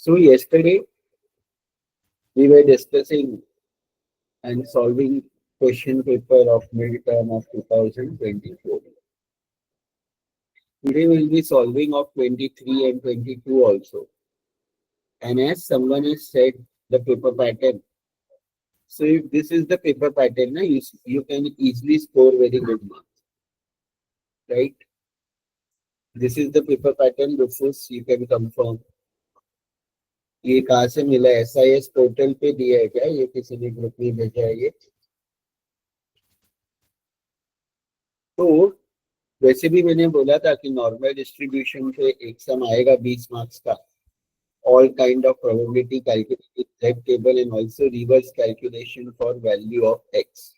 So yesterday we were discussing and solving question paper of midterm of 2024. Today we'll be solving of 23 and 22 also. And as someone has said, the paper pattern. So if this is the paper pattern, you can easily score very good marks, right? This is the paper pattern. Rufus, you can confirm. ये कहाँ से मिला है? SIS portal पे दिया है क्या? ये किसी ने ग्रुप में भेजा है ये? तो वैसे भी मैंने बोला था कि नॉर्मल डिस्ट्रीब्यूशन पे एक सम आएगा 20 मार्क्स का. All kind of probability calculated Z table and also reverse calculation for value of X.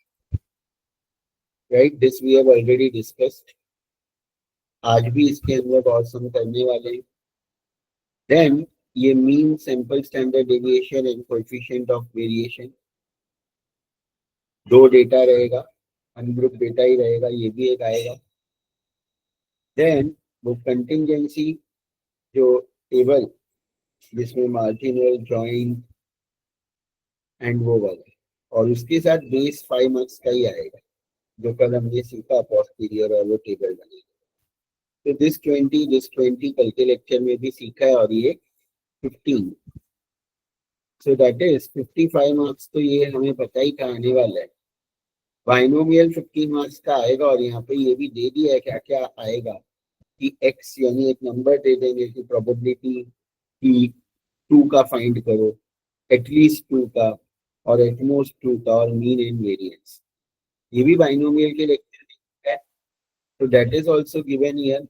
Right? This we have already discussed. आज भी इसके अंदर बहुत सम करने वाले हैं. Then ये mean sample standard deviation and coefficient of variation. दो डेटा रहेगा, अनग्रुप डेटा ही रहेगा, ये भी एक आएगा. Then वो कंटिंजेंसी जो टेबल जिसमें मार्जिनल जॉइंट एंड वो वाला, और उसके साथ बेस 5 मार्क्स का ही आएगा जो कल हमने सीखा पोस्टीरियर और वो टेबल बनेगा. तो दिस 20 कल के लेक्चर में भी सीखा है और ये 15. So that is 55 marks. तो ये हमें पता ही था आने वाला है. बाइनोमियल 15 मार्क्स का आएगा और यहाँ पे ये भी दे दिया है क्या क्या आएगा कि x यानी एक नंबर दे देंगे कि प्रोबेबिलिटी कि 2 का फाइंड करो, एटलीस्ट 2 का और एटमोस्ट 2 का और मीन एंड वेरिएंस. ये भी बाइनोमियल के लेक्चर में है. तो that is also given here.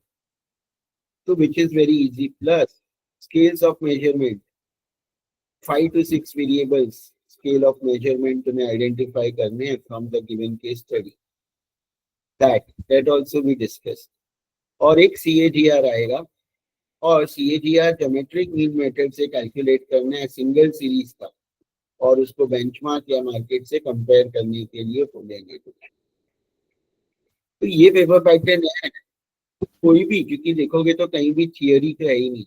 तो which is very easy. Plus scales of measurement 5 to 6 variables scale of measurement तुम्हें आइडेंटिफाई करने हैं from the given case study. That also we discuss. और एक CAGR आएगा और CAGR ज्योमेट्रिक मीन मेथड से calculate करना है सिंगल सीरीज का और उसको बेंचमार्क या मार्केट से कंपेयर करने के लिए बोलेंगे. तो ये पेपर पैटर्न है. कोई भी, क्योंकि देखोगे तो कहीं भी थियोरी तो है ही नहीं,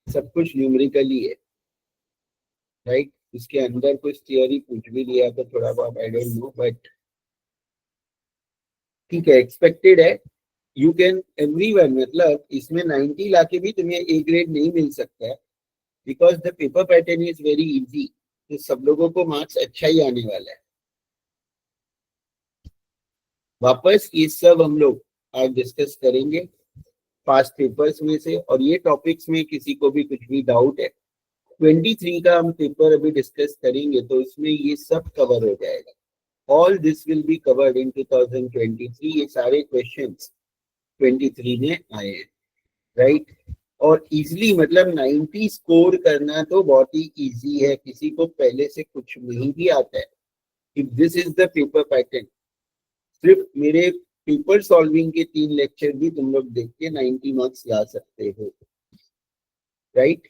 सब कुछ न्यूमेरिकली है, राइट? इसके अंदर कुछ थियोरी पूछ भी लिया तो थोड़ा बहुत आई डोंट नो, बट ठीक है, एक्सपेक्टेड है. यू कैन एवरीवन, मतलब इसमें 90 लाके भी तुम्हें A ग्रेड नहीं मिल सकता है because the paper pattern is very easy. तो सब लोगों को मार्क्स अच्छा ही आने वाला है. वापस ये सब हम लोग आज डिस्कस करेंगे पास्ट पेपर्स में से. और ये टॉपिक्स में किसी को भी कुछ भी डाउट है, 23 का हम पेपर अभी डिस्कस करेंगे तो इसमें ये सब कवर हो जाएगा. All this will be covered in 2023. ये सारे क्वेश्चंस 23 में आए हैं, राइट? और इजीली, मतलब 90 स्कोर करना तो बहुत ही इजी है. किसी को पहले से कुछ नहीं भी आता है. If this is the paper pattern, सिर्फ मेरे पेपर सॉल्विंग के 3 लेक्चर भी तुम लोग देख के 90 मार्क्स ला सकते हो, right?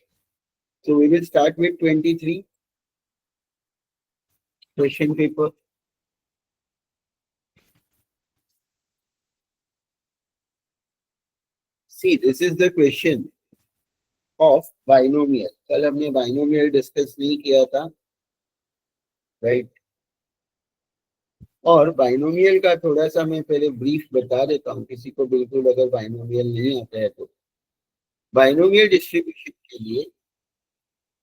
So we will start with 23 question paper. See, this is the question of binomial. कल हमने बाइनोमियल डिस्कस नहीं किया था, राइट? और बाइनोमियल का थोड़ा सा मैं पहले ब्रीफ बता देता हूँ किसी को बिल्कुल अगर बाइनोमियल नहीं आता है तो. बाइनोमियल डिस्ट्रीब्यूशन के लिए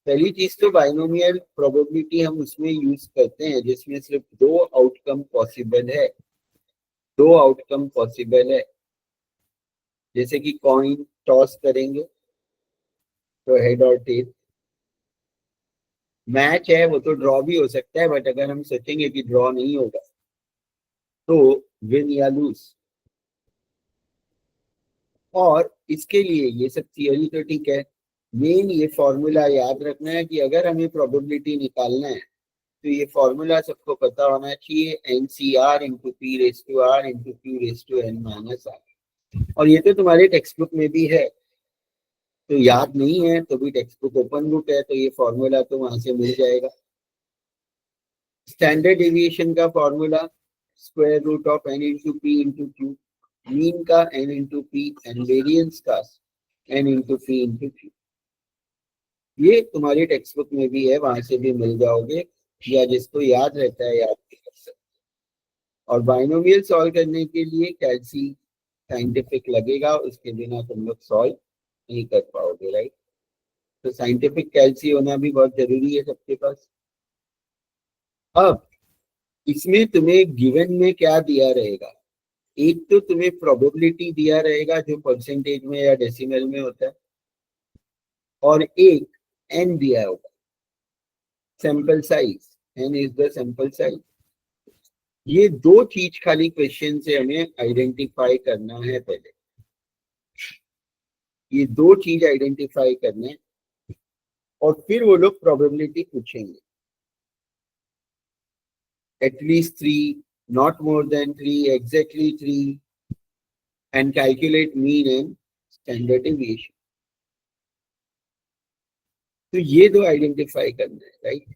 पहली चीज तो बाइनोमियल प्रोबेबिलिटी हम उसमें यूज करते हैं जिसमें सिर्फ 2 आउटकम पॉसिबल है. 2 आउटकम पॉसिबल है, जैसे कि कॉइन टॉस करेंगे तो हेड और टेल. मैच है वो तो ड्रॉ भी हो सकता है, बट अगर हम सोचेंगे कि ड्रॉ नहीं होगा तो विन या लूज. और इसके लिए ये सब थियरी तो ठीक है, मेन ये फॉर्मूला याद रखना है कि अगर हमें प्रोबेबिलिटी निकालना है तो ये फॉर्मूला सबको पता होना चाहिए. NCR into P raise to R into Q raise to N minus R. और ये तो तुम्हारे टेक्स्ट बुक में भी है, तो याद नहीं है तो भी टेक्स्ट बुक ओपन बुक है तो ये फॉर्मूला तो वहां से मिल जाएगा. स्टैंडर्ड डेविएशन का formula square root of N into P into Q, mean का N into P and variance का N into P into Q. ये तुम्हारी टेक्स्ट बुक में भी है, वहां से भी मिल जाओगे, या जिसको याद रहता है याद भी कर सकते। और बाइनोमियल सॉल्व करने के लिए कैलसी साइंटिफिक लगेगा, उसके बिना तुम लोग सॉल्व नहीं कर पाओगे, राइट। तो साइंटिफिक कैलसी होना भी बहुत जरूरी है सबके पास। अब इसमें तुम्हें गिवन में क्या दिया रहेगा, एक तो तुम्हें प्रोबेबिलिटी दिया रहेगा जो परसेंटेज में या डेसिमल में होता है, और एक एन दिया होगा, sample size, N is the sample size. ये दो चीज खाली क्वेश्चन से हमें आइडेंटिफाई करना है पहले, ये दो चीज आइडेंटिफाई करना है, और फिर वो लोग प्रोबेबिलिटी पूछेंगे, at least 3, not more than 3, exactly 3, and calculate mean and standard deviation. तो ये दो आइडेंटिफाई करना है, राइट।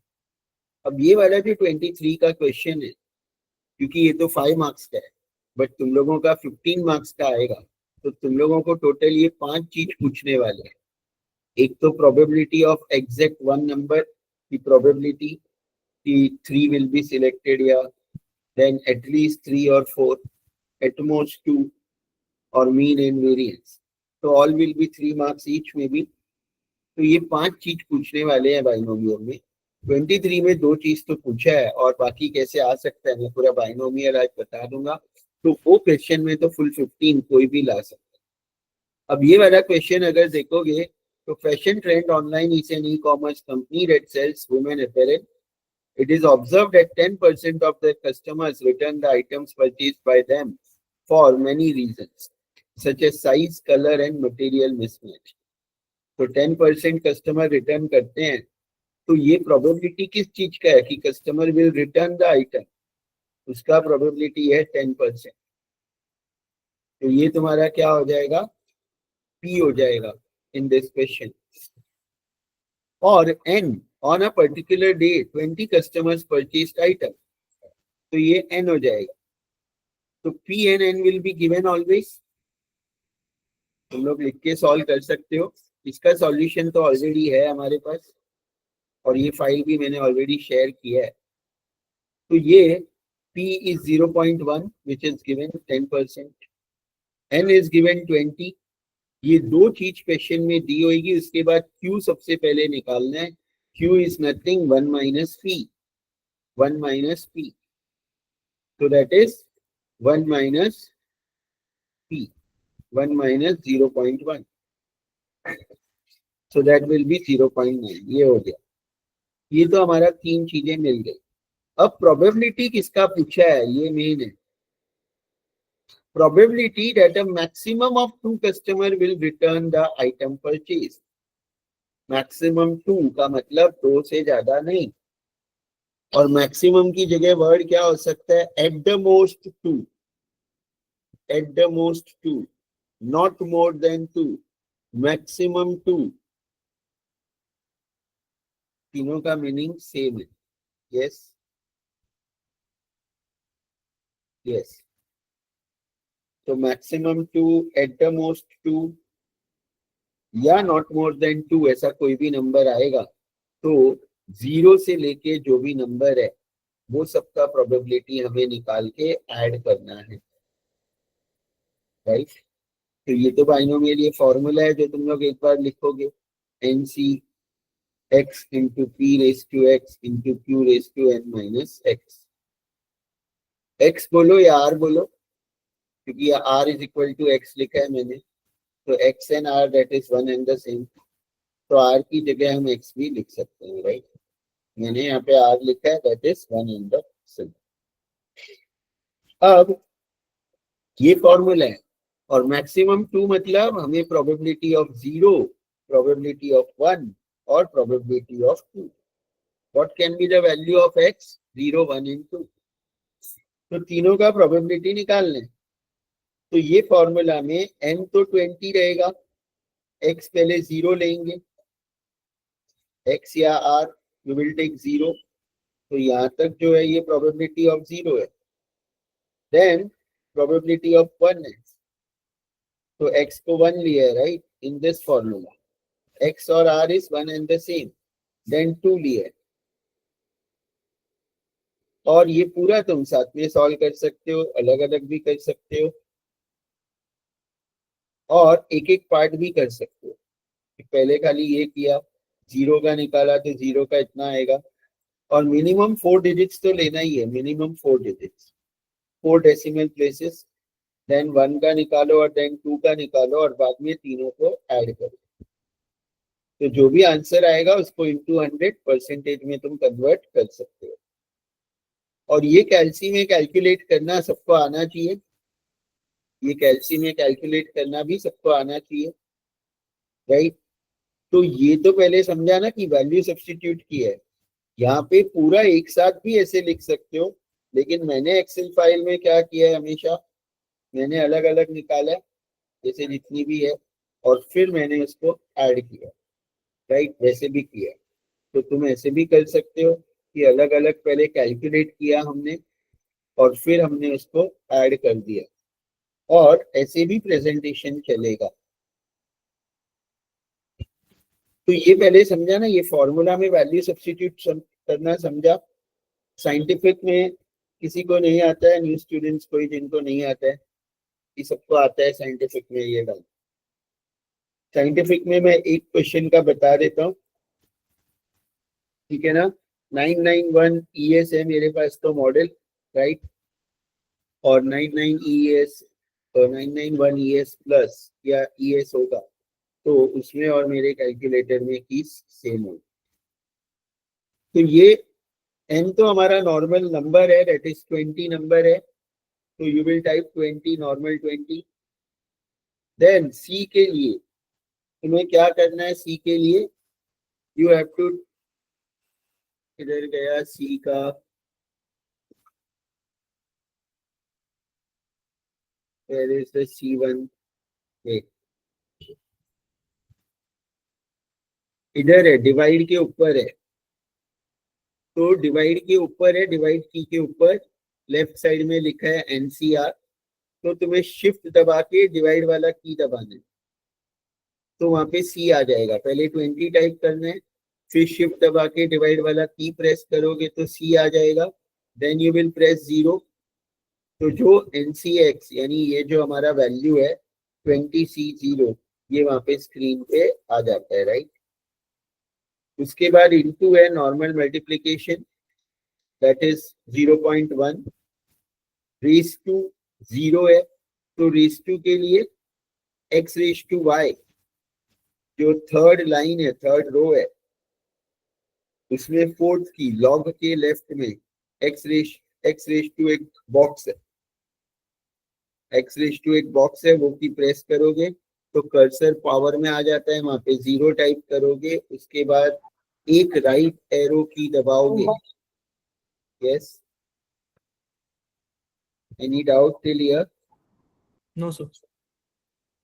अब ये वाला जो 23 का क्वेश्चन है, क्योंकि ये तो 5 मार्क्स का है, बट तुम लोगों का 15 मार्क्स का आएगा, तो तुम लोगों को टोटल ये 5 चीज पूछने वाले हैं। एक तो probability of exact one number की प्रोबेबिलिटी कि 3 विल बी सिलेक्टेड, या देन एटलीस्ट 3 और 4, एट मोस्ट 2, और मीन एंड वेरिएंस। तो all will be 3 marks each में भी। तो ये 5 चीज पूछने वाले हैं बाइनोमियल में। 23 में 2 चीज तो पूछा है, और बाकी कैसे आ सकता है मैं पूरा बाइनोमियल आज बता दूंगा। तो वो क्वेश्चन में तो फुल 15 कोई भी ला सकता है। अब ये वाला क्वेश्चन अगर देखोगे तो fashion trend online is an ecommerce company that sells women apparel. It is observed that 10% of their customers return the items purchased by them for many reasons, such as size, color and material mismatch. तो 10% customer return करते हैं, तो ये probability किस चीज का है कि customer will return the item, उसका प्रोबेबिलिटी है 10%। तो ये तुम्हारा क्या हो जाएगा, पी हो जाएगा इन दिस क्वेश्चन। और N, on a particular day 20 customers purchased item, तो ये एन हो जाएगा। तो P and N will be given always. तुम लोग लिख के सॉल्व कर सकते हो, इसका सॉल्यूशन तो ऑलरेडी है हमारे पास, और ये फाइल भी मैंने ऑलरेडी शेयर किया है। तो ये P is 0.1 which is given 10%, N is given 20। ये दो चीज क्वेश्चन में दी होगी, उसके बाद Q सबसे पहले निकालना है। Q is nothing 1 minus P, 1 minus P, so that is 1 minus P, 1 minus 0.1, so that will be 0.9। ये हो गया, ये तो हमारा 3 चीजें मिल गई। अब प्रोबेबिलिटी किसका पूछा है, ये मेन है। Probability that a maximum of 2 customer will return the item purchased. Maximum 2 का मतलब 2 से ज्यादा नहीं, और मैक्सिमम की जगह वर्ड क्या हो सकता है, at the most 2, at the most 2, not more than 2, maximum 2। तीनों का मीनिंग सेम है। यस यस, तो मैक्सिमम 2, एट द मोस्ट 2, या नॉट मोर देन 2, ऐसा कोई भी नंबर आएगा तो 0 से लेके जो भी नंबर है वो सबका प्रोबेबिलिटी हमें निकाल के ऐड करना है, राइट। तो ये तो बाइनोमियल ये फॉर्मूला है जो तुम लोग एक बार लिखोगे, N C X into P raise to X into Q raise to N minus X. X बोलो या आर बोलो, क्योंकि R is equal to X लिखा है मैंने, तो X and R that is one and the same. तो R की जगह हम एक्स भी लिख सकते हैं, राइट। मैंने यहाँ पे आर लिखा है, that is one and the same. अब ये फॉर्मूला है, और मैक्सिमम 2 मतलब हमें प्रोबेबिलिटी ऑफ 0, प्रोबेबिलिटी ऑफ 1 और probability of 2। What can be the value of x, 0, 1 and 2। तो तीनों का प्रोबेबिलिटी निकालने, तो ये फॉर्मूला में n तो 20 रहेगा, x पहले 0 लेंगे, x या r यू विल टेक 0। तो यहाँ तक जो है ये प्रोबेबिलिटी ऑफ 0 है, देन प्रोबेबिलिटी ऑफ 1 है, तो x को 1 लिया है, right, in this formula. x और r is one and the same, then 2 लिया है। और ये पूरा तुम साथ में सॉल्व कर सकते हो, अलग अलग भी कर सकते हो और एक एक पार्ट भी कर सकते हो। पहले खाली ये किया, 0 का निकाला तो 0 का इतना आएगा और मिनिमम 4 डिजिट्स तो लेना ही है, minimum 4 digits, 4 decimal places. Then 1 का निकालो और देन 2 का निकालो और बाद में तीनों को ऐड करो। तो जो भी आंसर आएगा उसको इंटू 100 परसेंटेज में तुम कन्वर्ट कर सकते हो। और ये कैल्सी में कैलकुलेट करना सबको आना चाहिए, ये कैल्सी में कैलकुलेट करना भी सबको आना चाहिए, राइट। तो ये तो पहले समझा ना कि वैल्यू सब्स्टिट्यूट की है। यहाँ पे पूरा एक साथ भी ऐसे लिख सकते हो, लेकिन मैंने एक्सेल फाइल में क्या किया है, हमेशा मैंने अलग अलग निकाला है जैसे जितनी भी है और फिर मैंने उसको ऐड किया, राइट। वैसे भी किया, तो तुम ऐसे भी कर सकते हो कि अलग अलग पहले कैलकुलेट किया हमने और फिर हमने उसको ऐड कर दिया, और ऐसे भी प्रेजेंटेशन चलेगा। तो ये पहले समझा ना, ये फॉर्मूला में वैल्यू सब्स्टिट्यूट करना समझा। साइंटिफिक में किसी को नहीं आता है, न्यू स्टूडेंट्स कोई जिनको नहीं आता है, ये सबको आता है साइंटिफिक में ये बात। साइंटिफिक में मैं एक क्वेश्चन का बता देता हूँ, ठीक है ना। 991 ES है मेरे पास तो मॉडल, राइट, और 991 ES प्लस या ES होगा तो उसमें और मेरे कैलकुलेटर में कीज सेम हो। तो ये n तो हमारा नॉर्मल नंबर है, दैट इज 20 नंबर है, तो you will type 20 normal 20। Then c के लिए तुम्हें क्या करना है, c के लिए यू हैव टू, इधर गया c का, where is the C1, इधर है, डिवाइड के ऊपर है, तो डिवाइड के ऊपर है, डिवाइड की के ऊपर लेफ्ट साइड में लिखा है NCR, तो तुम्हें शिफ्ट दबा के डिवाइड वाला की दबाना है, तो वहां पे C आ जाएगा। पहले 20 टाइप करना है, फिर शिफ्ट दबा के डिवाइड वाला की प्रेस करोगे तो C आ जाएगा। देन यू विल प्रेस 0, तो जो NCX यानी ये जो हमारा वैल्यू है 20C0, ये वहां पे स्क्रीन पे आ जाता है, राइट। उसके बाद इनटू है normal multiplication, that is 0.1, raise to 0 है, तो रेस टू के लिए x रेस टू y, जो थर्ड लाइन है, थर्ड रो है, उसमें फोर्थ की लॉग के लेफ्ट में x रेस टू एक बॉक्स है, x रेस टू एक बॉक्स है, वो की प्रेस करोगे तो कर्सर पावर में आ जाता है, वहां पे 0 टाइप करोगे, उसके बाद एक राइट एरो की दबाओगे। Yes, any doubt till here? No sir.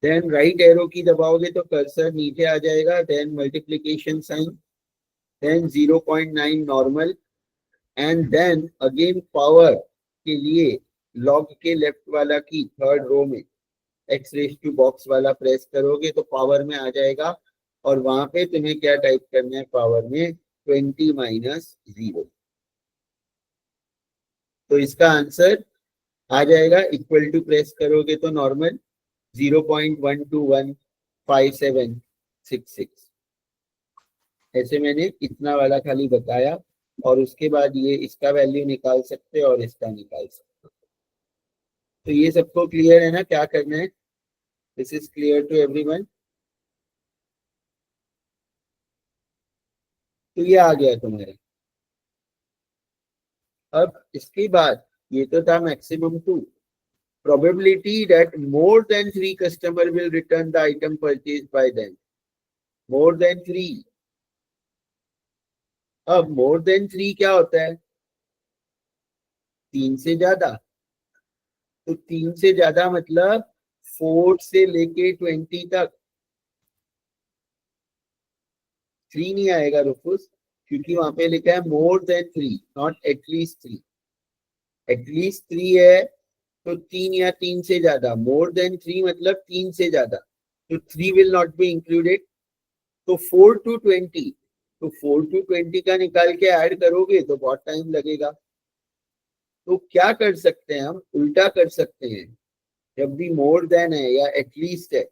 Then right arrow key दबाओगे तो कर्सर नीचे आ जाएगा, then multiplication sign, then 0.9 normal, and then again power के लिए लॉग के लेफ्ट वाला की थर्ड रो में एक्स रेस टू बॉक्स वाला प्रेस करोगे तो पावर में आ जाएगा, और वहां पे तुम्हें क्या टाइप करना है, पावर में 20 माइनस 0, तो इसका आंसर आ जाएगा इक्वल टू, प्रेस करोगे तो नॉर्मल 0.1215766। ऐसे मैंने इतना वाला खाली बताया, और उसके बाद ये इसका वैल्यू निकाल सकते और इसका निकाल सकते। तो ये सबको क्लियर है ना क्या करना है? This is clear to everyone? तो ये आ गया तुम्हारे। अब इसके बाद ये तो था maximum 2, probability that more than 3 customer will return the item purchased by them, more than 3। अब more than 3 क्या होता है? 3 से ज्यादा, तो 3 से ज्यादा मतलब 4 से लेके 20 तक। 3 नहीं आएगा रुफुस, क्योंकि वहां पे लिखा है more than 3, not at least 3। At least 3 है तो 3 या 3 से ज्यादा, मोर देन 3 मतलब 3 से ज्यादा, तो 3 विल नॉट बी इंक्लूडेड। तो 4 to 20, तो 4 to 20 का निकाल के ऐड करोगे तो बहुत टाइम लगेगा। तो क्या कर सकते हैं हम, उल्टा कर सकते हैं। जब भी मोर देन है या एटलीस्ट है,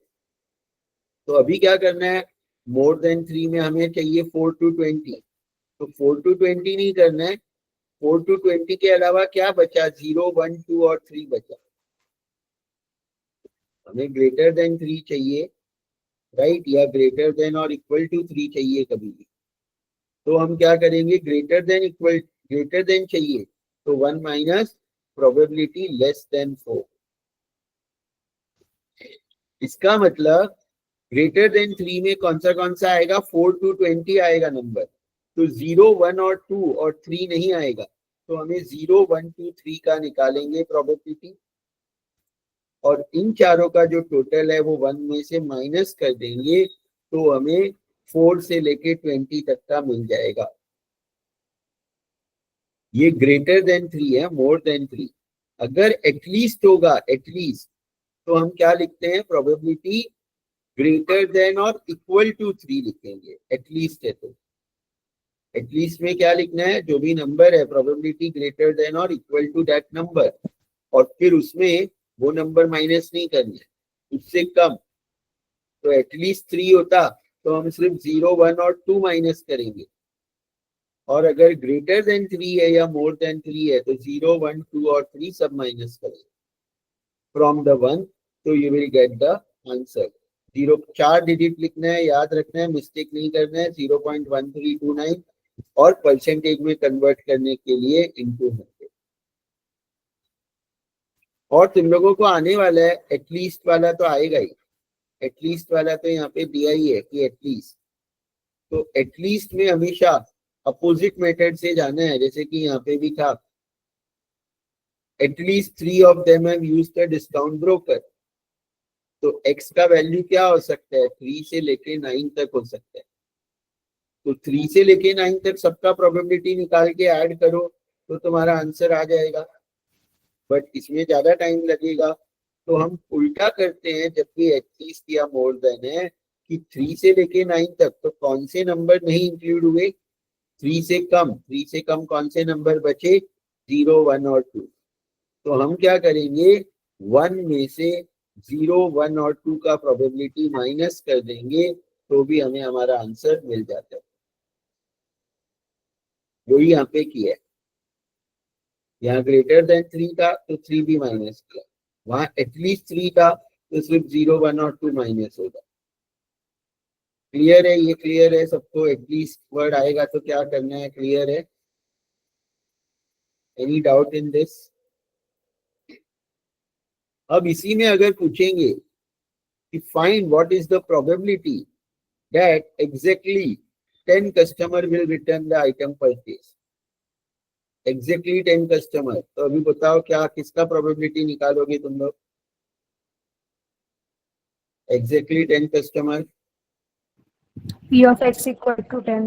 तो अभी क्या करना है, मोर देन 3 में हमें चाहिए 4 to 20, तो 4 to 20 नहीं करना है, 4 to 20 के अलावा क्या बचा, 0, 1, 2 और 3 बचा। हमें ग्रेटर देन 3 चाहिए, राइट, या ग्रेटर देन और इक्वल टू 3 चाहिए कभी भी। तो हम क्या करेंगे, ग्रेटर देन चाहिए तो 1 माइनस प्रोबेबिलिटी लेस देन 4। इसका मतलब ग्रेटर देन 3 में कौन सा आएगा, 4 to 20 आएगा नंबर, तो 0, 1 और 2 और 3 नहीं आएगा। तो हमें 0, 1, 2, 3 का निकालेंगे प्रोबेबिलिटी, और इन चारों का जो टोटल है वो 1 में से माइनस कर देंगे, तो हमें 4 से लेके 20 तक का मिल जाएगा। ये ग्रेटर देन 3 है, मोर देन 3। अगर एटलीस्ट होगा, एटलीस्ट, तो हम क्या लिखते हैं, प्रोबेबिलिटी ग्रेटर देन और इक्वल टू 3 लिखेंगे। एटलीस्ट है तो एटलीस्ट में क्या लिखना है, जो भी नंबर है प्रोबेबिलिटी ग्रेटर देन और इक्वल टू दैट नंबर, और फिर उसमें वो नंबर माइनस नहीं करना है, उससे कम। तो एटलीस्ट 3 होता तो हम सिर्फ 0, 1 और 2 माइनस करेंगे, और अगर ग्रेटर देन 3 है या मोर देन 3 है तो 0, 1, 2 और 3 सब माइनस करेंगे फ्रॉम द 1, तो you will get the answer. 4 digit लिखना है, याद रखना है, मिस्टेक नहीं करना है। 0.1329 और परसेंटेज में कन्वर्ट करने के लिए इंटू 100। और तुम लोगों को आने वाला है एटलीस्ट वाला, तो आएगा ही। एटलीस्ट वाला तो यहाँ पे दिया ही है कि एटलीस्ट, तो एटलीस्ट में हमेशा अपोजिट मेथड से जाना है, जैसे कि यहाँ पे भी था, at least 3 of them have used a discount broker। तो x का वैल्यू क्या हो सकता है, 3 से लेके 9 तक हो सकता है। तो 3 से लेके 9 तक सबका प्रोबेबिलिटी निकाल के ऐड करो तो तुम्हारा आंसर आ जाएगा, बट इसमें ज्यादा टाइम लगेगा। तो हम उल्टा करते हैं, जब भी एटलीस्ट या मोर देन है कि 3 से लेके 9 तक, तो कौन से नंबर नहीं इंक्लूड हुए, 3 से कम कौन से नंबर बचे, 0, 1 और 2। तो हम क्या करेंगे, 1 में से 0, 1 और 2 का प्रोबेबिलिटी माइनस कर देंगे, तो भी हमें हमारा आंसर मिल जाता है। वही यहाँ पे किया है, यहाँ ग्रेटर देन 3 था तो 3 भी माइनस किया, वहां एटलीस्ट 3 था तो सिर्फ 0, 1 और 2 माइनस होगा। क्लियर है, ये क्लियर है सबको, एटलीस्ट वर्ड आएगा तो क्या करना है, क्लियर है, एनी डाउट इन दिस। अब इसी में अगर पूछेंगे कि find what is the probability that exactly 10 customer will return the item purchase, exactly 10 customer, तो अभी बताओ क्या, किसका प्रोबेबिलिटी निकालोगे तुम लोग, exactly 10 customer. P of x equal to 10.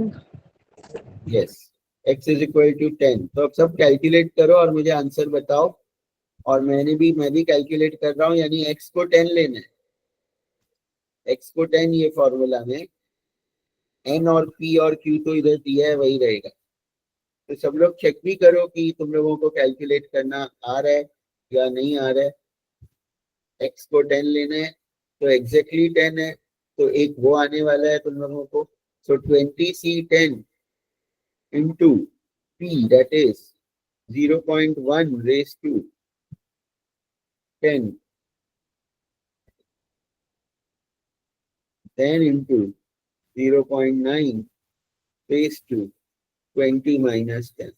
Yes, x is equal to 10। तो अब सब कैलकुलेट करो और मुझे आंसर बताओ, और मैं भी कैलकुलेट कर रहा हूँ, यानी x को 10 लेना है, x को 10, ये फॉर्मूला में n और p और q तो इधर दिया है वही रहेगा। तो सब लोग चेक भी करो कि तुम लोगों को कैलकुलेट करना आ रहा है या नहीं आ रहा है। x को 10 लेना है तो एग्जैक्टली 10 है, तो एक वो आने वाला है तुम लोगों को। सो 20c10 into p, that is 0.1 raised to 10, then into 0.9 raised to 20 minus 10।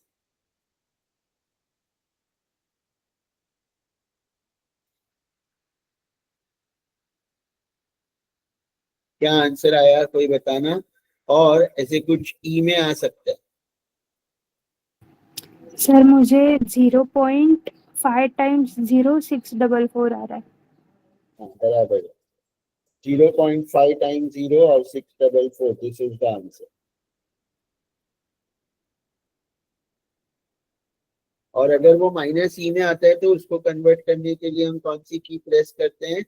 क्या आंसर आया कोई बताना, और ऐसे कुछ ई में आ सकता है। सर मुझे 0.5 टाइम्स 0644 आ रहा है। हाँ, बराबर है, 0.5 टाइम्स 0 और 644, दिस इज द आंसर। और अगर वो माइनस ई में आता है तो उसको कन्वर्ट करने के लिए हम कौन सी की प्रेस करते हैं,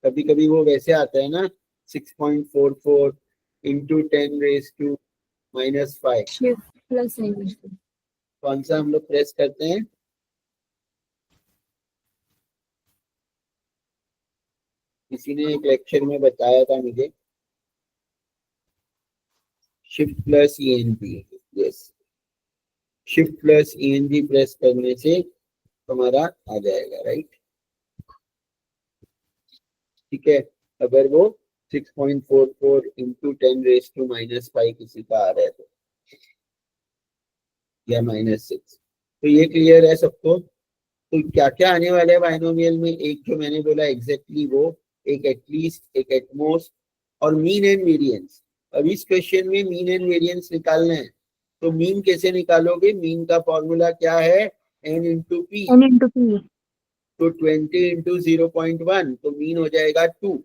कभी कभी वो वैसे आता है ना 6.44 इंटू 10⁻⁻⁵। Shift plus English. कौन सा हम लोग प्रेस करते हैं? किसी ने एक लेक्चर में बताया था मुझे, shift plus ENG। Yes, shift plus ENG press करने से हमारा आ जाएगा, राइट। ठीक है, अगर वो 6.44 इंटू 10⁻⁻⁵ किसी का आ रहा है तो, या -6, तो ये क्लियर है सबको। तो क्या क्या आने वाला है बाइनोमियल में? एक जो मैंने बोला एग्जैक्टली वो, एक एटलीस्ट, एक एटमोस्ट, और मीन एंड वेरिएंस। अब इस क्वेश्चन में मीन एंड वेरिएंस निकालना है, तो मीन कैसे निकालोगे? मीन का फॉर्मूला क्या है? n into P. n into p। तो 20 इंटू 0.1, तो मीन हो जाएगा 2।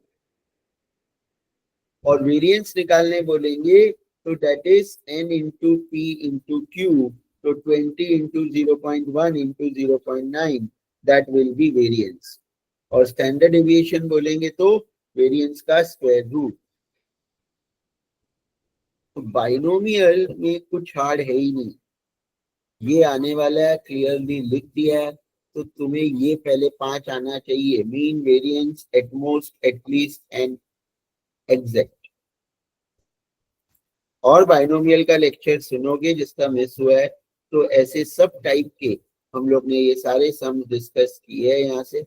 और वेरिएंस निकालने बोलेंगे तो that is n into P into Q. तो 20 into 0.1 into 0.9, that will be variance. और स्टैंडर्ड डेविएशन बोलेंगे तो वेरिएंस का स्क्वायर रूट। तो बाइनोमियल में कुछ हार्ड है ही नहीं, ये आने वाला है, क्लियरली लिख दिया है। तो तुम्हें ये पहले 5 आना चाहिए, mean, variance, at most, at least and exact. और बाइनोमियल का लेक्चर सुनोगे जिसका मिस हुआ है, तो ऐसे सब टाइप के हम लोग ने ये सारे सम डिस्कस किए हैं यहाँ से,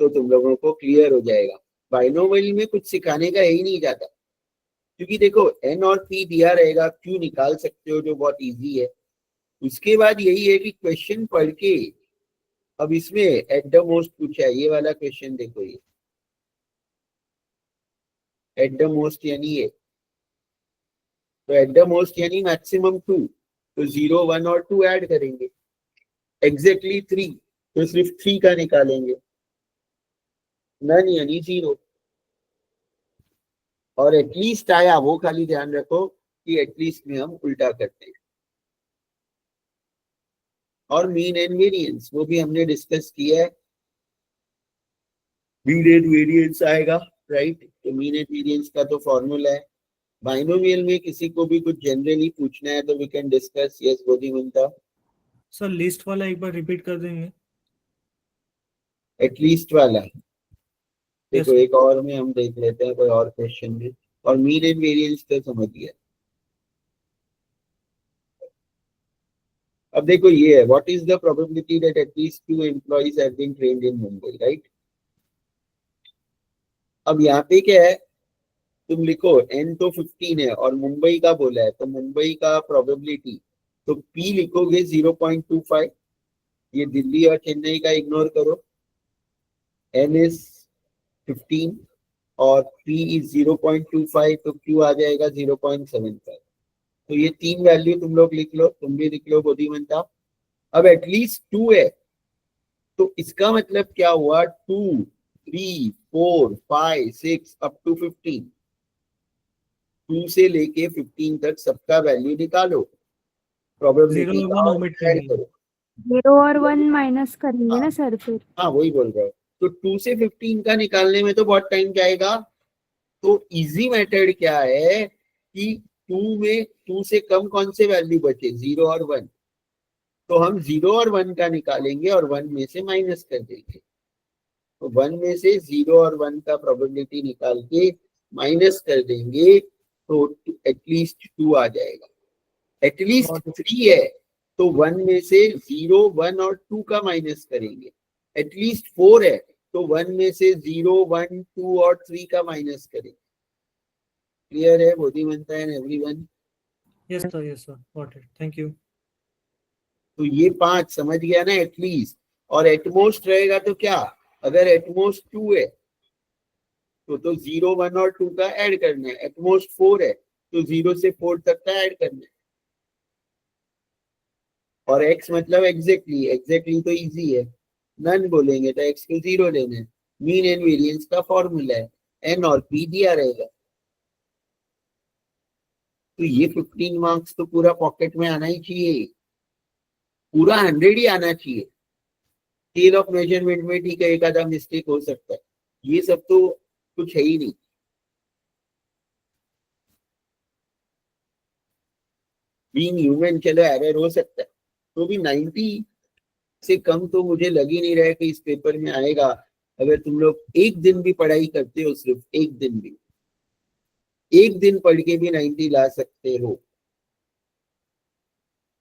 तो तुम लोगों को क्लियर हो जाएगा। बाइनोमियल में कुछ सिखाने का ही नहीं जाता, क्योंकि देखो n और p दिया रहेगा, q निकाल सकते हो जो बहुत इजी है। उसके बाद यही है कि क्वेश्चन पढ़ के, अब इसमें एट द मोस्ट पूछा है, ये वाला क्वेश्चन देखो, ये एट द मोस्ट यानी ये, तो एट द मोस्ट यानी मैक्सिमम 2, तो 0, 1 और 2 ऐड करेंगे। एग्जैक्टली 3, तो सिर्फ 3 का निकालेंगे। नन यानी 0। और एटलीस्ट आया वो खाली ध्यान रखो कि एटलीस्ट में हम उल्टा करते हैं। और मीन एंड वेरिएंस वो भी हमने डिस्कस किया है, मीन एंड वेरिएंस आएगा, राइट। तो मीन एंड वेरिएंस का तो फॉर्मूला है। बाइनोमियल में किसी को भी कुछ जनरली पूछना है तो we can discuss. Yes Bodhimanta. Sir list वाला एक बार रिपीट कर देंगे? एटलीस्ट वाला देखो, sir. एक और में हम देख लेते हैं कोई और क्वेश्चन में। और मीन एंड वेरिएंस तो समझ गया। अब देखो ये है, what is the probability that एटलीस्ट 2 employees have been trained in Mumbai, right. अब यहाँ पे क्या है, तुम लिखो n तो 15 है और मुंबई का बोला है, तो मुंबई का प्रोबेबिलिटी, तो p लिखोगे 0.25, ये दिल्ली और चेन्नई का इग्नोर करो, n इज 15 और p इज 0.25, तो q आ जाएगा 0.75। तो ये 3 वैल्यू तुम लोग लिख लो, तुम भी लिख लो बोधिमंता। अब एटलीस्ट 2 है, तो इसका मतलब क्या हुआ, 2, 3, 4, 5, 6 अप टू 15, 2 से लेके 15 तक सबका वैल्यू निकालो, प्रोबेबिलिटी 0 और का 1 और omit ऐड करेंगे। करो। 0 और 1 माइनस करेंगे ना सर फिर? हाँ वही बोल रहा हूँ। तो 2 से 15 का निकालने में तो बहुत टाइम जाएगा। तो इजी मेथड क्या है कि 2 में 2 से कम कौन से वैल्यू बचे, 0 और 1, तो हम 0 और 1 का निकालेंगे और 1 में से माइनस कर देंगे। तो 1 में से 0 और 1 का प्रोबेबिलिटी निकाल के माइनस कर देंगे, तो एटलीस्ट 2 आ जाएगा। एटलीस्ट 3 है, तो 1 में से 0, 1 और 2 का माइनस करेंगे। एटलीस्ट 4 है, तो 1 में से 0, 1, 2 और 3 का माइनस करेंगे। क्लियर है Bodhimanta and everyone? Yes sir got it, thank you. तो ये 5 समझ गया ना एटलीस्ट। और एटमोस्ट रहेगा तो क्या, अगर एटमोस्ट 2 है तो 0, 1 और 2 का ऐड करना है। एटमोस्ट 4 है तो 0 से 4 तक का ऐड करना है। और x मतलब एग्जैक्टली, एग्जैक्टली तो इजी है, नन बोलेंगे तो x को 0 लेना है। मीन एंड वेरिएंस का फॉर्मूला है, n और p दिया रहेगा। तो ये 15 मार्क्स तो पूरा पॉकेट में आना ही चाहिए, पूरा 100 ही आना चाहिए। स्केल ऑफ मेजरमेंट में ठीक है एक आधा मिस्टेक हो सकता है, ये सब तो कुछ है ही नहीं। बीइंग ह्यूमन, चलो एरर हो सकता है, तो भी 90 से कम तो मुझे लग ही नहीं रहा है कि इस पेपर में आएगा। अगर तुम लोग एक दिन भी पढ़ाई करते हो, सिर्फ एक दिन भी, एक दिन पढ़ के भी 90 ला सकते हो।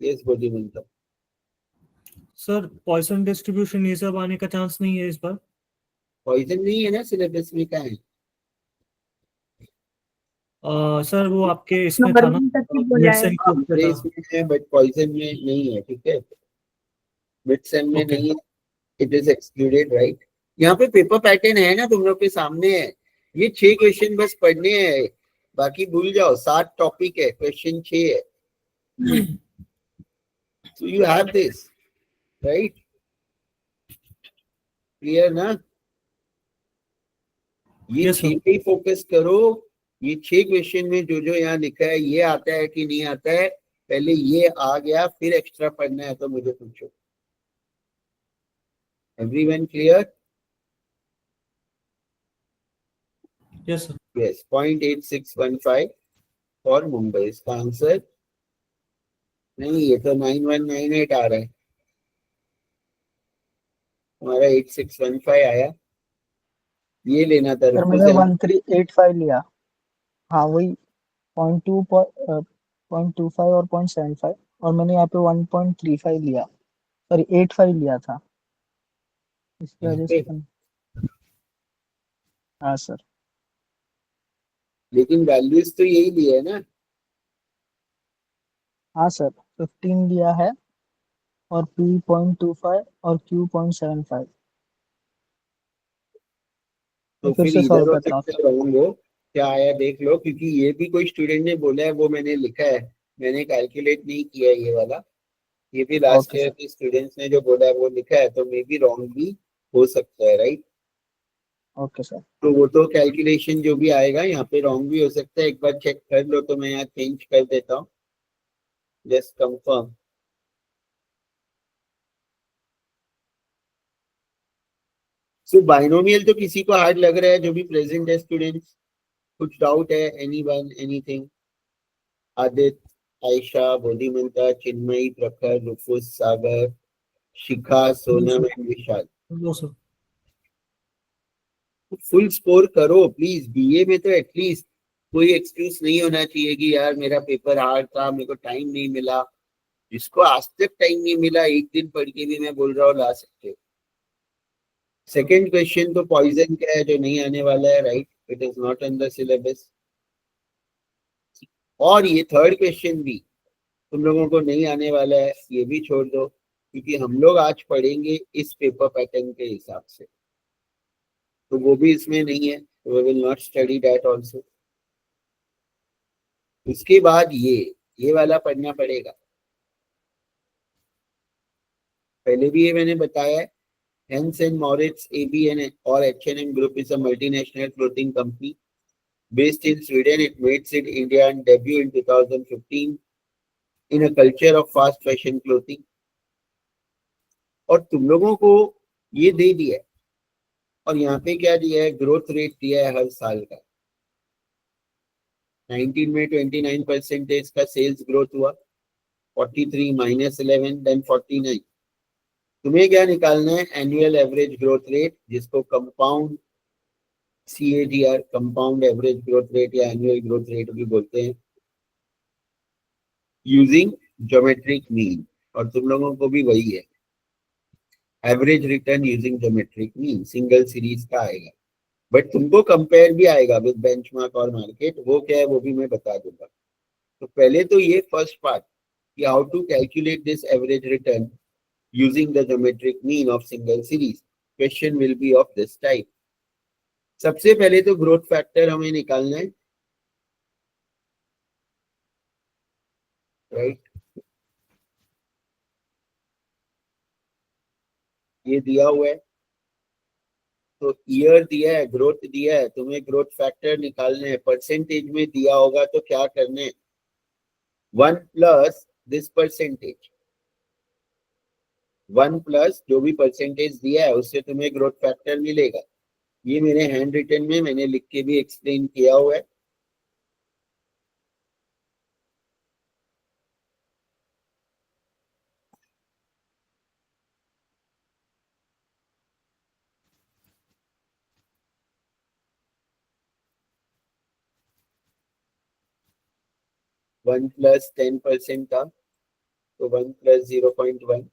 यस बुद्धिमंता। सर पॉइसन डिस्ट्रीब्यूशन ये सब आने का चांस नहीं है इस बार? पॉइजन नहीं है ना सिलेबस में, क्या है? सर वो आपके इसमें था ना, गवर्नमेंट तक ही बोला मिड है। सेम के उसमें मेरे था। इसमें है बट पॉइजन में नहीं है, ठीक है, मिड सेम में ओके। नहीं है, इट इज एक्सक्लूडेड, राइट। यहाँ पे पेपर पैटर्न है ना, तुम लोग के सामने है, ये 6 क्वेश्चन बस पढ़ने हैं, बाकी भूल जाओ। 7 टॉपिक है, क्वेश्चन 6 है, so you have this, right? Clear ना? ये यस 6 सर। पे फोकस करो। ये 6 क्वेश्चन में जो जो यहाँ लिखा है, ये आता है कि नहीं आता है, पहले ये आ गया, फिर एक्स्ट्रा पढ़ना है तो मुझे पूछो। Everyone clear? Yes sir. Yes, 0.8615 for Mumbai. इसका आंसर नहीं, ये तो 9198 आ रहा है, हमारा 8615 आया। ये लेना था, सर रुको मैंने जरा। 1385 लिया। हाँ वही 0.25 और 0.75, और मैंने यहाँ पे 1.35 लिया, सॉरी 85 लिया था, इसकी वजह से हाँ सर। लेकिन वैल्यूज तो यही लिए है ना। हाँ सर 15 लिया है, और P.25 और Q.75। तो मैं फिर फिर से इधर सॉल्व हो करता हूँ सकते सर। रहूंगो, क्या आया देख लो, क्योंकि ये भी कोई स्टूडेंट ने बोला है, वो मैंने लिखा है, मैंने कैलकुलेट नहीं किया है ये वाला। ये भी लास्ट ओके ईयर सर। के स्टूडेंट्स ने जो बोला है वो लिखा है, तो मे बी रॉन्ग भी हो सकता है, राइट। Okay sir. तो वो तो कैलकुलेशन जो भी आएगा यहाँ पे रॉन्ग भी हो सकता है, एक बार चेक कर लो, तो मैं यहाँ चेंज कर देता हूँ, जस्ट कंफर्म। सो बाइनोमियल तो किसी को हार्ड लग रहा है जो भी प्रेजेंट है स्टूडेंट्स? कुछ डाउट है? Anyone, anything? Aditya, Ayesha, Bodhimanta, Chinmayi, Prakhar, Rufus, Sagar, Shikha, no Sonam sir. And Vishal. No sir. Full score करो प्लीज, बीए में तो एटलीस्ट कोई एक्सक्यूज नहीं होना चाहिए कि यार मेरा पेपर हार्ड था, मेरे को टाइम नहीं मिला। जिसको आज तक टाइम नहीं मिला, एक दिन पढ़ के भी मैं बोल रहा हूँ ला सकते हो। सेकेंड क्वेश्चन तो पॉइजन का है, जो नहीं आने वाला है, right, it is not in the syllabus. और ये थर्ड क्वेश्चन भी तुम लोगों को नहीं आने वाला है, ये भी छोड़ दो, क्योंकि हम लोग आज पढ़ेंगे इस पेपर पैटर्न के हिसाब से, तो वो भी इसमें नहीं है, we will not study that also. उसके बाद ये वाला पढ़ना पड़ेगा। पहले भी ये मैंने बताया है, Hens and Moritz ABN or H&M Group is a multinational clothing company based in Sweden. It made it India and debut in 2015 in a culture of fast fashion clothing. और तुम लोगों को ये दे दिया है, और यहाँ पे क्या दिया है, ग्रोथ रेट दिया है हर साल का। 19 में 29% का सेल्स ग्रोथ हुआ, 43 -11 देन 49। तुम्हें क्या निकालना है, एनुअल एवरेज ग्रोथ रेट, जिसको compound CAGR, compound average growth rate या एनुअल ग्रोथ रेट भी बोलते हैं, यूजिंग ज्योमेट्रिक मीन। और तुम लोगों को भी वही है, average return using geometric mean, single series का आएगा। बट तुमको कंपेयर भी आएगा विद बेंचमार्क और मार्केट, वो क्या है वो भी मैं बता दूंगा। तो पहले तो ये फर्स्ट पार्ट कि how to calculate this average return using the geometric mean of single series, question will be of this type. सबसे पहले तो ग्रोथ फैक्टर हमें निकालना है, राइट। ये दिया हुआ है, तो ईयर दिया है, ग्रोथ दिया है, तुम्हें ग्रोथ फैक्टर निकालने हैं। परसेंटेज में दिया होगा तो क्या करने, 1 प्लस दिस परसेंटेज, 1 प्लस जो भी परसेंटेज दिया है उससे तुम्हें ग्रोथ फैक्टर मिलेगा। ये मेरे हैंड रिटन में मैंने लिख के भी एक्सप्लेन किया हुआ है। वन प्लस 10% था तो 1 प्लस 0.1।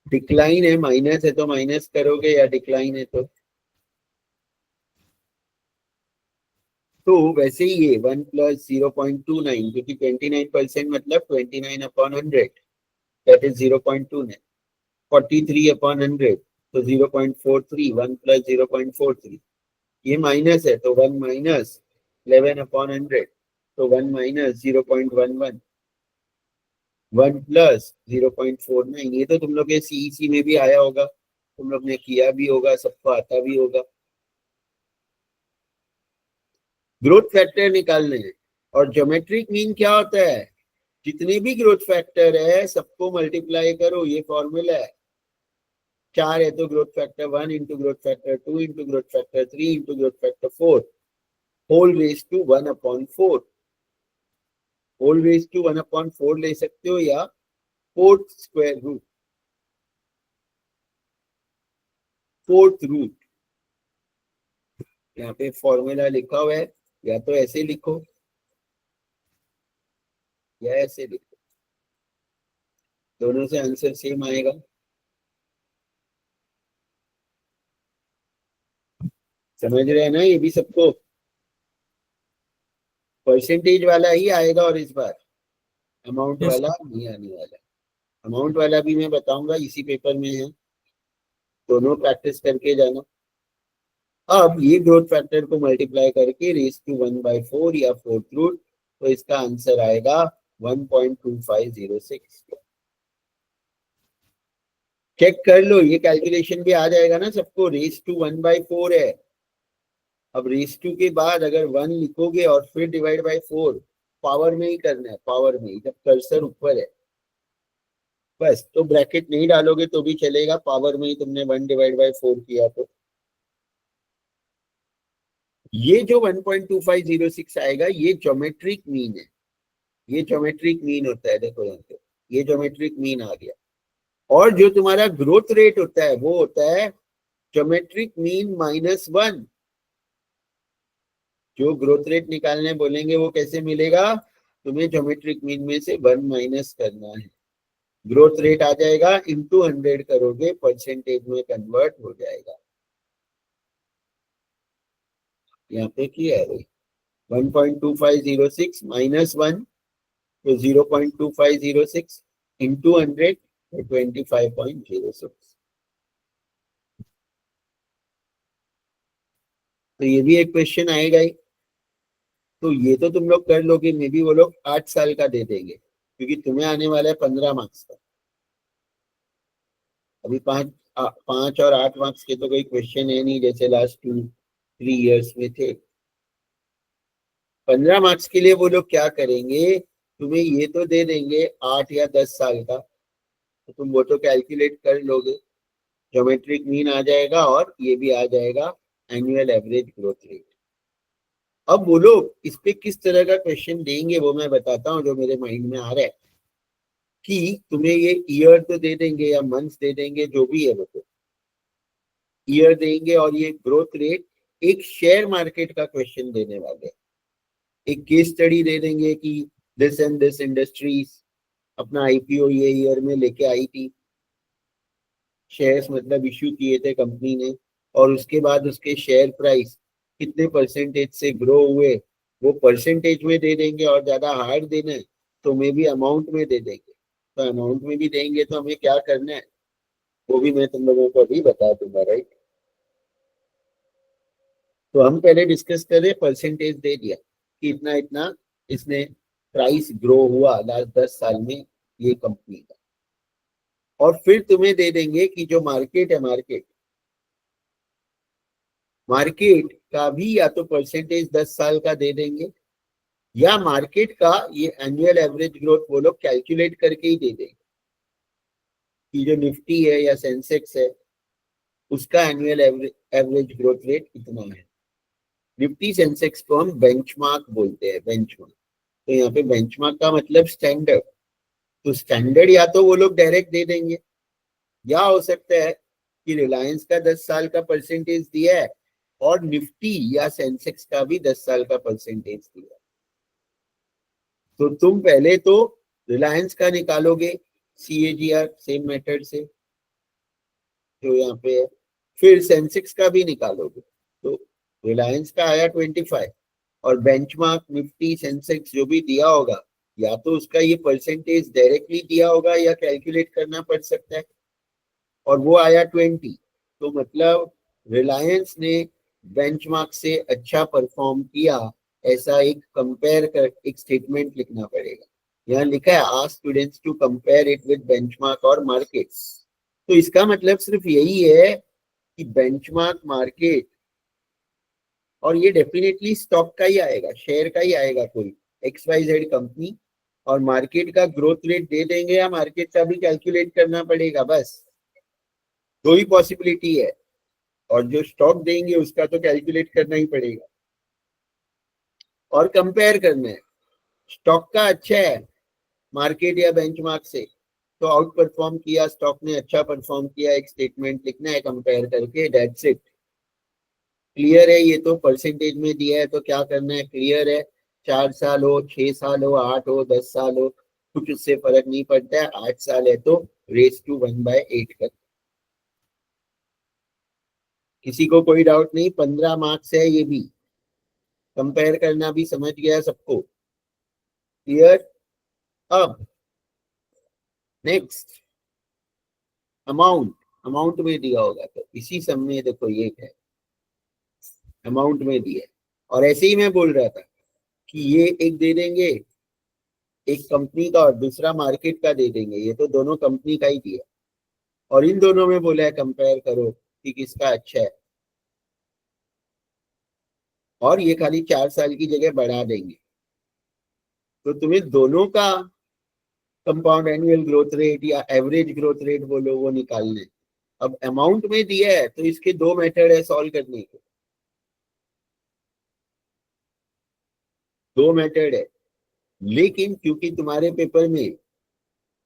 डिक्लाइन है, माइनस है तो माइनस करोगे, या डिक्लाइन है तो वैसे ही ये 1 प्लस 0.29, क्योंकि 29% मतलब 29/100, दैट इज 0.29। 43/100 तो 0.43, 1 प्लस 0.43। ये माइनस है तो 1 माइनस 11/100 तो 1 माइनस 0.11। 1 प्लस 0.49, ये तो तुम लोग के सीईसी में भी आया होगा, तुम लोग ने किया भी होगा, सबको आता भी होगा। ग्रोथ फैक्टर निकालने हैं, और ज्योमेट्रिक मीन क्या होता है, जितने भी ग्रोथ फैक्टर है सबको मल्टीप्लाई करो, ये फॉर्मूला है। 4 है तो growth factor 1 into growth factor 2 into growth factor 3 into growth factor 4 whole raise to 1/4। Whole raise to 1/4 ले सकते हो, या fourth square root, fourth root. यहाँ पे फॉर्मूला लिखा हुआ है, या तो ऐसे लिखो या ऐसे लिखो, दोनों से आंसर सेम आएगा। समझ रहे हैं ना, ये भी सबको परसेंटेज वाला ही आएगा, और इस बार अमाउंट यस वाला नहीं आने वाला। अमाउंट वाला भी मैं बताऊंगा, इसी पेपर में है, दोनों प्रैक्टिस करके जाना। अब ये ग्रोथ फैक्टर को मल्टीप्लाई करके रेज टू 1/4 या फोर्थ रूट, तो इसका आंसर आएगा 1.2506। चेक कर लो, ये कैलकुलेशन भी आ जाएगा ना सबको। रेज टू 1/4 है, अब रेज टू के बाद अगर 1 लिखोगे और फिर डिवाइड बाय 4, पावर में ही करना है, पावर में ही, जब कर्सर ऊपर है बस। तो ब्रैकेट नहीं डालोगे तो भी चलेगा, पावर में ही तुमने 1/4 किया तो। ये जो 1.2506 आएगा, ये ज्योमेट्रिक मीन है। ये ज्योमेट्रिक मीन होता है, देखो यहाँ पे ये ज्योमेट्रिक मीन आ गया। और जो तुम्हारा ग्रोथ रेट होता है वो होता है ज्योमेट्रिक मीन -1। जो ग्रोथ रेट निकालने बोलेंगे वो कैसे मिलेगा, तुम्हें ज्योमेट्रिक मीन में से 1 माइनस करना है। ग्रोथ रेट आ जाएगा, इंटू 100 करोगे, परसेंटेज में कन्वर्ट हो जाएगा। यहाँ पे किया है 1.2506 -1 तो 0.2506 इंटू 100 तो 25.06। तो ये भी एक क्वेश्चन आएगा ही। तो ये तो तुम लोग कर लोगे, मे बी वो लोग 8 साल का दे देंगे, क्योंकि तुम्हें आने वाला है 15 मार्क्स का। अभी 5 और 8 मार्क्स के तो कोई क्वेश्चन है नहीं, जैसे लास्ट 2-3 इयर्स में थे। 15 मार्क्स के लिए वो लोग क्या करेंगे, तुम्हें ये तो दे देंगे 8 या 10 साल का, तो तुम वो तो कैलकुलेट कर लोगे, ज्योमेट्रिक मीन आ जाएगा और ये भी आ जाएगा एनुअल एवरेज ग्रोथ रेट। अब वो लोग इस पे किस तरह का क्वेश्चन देंगे वो मैं बताता हूँ, जो मेरे माइंड में आ रहा है कि तुम्हें ये ईयर तो दे देंगे या मंथ्स दे देंगे, जो भी है वो तो ईयर देंगे, और ये ग्रोथ रेट एक शेयर मार्केट का क्वेश्चन देने वाले, एक केस स्टडी दे देंगे कि दिस एंड दिस इंडस्ट्रीज अपना आईपीओ ये ईयर में लेके आई थी, शेयर्स मतलब इश्यू किए थे कंपनी ने, और उसके बाद उसके शेयर प्राइस कितने परसेंटेज से ग्रो हुए, वो परसेंटेज में दे देंगे, और ज्यादा हार्ड देना है तो मे भी अमाउंट में दे देंगे। तो अमाउंट में भी देंगे तो हमें क्या करना है वो भी मैं तुम लोगों को अभी बता दूंगा, राइट। तो हम पहले डिस्कस करें, परसेंटेज दे दिया कि इतना इतना इसने प्राइस ग्रो हुआ लास्ट 10 साल में ये कंपनी का, और फिर तुम्हें दे देंगे कि जो मार्केट है, मार्केट का भी या तो परसेंटेज 10 साल का दे देंगे, या मार्केट का ये एनुअल एवरेज ग्रोथ वो लोग कैलकुलेट करके ही दे देंगे कि जो निफ्टी है या सेंसेक्स है उसका एनुअल एवरेज ग्रोथ रेट कितना है। निफ्टी सेंसेक्स को हम बेंचमार्क बोलते हैं, बेंचमार्क। तो यहाँ पे बेंचमार्क का मतलब स्टैंडर्ड। तो स्टैंडर्ड या तो वो लोग डायरेक्ट दे देंगे, या हो सकता है कि रिलायंस का 10 साल का परसेंटेज दिया है और निफ्टी या सेंसेक्स का भी 10 साल का परसेंटेज दिया है। तो तुम पहले तो रिलायंस का निकालोगे CAGR सेम मेथड से जो यहाँ पे है, फिर सेंसेक्स का भी निकालोगे। तो रिलायंस का आया 25 और बेंचमार्क निफ्टी सेंसेक्स जो भी दिया होगा, या तो उसका ये परसेंटेज डायरेक्टली दिया होगा या कैलकुलेट करना पड़ सकता है, और वो आया 20। तो मतलब रिलायंस ने बेंचमार्क से अच्छा परफॉर्म किया, ऐसा एक कंपेयर कर एक स्टेटमेंट लिखना पड़ेगा। यहाँ लिखा है ask students to compare it with benchmark और मार्केट्स। तो इसका मतलब सिर्फ यही है कि बेंचमार्क, मार्केट, और ये डेफिनेटली स्टॉक का ही आएगा, शेयर का ही आएगा, कोई XYZ कंपनी, और मार्केट का ग्रोथ रेट दे देंगे या मार्केट का भी कैलकुलेट करना पड़ेगा। बस दो ही पॉसिबिलिटी है, और जो स्टॉक देंगे उसका तो कैलकुलेट करना ही पड़ेगा और कंपेयर करना है। स्टॉक का अच्छा है मार्केट या बेंचमार्क से, तो आउट परफॉर्म किया, स्टॉक ने अच्छा परफॉर्म किया, एक स्टेटमेंट लिखना है कंपेयर करके, दैट्स इट। क्लियर है? ये तो परसेंटेज में दिया है तो क्या करना है, क्लियर है। 4 साल हो, 6 साल हो, 8 हो, 10 साल हो, कुछ उससे फर्क नहीं पड़ता है। 8 साल है तो रेस टू 1/8 कर। किसी को कोई डाउट नहीं? 15 मार्क्स है, ये भी कंपेयर करना भी समझ गया सबको? क्लियर? अब नेक्स्ट अमाउंट। अमाउंट में दिया होगा तो इसी सम में देखो ये है, अमाउंट में दिया है। और ऐसे ही मैं बोल रहा था कि ये एक दे देंगे, एक कंपनी का और दूसरा मार्केट का दे देंगे, ये तो दोनों कंपनी का ही दिया, और इन दोनों में बोला है कंपेयर करो कि किसका अच्छा है, और ये खाली 4 साल की जगह बढ़ा देंगे। तो तुम्हें दोनों का कंपाउंड एनुअल ग्रोथ रेट या एवरेज ग्रोथ रेट बोलो, वो निकालने। अब अमाउंट में दिया है तो इसके दो मेथड है सॉल्व करने के, दो मेथड है। लेकिन क्योंकि तुम्हारे पेपर में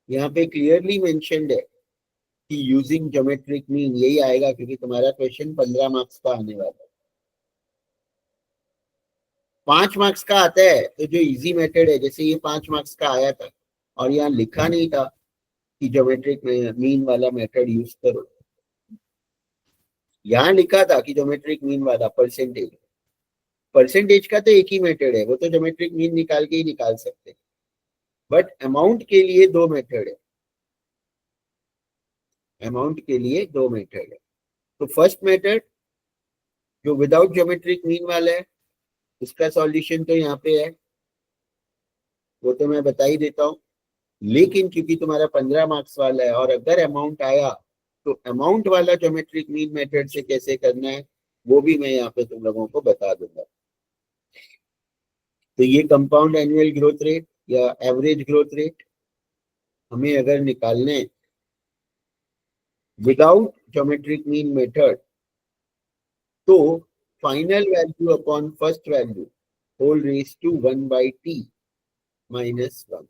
यहाँ पे क्लियरली मेंशन्ड है कि यूजिंग ज्योमेट्रिक मीन, यही आएगा क्योंकि तुम्हारा क्वेश्चन 15 मार्क्स का आने वाला है। 5 मार्क्स का आता है तो जो इजी मेथड है, जैसे ये 5 मार्क्स का आया था और यहाँ लिखा नहीं था कि ज्योमेट्रिक मीन वाला मेथड यूज करो, यहाँ लिखा था कि ज्योमेट्रिक मीन वाला परसेंटेज। परसेंटेज का तो एक ही मेथड है, वो तो ज्योमेट्रिक मीन निकाल के ही निकाल सकते हैं, बट अमाउंट के लिए दो मेथड है। अमाउंट के लिए दो मेथड है। तो फर्स्ट मेथड जो विदाउट ज्योमेट्रिक मीन वाला है, उसका सॉल्यूशन तो यहाँ पे है, वो तो मैं बता ही देता हूँ। लेकिन क्योंकि तुम्हारा 15 मार्क्स वाला है और अगर अमाउंट आया तो अमाउंट वाला ज्योमेट्रिक मीन मेथड से कैसे करना है वो भी मैं यहाँ पे तुम लोगों को बता दूंगा। तो ये कंपाउंड एनुअल ग्रोथ रेट या एवरेज ग्रोथ रेट हमें अगर निकालने विदाउट ज्योमेट्रिक मीन मेथड, तो final value upon first value whole raise to 1/t minus 1।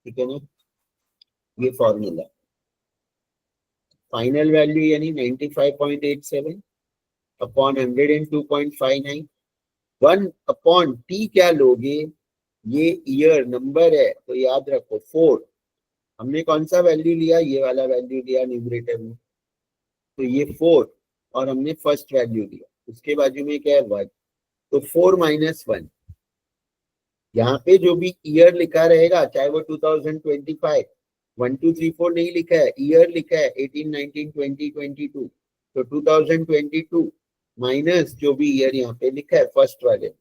ठीक है ना? ये फॉर्मूला फाइनल वैल्यू यानी 95.87 अपॉन 102.59, 1 अपॉन टी क्या लोगे, ये ईयर नंबर है तो याद रखो 4। हमने कौन सा वैल्यू लिया, ये वाला वैल्यू लिया न्यूमरेटर में, तो ये 4, और हमने फर्स्ट वैल्यू लिया, उसके बाजू में क्या है 1, तो 4 माइनस 1। यहाँ पे जो भी ईयर लिखा रहेगा, चाहे वो 2025 1 2 3 4 नहीं लिखा है, ईयर लिखा है 18 19 20 22, तो 2022 माइनस जो भी ईयर यहाँ पे लिखा है फर्स्ट वाले,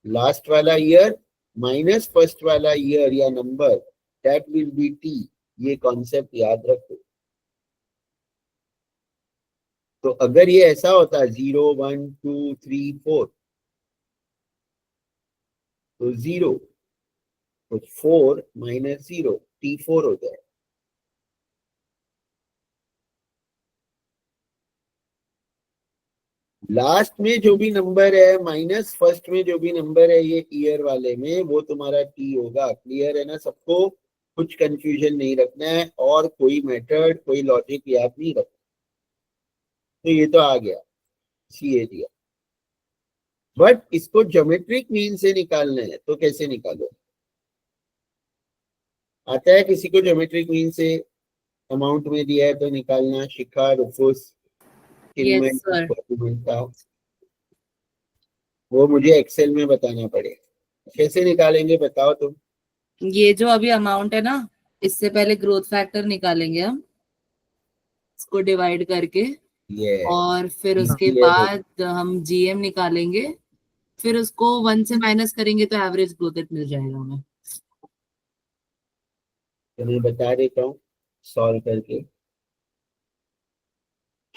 लास्ट वाला ईयर माइनस फर्स्ट वाला ईयर या number, that will B T. ये कॉन्सेप्ट याद रखो। तो अगर ये ऐसा होता 0 1 2 3 4, तो 0, तो 4 माइनस 0 T4 हो जाए। लास्ट में जो भी नंबर है माइनस फर्स्ट में जो भी नंबर है ये ईयर वाले में, वो तुम्हारा टी होगा। क्लियर है ना सबको? कुछ कंफ्यूजन नहीं रखना है और कोई मेथड कोई लॉजिक याद नहीं रखना। तो ये तो आ गया, सी ए दिया। बट इसको ज्योमेट्रिक मीन से निकालना है, तो कैसे निकालो? आता है किसी को ज्योमेट्रिक मीन से? अमाउंट में दिया है तो निकालना। शिखा, रुफुस, चिन्मय, यस सर। का वो मुझे एक्सेल में बताना पड़ेगा। कैसे निकालेंगे बताओ तुम। ये जो अभी अमाउंट है ना, इससे पहले ग्रोथ फैक्टर निकालेंगे हम, इसको डिवाइड करके, ये और फिर उसके ये बाद हम जीएम निकालेंगे, फिर उसको 1 से माइनस करेंगे तो एवरेज ग्रोथ रेट मिल जाएगा हमें। तो मैं बता देता हूँ सॉल्व करके।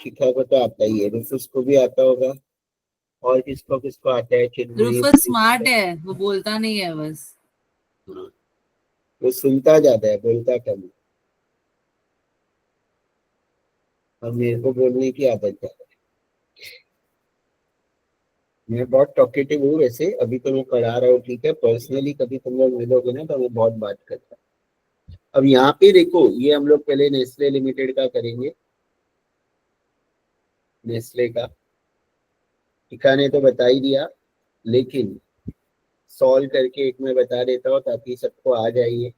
शिखा को तो आता ही है, रुफुस को भी आता होगा, और किसको किसको आता है? चिन्मय, रूफस स्मार्ट है, वो बोलता नहीं है बस। वो सुनता ज्यादा है, बोलता कम है। और मेरे को बोलने की आदत ज्यादा है। मैं बहुत टॉकेटिव हूँ वैसे, अभी तो मैं पढ़ा रहा हूँ, ठीक है। पर्सनली कभी तुम लोग मिलोगे ना तो मैं बहुत बात करता हूँ। अब यहाँ पे देखो, ये हम लोग पहले नेस्ले लिमिटेड का करेंगे। नेस्ले का शिखा ने तो बता ही दिया, लेकिन सॉल्व करके एक मैं बता देता हूँ ताकि सबको आ जाइए।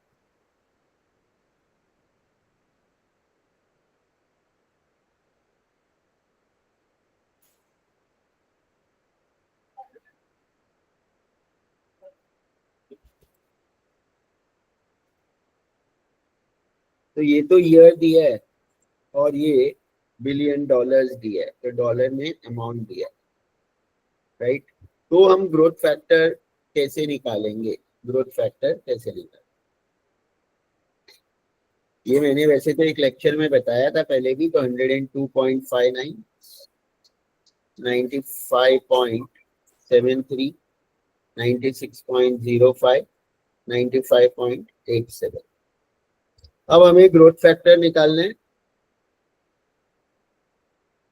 तो ये तो ईयर दिया है और ये बिलियन डॉलर्स दिया है, तो डॉलर में अमाउंट दिया है, राइट। तो हम ग्रोथ फैक्टर कैसे निकालेंगे? ग्रोथ फैक्टर कैसे निकालेंगे ये मैंने वैसे तो एक लेक्चर में बताया था पहले भी। तो 102.59, 95.73, 96.05, 95.87। अब हमें ग्रोथ फैक्टर निकालना है,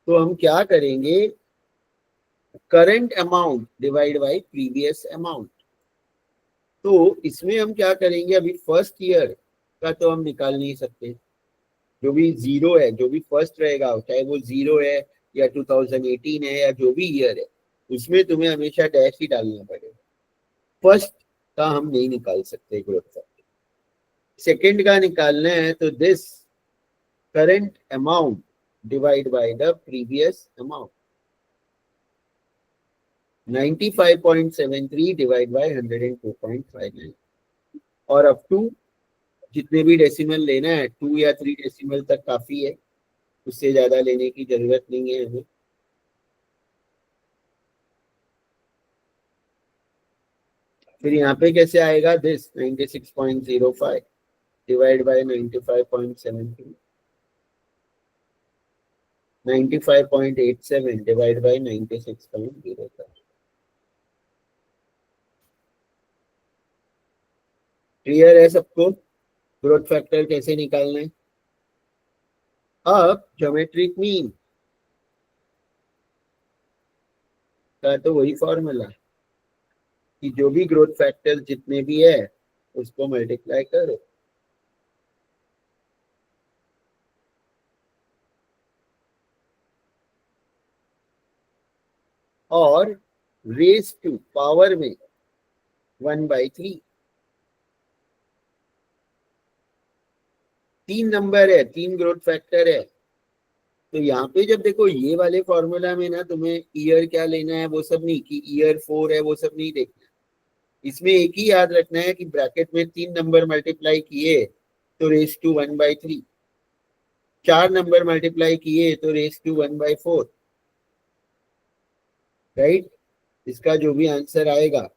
तो हम क्या करेंगे? Current amount divide by previous amount. तो इसमें हम क्या करेंगे? अभी फर्स्ट ईयर का तो हम निकाल नहीं सकते। जो भी जीरो है, जो भी फर्स्ट रहेगा, चाहे वो जीरो है या 2018 है या जो भी ईयर है, उसमें तुम्हें हमेशा डैश ही डालना पड़ेगा। फर्स्ट का हम नहीं निकाल सकते ग्रोथ फैक्टर। सेकंड का निकालना है तो this current amount divide by the previous amount. 95.73 divide by 102.59, और अप टू जितने भी डेसिमल लेना है, 2 या 3 डेसिमल तक काफी है, उससे ज्यादा लेने की जरूरत नहीं है हमें। फिर यहाँ पे कैसे आएगा? This 96.05 divide by 95.73, 95.87 divide by 96.05। Clear है सबको ग्रोथ फैक्टर कैसे निकालना है? अब ज्योमेट्रिक मीन का तो वही फॉर्मूला कि जो भी ग्रोथ फैक्टर जितने भी है उसको मल्टीप्लाई करो, और रेज टू पावर में 1/3। 3 नंबर है, 3 ग्रोथ फैक्टर है। तो यहाँ पे जब देखो ये वाले फॉर्मूला में ना, तुम्हें ईयर क्या लेना है वो सब नहीं, कि ईयर 4 है वो सब नहीं देखना। इसमें एक ही याद रखना है कि ब्रैकेट में 3 नंबर मल्टीप्लाई किए तो रेज टू 1/3, 4 नंबर मल्टीप्लाई किए तो रेज टू 1/4, राइट। इसका जो भी आंसर आएगा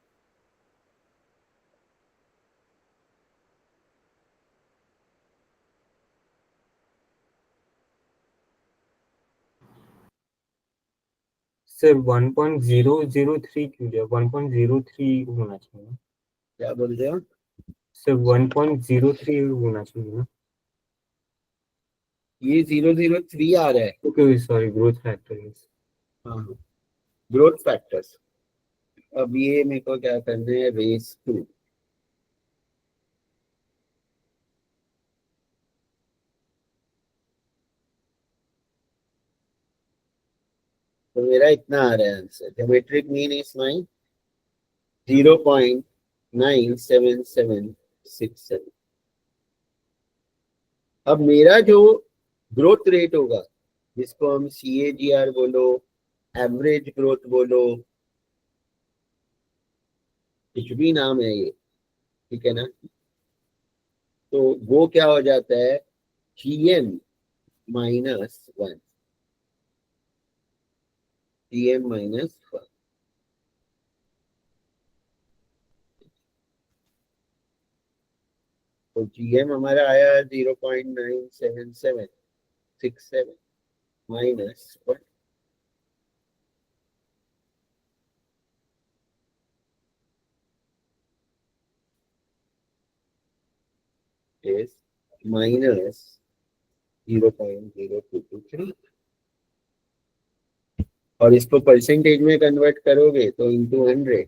सर 1.003 क्यों दिया? 1.03 होना चाहिए ना क्या बोल रहे हो? सर? 1.03 होना चाहिए ना? ये 003 आ रहा है। Okay sorry, growth factor. हाँ हाँ। Growth factors. अब ये मेरे को क्या करना है, रेस टू। तो मेरा इतना आ रहा है answer, geometric mean is my 0.97767। अब मेरा जो ग्रोथ रेट होगा, जिसको हम CAGR बोलो, एवरेज ग्रोथ बोलो, कुछ भी नाम है ये, ठीक है ना, तो वो क्या हो जाता है, GM -1, GM -1। तो GM हमारा आया 0.97767 -1 is -0.0223। और इसको परसेंटेज में कन्वर्ट करोगे तो इंटू 100,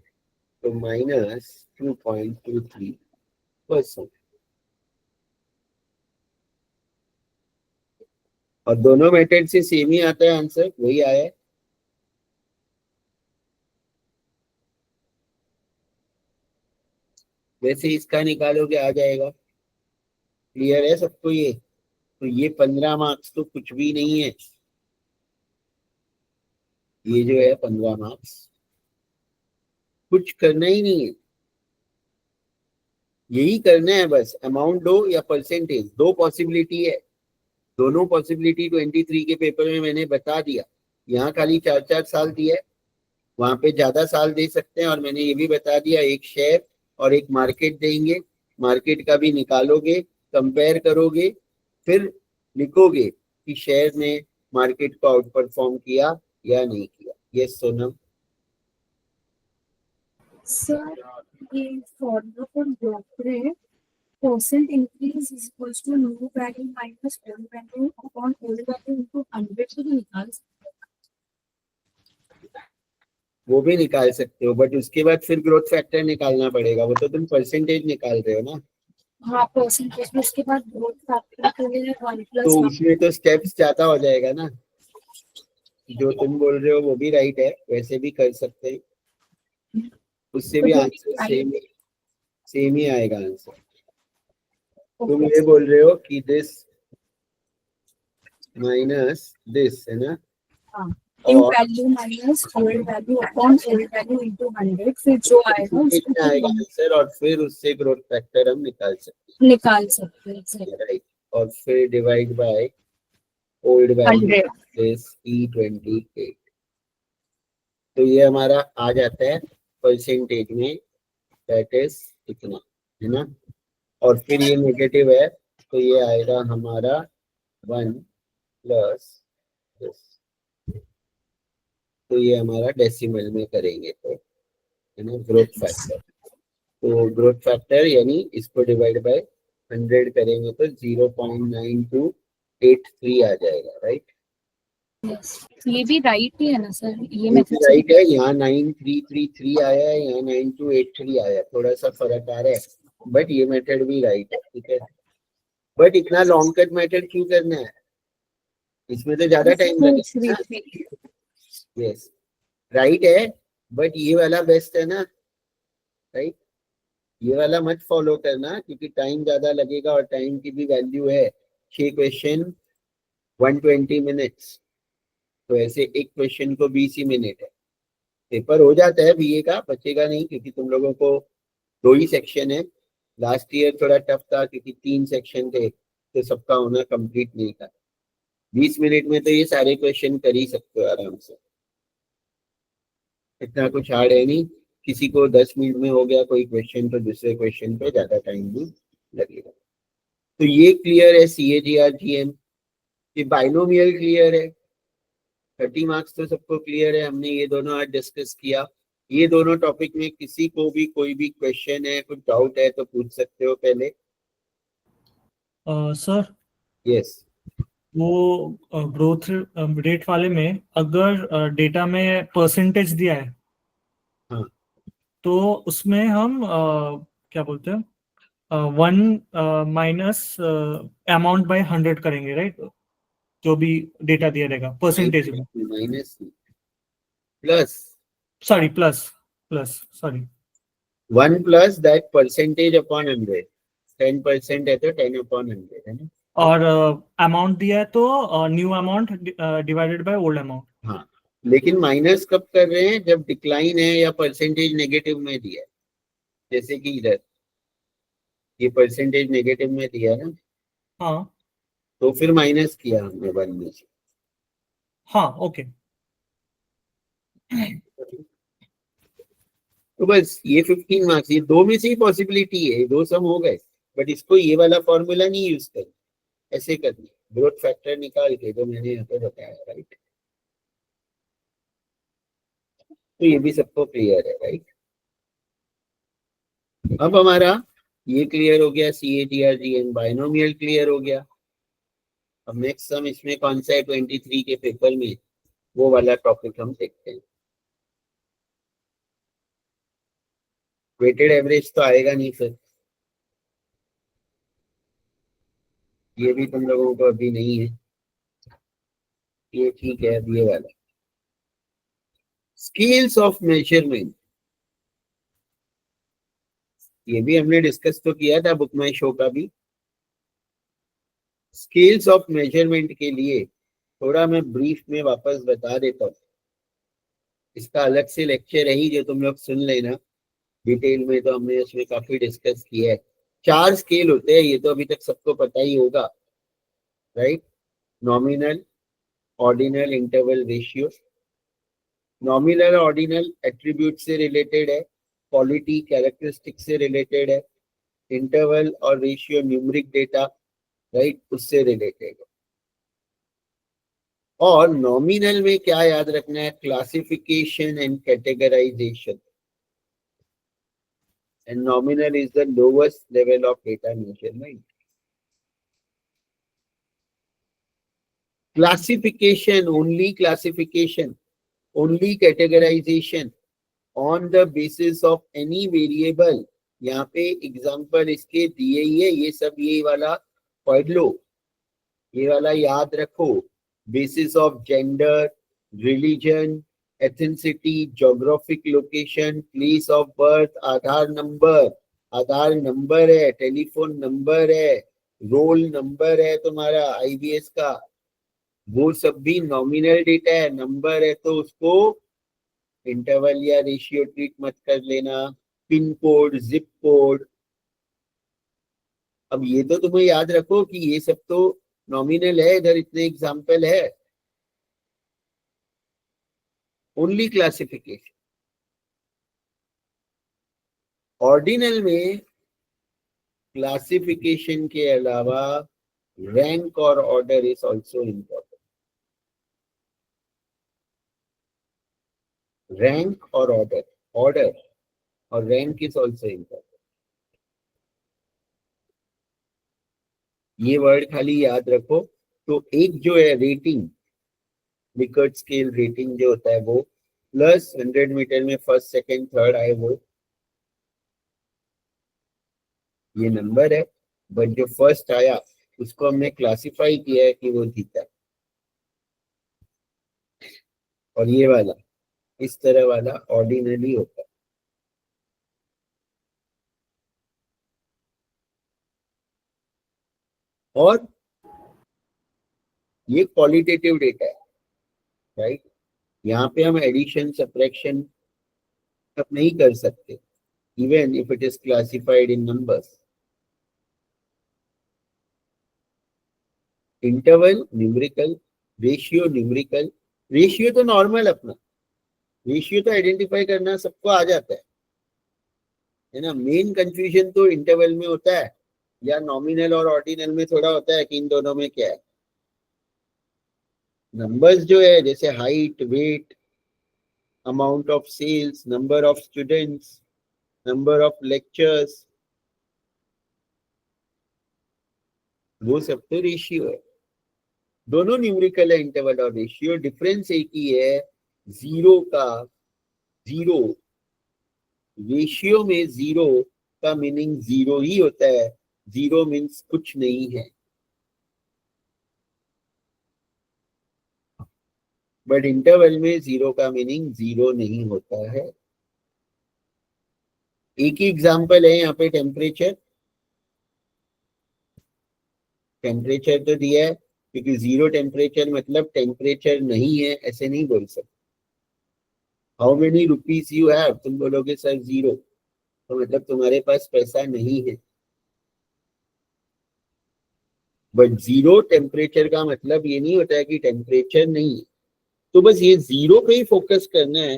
तो -2.23%। और दोनों मेथड से सेम ही आता है आंसर, वही आया है। वैसे इसका निकालोगे आ जाएगा। क्लियर है सबको ये? तो ये 15 मार्क्स तो कुछ भी नहीं है, ये जो है 15 मार्क्स कुछ करना ही नहीं है, यही करना है बस। अमाउंट दो या परसेंटेज, दो पॉसिबिलिटी है, दोनों पॉसिबिलिटी 23 के पेपर में मैंने बता दिया। यहाँ खाली 4-4 साल दिया है, वहां पे ज्यादा साल दे सकते हैं। और मैंने ये भी बता दिया, एक शेयर और एक मार्केट देंगे, मार्केट का भी निकालोगे, कंपेयर करोगे, फिर लिखोगे कि शेयर ने मार्केट को आउट परफॉर्म किया या नहीं किया। यस सोनम? सर ये formula for growth rate, percent increase is equals to new value minus old value upon old value into 100 से निकाल सकते वो भी निकाल सकते हो, बट उसके बाद फिर ग्रोथ फैक्टर निकालना पड़ेगा। वो तो तुम परसेंटेज निकाल रहे हो ना, हैं। हाँ परसेंटेज में उसके बाद ग्रोथ फैक्टर के लिए 1 तो + उसमें तो स्टेप्स ज्यादा हो जाएगा ना। जो तुम बोल रहे हो वो भी राइट है, वैसे भी कर सकते हैं, उससे भी आंसर सेम ही आएगा आंसर। तुम ये बोल रहे हो कि दिस माइनस दिस, है ना, न्यू और value minus old value upon old value into 100, फिर जो आएगा कितना आएगा उसको आंसर, और फिर उससे ग्रोथ फैक्टर हम निकाल सकते निकाल सकते हैं। हैं, राइट। और फिर divide by old value 100 this E28। तो ये हमारा आ जाता है परसेंटेज में, दैट इज इतना, है ना। और फिर ये नेगेटिव है, तो ये आएगा हमारा 1 + दिस। तो ये हमारा डेसिमल में करेंगे तो, है ना, ग्रोथ फैक्टर। तो ग्रोथ फैक्टर यानी इसको डिवाइड बाय 100 करेंगे तो 0.9283 आ जाएगा, राइट। ये भी राइट ही है ना सर, ये ये मेथड से राइट है, यहाँ 9333 आया है, यहाँ 9283 आया है, थोड़ा सा फर्क आ रहा है, बट ये मेथड भी राइट है, ठीक है। बट इतना लॉन्ग कट मेथड क्यों करना है, इसमें तो ज्यादा टाइम लगेगा। यस राइट है, बट ये वाला बेस्ट है ना, राइट। ये वाला मत फॉलो करना, क्योंकि टाइम ज्यादा लगेगा और टाइम की भी वैल्यू है। 6 क्वेश्चन 120 मिनट्स, तो ऐसे एक क्वेश्चन को 20 ही मिनट है। पेपर हो जाता है बीए का, बचेगा नहीं, क्योंकि तुम लोगों को 2 ही सेक्शन है। लास्ट ईयर थोड़ा टफ था क्योंकि 3 सेक्शन थे, तो सबका होना कंप्लीट नहीं था। 20 मिनट में तो ये सारे क्वेश्चन कर ही सकते हो आराम से, इतना कुछ हार्ड है नहीं। किसी को 10 मिनट में हो गया कोई क्वेश्चन, तो दूसरे क्वेश्चन पे ज्यादा टाइम भी लगेगा। तो ये क्लियर है CAGR GM। ये बाइनोमियल क्लियर है, 30 मार्क्स तो सबको क्लियर है, हमने ये दोनों आज डिस्कस किया। ये दोनों टॉपिक में किसी को भी कोई भी क्वेश्चन है, कुछ डाउट है तो पूछ सकते हो पहले। सर यस वो ग्रोथ रेट वाले में अगर डेटा में परसेंटेज दिया है हाँ। तो उसमें हम क्या बोलते हैं 1 माइनस अमाउंट बाय 100 करेंगे, राइट? जो भी डेटा दिया रहेगा परसेंटेज में, minus plus sorry plus plus sorry 1 plus that percentage upon 100, 10% है तो 10 अपॉन 100 है ना। और अमाउंट दिया है तो new amount divided by old amount. हाँ, लेकिन माइनस कब कर रहे हैं? जब डिक्लाइन है या परसेंटेज नेगेटिव में दिया है, जैसे कि इधर ये परसेंटेज नेगेटिव में दिया है ना, हाँ तो फिर माइनस किया हमने 1 में से। हाँ ओके। तो बस ये 15 मार्क्स, ये दो में से ही पॉसिबिलिटी है, दो सम हो गए, बट इसको ये वाला फॉर्मूला नहीं यूज कर, ऐसे करनी ग्रोथ फैक्टर निकाल के जो मैंने यहाँ पे बताया, राइट? तो ये भी सबको क्लियर है, राइट? अब हमारा ये क्लियर हो गया, CAGR बाइनोमियल क्लियर हो गया। अब नेक्स्ट सम इसमें कौन सा है 23 के पेपर में, वो वाला टॉपिक हम देखते हैं। वेटेड एवरेज तो आएगा नहीं सर, ये भी तुम लोगों को अभी नहीं है, ये ठीक है। अब ये वाला स्केल्स ऑफ मेजरमेंट, ये भी हमने डिस्कस तो किया था बुक माई शो का भी। स्केल्स ऑफ मेजरमेंट के लिए थोड़ा मैं ब्रीफ में वापस बता देता हूँ, इसका अलग से लेक्चर है ही जो तुम लोग सुन लेना, डिटेल में तो हमने उसमें काफी डिस्कस किया है। 4 स्केल होते हैं, ये तो अभी तक सबको पता ही होगा, right? Nominal, ordinal, interval, ratio. Nominal ordinal attribute से रिलेटेड है, क्वालिटी कैरेक्टरिस्टिक से रिलेटेड है, इंटरवल और रेशियो न्यूमेरिक डेटा, राइट, उससे रिलेटेड है। और नॉमिनल में क्या याद रखना है? Classification and categorization, and nominal is the lowest level of data measurement. Classification, only categorization on the basis of any variable। यहाँ पे एग्जांपल इसके दिए ही है, ये सब ये वाला पढ़ लो, ये वाला याद रखो। Basis of gender, religion, एथेंसिटी, geographic location, place of birth, Aadhaar number है, टेलीफोन नंबर है, रोल नंबर है तुम्हारा IBS का, वो सब भी नॉमिनल डेटा है। नंबर है तो उसको इंटरवल या रेशियो ट्रीट मत कर लेना। पिन कोड, जिप कोड, अब ये तो तुम्हें याद रखो कि ये सब तो नॉमिनल है, इधर इतने एग्जाम्पल है। Only classification. ऑर्डिनल में क्लासिफिकेशन के अलावा रैंक और order is also important. Rank और ऑर्डर और रैंक इज ऑल्सो इम्पोर्टेंट। ये वर्ड खाली याद रखो। तो एक जो है रेटिंग, लिकर्ट स्केल रेटिंग जो होता है वो, प्लस 100 मीटर में फर्स्ट सेकंड थर्ड आए वो, ये नंबर है, बट जो फर्स्ट आया उसको हमने क्लासिफाई किया है कि वो जीता है। और ये वाला इस तरह वाला ऑर्डिनरी होता है। और ये क्वालिटेटिव डेटा है, राइट? यहाँ पे हम एडिशन सब्ट्रैक्शन अब नहीं कर सकते, even if it is classified in numbers. Interval numerical, ratio numerical. Ratio तो नॉर्मल अपना, रेशियो तो आइडेंटिफाई करना सबको आ जाता है ना। मेन कंफ्यूजन तो इंटरवल में होता है या नॉमिनल और ऑर्डिनल में थोड़ा होता है कि इन दोनों में क्या है। नंबर्स जो है जैसे height, weight, amount of sales, number of students, number of lectures, वो सब तो रेशियो है। दोनों न्यूमेरिकल है इंटरवल और रेशियो, डिफरेंस एक ही है, जीरो का, जीरो रेशियो में जीरो का मीनिंग जीरो ही होता है, जीरो मीन्स कुछ नहीं है, बट इंटरवल में जीरो का मीनिंग जीरो नहीं होता है। एक ही एग्जांपल है यहाँ पे, टेम्परेचर, टेम्परेचर तो दिया है, क्योंकि जीरो टेम्परेचर मतलब टेम्परेचर नहीं है ऐसे नहीं बोल सकते। How many rupees you have, तुम बोलोगे सर जीरो, तो मतलब तुम्हारे पास पैसा नहीं है, बट जीरो टेम्परेचर का मतलब ये नहीं होता है कि टेम्परेचर नहीं है। तो बस ये जीरो पे ही फोकस करना है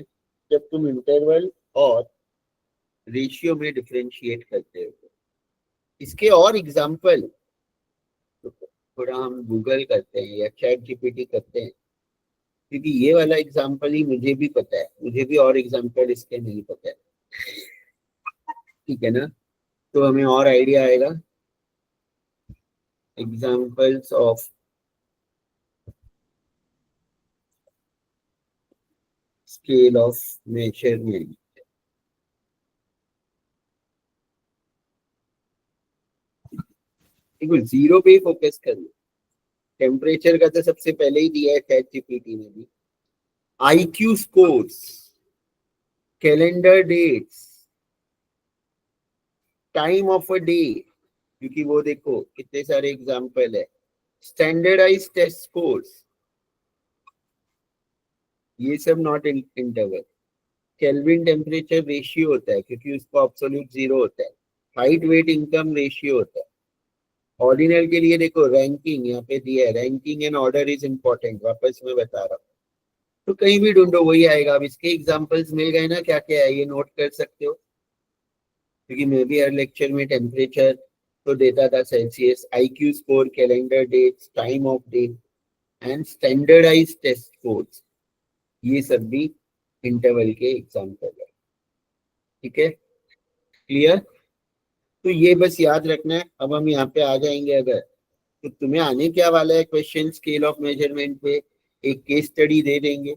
जब तुम इंटरवल और रेशियो में डिफरेंशिएट करते हो। इसके और एग्जांपल थोड़ा हम गूगल करते हैं या चैट जीपीटी करते हैं, क्योंकि ये वाला एग्जांपल ही मुझे भी पता है, मुझे भी और एग्जांपल इसके नहीं पता है, ठीक है ना, तो हमें और आइडिया आएगा। Examples of scale of measurement, देखो जीरो पे ही फोकस करना, टेम्परेचर का तो सबसे पहले ही दिया है चैट जीपीटी ने भी। IQ scores, calendar dates, time of a day, क्योंकि वो देखो कितने सारे एग्जांपल है, स्टैंडर्डाइज टेस्ट स्कोर्स, ये सब not interval. Kelvin temperature ratio होता है क्योंकि उसका एब्सोल्यूट जीरो होता है। हाइट वेट इनकम रेशियो होता है। ऑर्डिनल के लिए देखो रैंकिंग यहाँ पे दिया है, ranking and order is important, वापस मैं बता रहा हूँ, तो कहीं भी ढूंढो वही आएगा। अब इसके एग्जांपल्स मिल गए ना, क्या क्या है ये नोट कर सकते हो, क्योंकि मैं भी हर लेक्चर में टेम्परेचर तो देता था, Celsius, IQ score, calendar dates, time of day and standardize test scores, ये सब भी इंटरवल के एग्जांपल है, ठीक है, क्लियर। तो ये बस याद रखना है। अब हम यहाँ पे आ जाएंगे, अगर तो तुम्हें आने क्या वाला है क्वेश्चन स्केल ऑफ मेजरमेंट पे, एक केस स्टडी दे देंगे,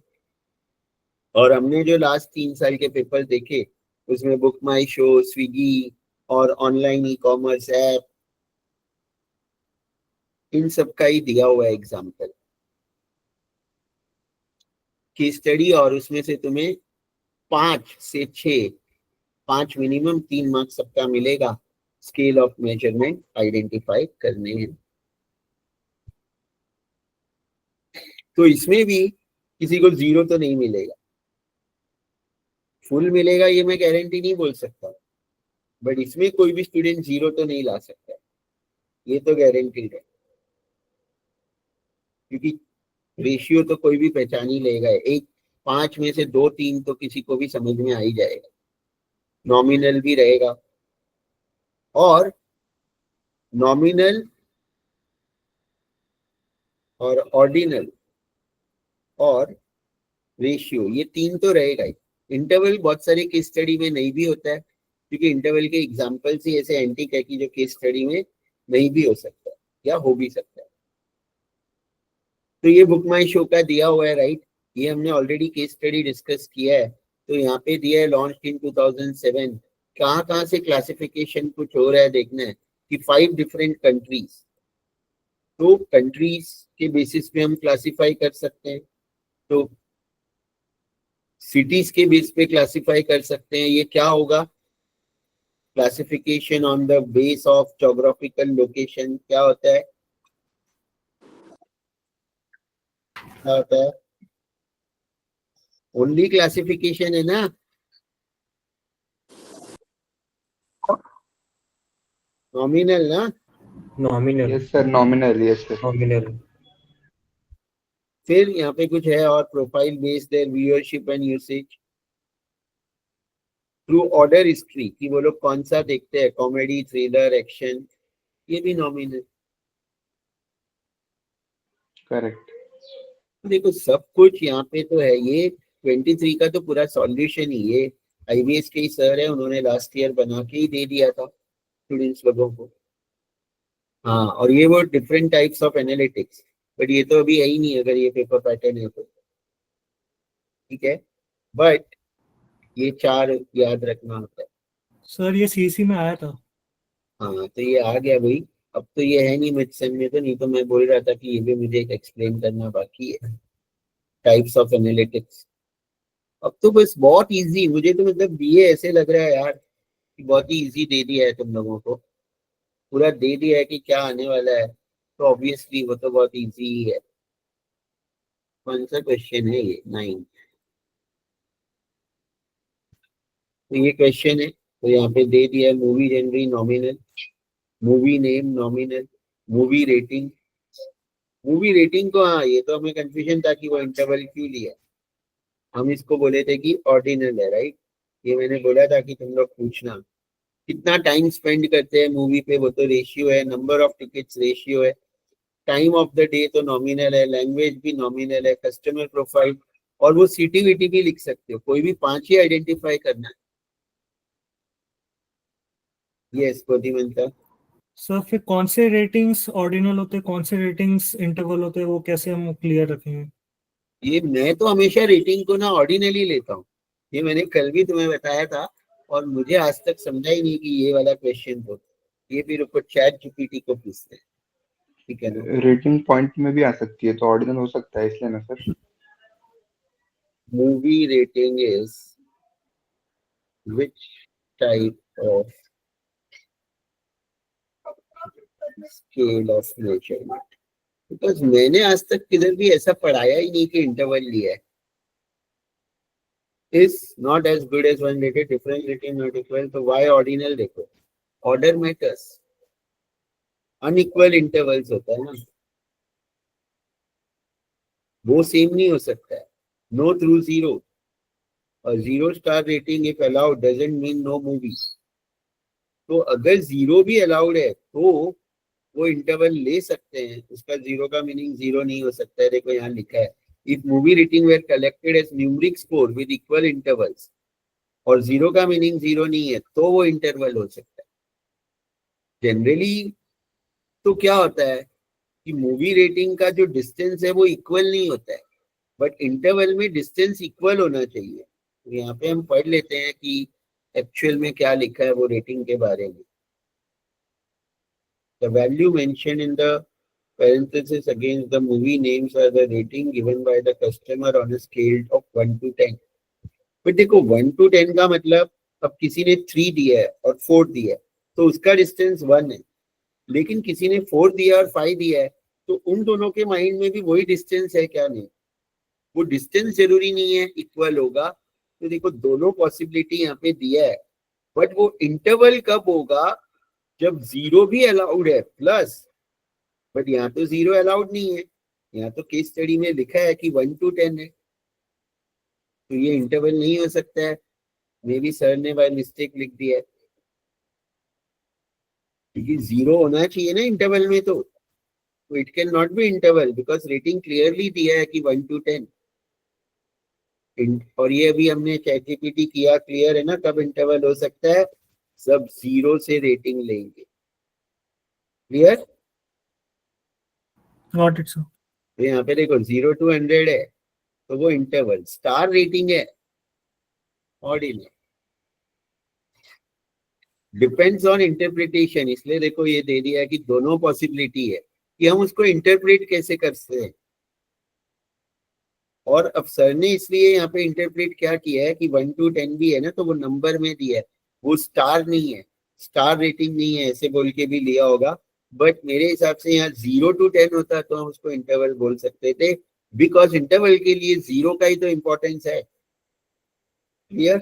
और हमने जो लास्ट 3 साल के पेपर देखे उसमें बुक माई शो, स्विगी और ऑनलाइन ई कॉमर्स ऐप, इन सब का ही दिया हुआ है एग्जाम्पल केस स्टडी, और उसमें से तुम्हें 5 से 6, 5 मिनिमम 3 मार्क्स सबका मिलेगा, स्केल ऑफ मेजरमेंट आइडेंटिफाई करने हैं। तो इसमें भी किसी को जीरो तो नहीं मिलेगा, फुल मिलेगा ये मैं गारंटी नहीं बोल सकता, बट इसमें कोई भी स्टूडेंट जीरो तो नहीं ला सकता, ये तो गारंटीड है, क्योंकि रेशियो तो कोई भी पहचान ही लेगा। एक 5 में से 2 3 तो किसी को भी समझ में आ ही जाएगा, नॉमिनल भी रहेगा, और नॉमिनल और ऑर्डिनल और रेशियो, ये 3 तो रहेगा ही। इंटरवल बहुत सारे केस स्टडी में नहीं भी होता है, क्योंकि इंटरवल के एग्जांपल्स ही ऐसे एंटीक है कि जो केस स्टडी में नहीं भी हो सकता या हो भी सकता है। तो ये बुक माई शो का दिया हुआ है, राइट, ये हमने ऑलरेडी केस स्टडी डिस्कस किया है। तो यहाँ पे दिया है लॉन्च इन 2007, कहाँ से क्लासिफिकेशन कुछ हो रहा है देखना है कि 5 डिफरेंट कंट्रीज, तो कंट्रीज के बेसिस पे हम क्लासिफाई कर सकते हैं, तो सिटीज के बेस पे क्लासिफाई कर सकते हैं। ये क्या होगा, classification on the base of geographical location, क्या होता है, क्या होता है, ओनली क्लासिफिकेशन है ना, नॉमिनल ना, nominal yes sir, nominal, yes sir. Nominal फिर यहाँ पे कुछ है और, profile based their viewership and usage through order history, कि वो लोग कौन सा देखते हैं, कॉमेडी, थ्रिलर, एक्शन, ये भी नॉमिनल। करेक्ट। देखो सब कुछ यहाँ पे तो है, ये 23 का तो पूरा सॉल्यूशन ही, ये आईबीएस के ही सर है, उन्होंने लास्ट ईयर बना के ही दे दिया था स्टूडेंट्स लोगों को। हाँ, और ये वो different types of analytics, but ये तो अभी है ही नहीं अगर ये पेपर पैटर्न है तो, ठीक है। बट ये 4 याद रखना होता है। सर ये सीसी में आया था। हाँ तो ये आ गया भाई। अब तो ये है नहीं मिड सेम में, तो नहीं तो मैं बोल रहा था कि ये भी मुझे एक एक्सप्लेन करना बाकी है, टाइप्स ऑफ एनालिटिक्स। अब तो बस बहुत इजी, मुझे तो मतलब बीए ऐसे लग रहा है यार कि बहुत ही इजी दे दिया है तुम लोगों को, पूरा दे दिया है कि क्या आने वाला है, तो ऑब्वियसली वो तो बहुत इजी ही है। कौन सा क्वेश्चन है ये? 9। तो ये क्वेश्चन है, तो यहाँ पे दे दिया है movie genre nominal, movie name nominal, movie rating. Movie rating को हाँ ये तो हमें कंफ्यूजन था कि वो इंटरवल क्यों लिया, हम इसको बोले थे कि ऑर्डिनल है, राइट। ये मैंने बोला था कि तुम लोग पूछना कितना टाइम स्पेंड करते हैं मूवी पे, वो तो रेशियो है, नंबर ऑफ टिकट्स रेशियो है, टाइम ऑफ द डे तो नॉमिनल है, लैंग्वेज भी नॉमिनल है, कस्टमर प्रोफाइल, और वो सीटीवीटी भी लिख सकते हो, कोई भी 5 ही आइडेंटिफाई करना है। यस बुद्धिमंता। सर फिर कौन से रेटिंग्स ऑर्डिनल होते हैं, कौन से रेटिंग्स इंटरवल होते हैं, वो कैसे हम क्लियर रखेंगे? ये मैं तो हमेशा रेटिंग को ना ऑर्डिनली लेता हूँ, ये मैंने कल भी तुम्हें बताया था, और मुझे आज तक समझा ही नहीं कि ये वाला क्वेश्चन हो, ये फिर ऊपर चैट जीपीटी को पूछते हैं, ठीक है ना। रेटिंग पॉइंट में भी आ सकती है तो ऑर्डिनल हो सकता है, इसलिए ना sir. Movie rating is which type of scale of measurement, because मैंने आज तक किधर भी ऐसा पढ़ाया ही नहीं कि इंटरवल लिया है। Is not as good as one rated, difference rating not equal, तो वाई ऑर्डिनल देखो, ऑर्डर मैटर्स, अनइक्वल इंटरवल्स होता है ना, वो सेम नहीं हो सकता है। नो थ्रू जीरो, और 0 star rating if allowed doesn't mean no movie. तो अगर 0 भी अलाउड है तो वो इंटरवल ले सकते हैं, उसका 0 का मीनिंग 0 नहीं हो सकता है। देखो यहाँ लिखा है if movie rating were collected as numeric score with equal intervals, और 0 का मीनिंग 0 नहीं है तो वो इंटरवल हो सकता है। जनरली तो क्या होता है कि मूवी रेटिंग का जो डिस्टेंस है वो इक्वल नहीं होता है, बट इंटरवल में डिस्टेंस इक्वल होना चाहिए। तो यहाँ पे हम पढ़ लेते हैं कि एक्चुअल में क्या लिखा है वो रेटिंग के बारे में। The value mentioned in the parenthesis against the movie names are the rating given by the customer on a scale of 1 to 10. but देखो 1 to 10 का मतलब, अब किसी ने 3 दिया है और 4 दिया है तो उसका डिस्टेंस 1 है, लेकिन किसी ने 4 दिया और 5 दिया है तो उन दोनों के माइंड में भी वही डिस्टेंस है क्या? नहीं, वो डिस्टेंस जरूरी नहीं है इक्वल होगा। तो देखो दोनों पॉसिबिलिटी यहाँ पे दिया है, बट वो इंटरवल कब होगा? जब 0 भी अलाउड है प्लस, बट यहाँ तो 0 अलाउड नहीं है, यहाँ तो केस स्टडी में लिखा है कि 1 to 10 है, तो ये इंटरवल नहीं हो सकता है। मे बी सर ने बाय मिस्टेक लिख दिया है, क्योंकि 0 होना चाहिए ना इंटरवल में, तो it can not be interval because rating clearly दिया है कि 1 to 10। और ये अभी हमने चैट जीपीटी किया, क्लियर है ना कब इंटरवल हो सकता है? सब 0 से रेटिंग लेंगे। क्लियर? Got it sir. तो यहाँ पे देखो 0 to 100 है तो वो इंटरवल, स्टार रेटिंग है ऑर्डिनल, डिपेंड्स ऑन इंटरप्रिटेशन। इसलिए देखो ये दे दिया है कि दोनों पॉसिबिलिटी है कि हम उसको इंटरप्रेट कैसे करते हैं। और अब सर ने इसलिए यहाँ पे इंटरप्रेट क्या किया है कि 1 to 10 भी है ना, तो वो नंबर में दिया है, वो स्टार नहीं है, स्टार रेटिंग नहीं है, ऐसे बोल के भी लिया होगा। बट मेरे हिसाब से यहाँ 0 to 10 होता तो हम उसको इंटरवल बोल सकते थे, बिकॉज इंटरवल के लिए 0 का ही तो इम्पोर्टेंस है। क्लियर?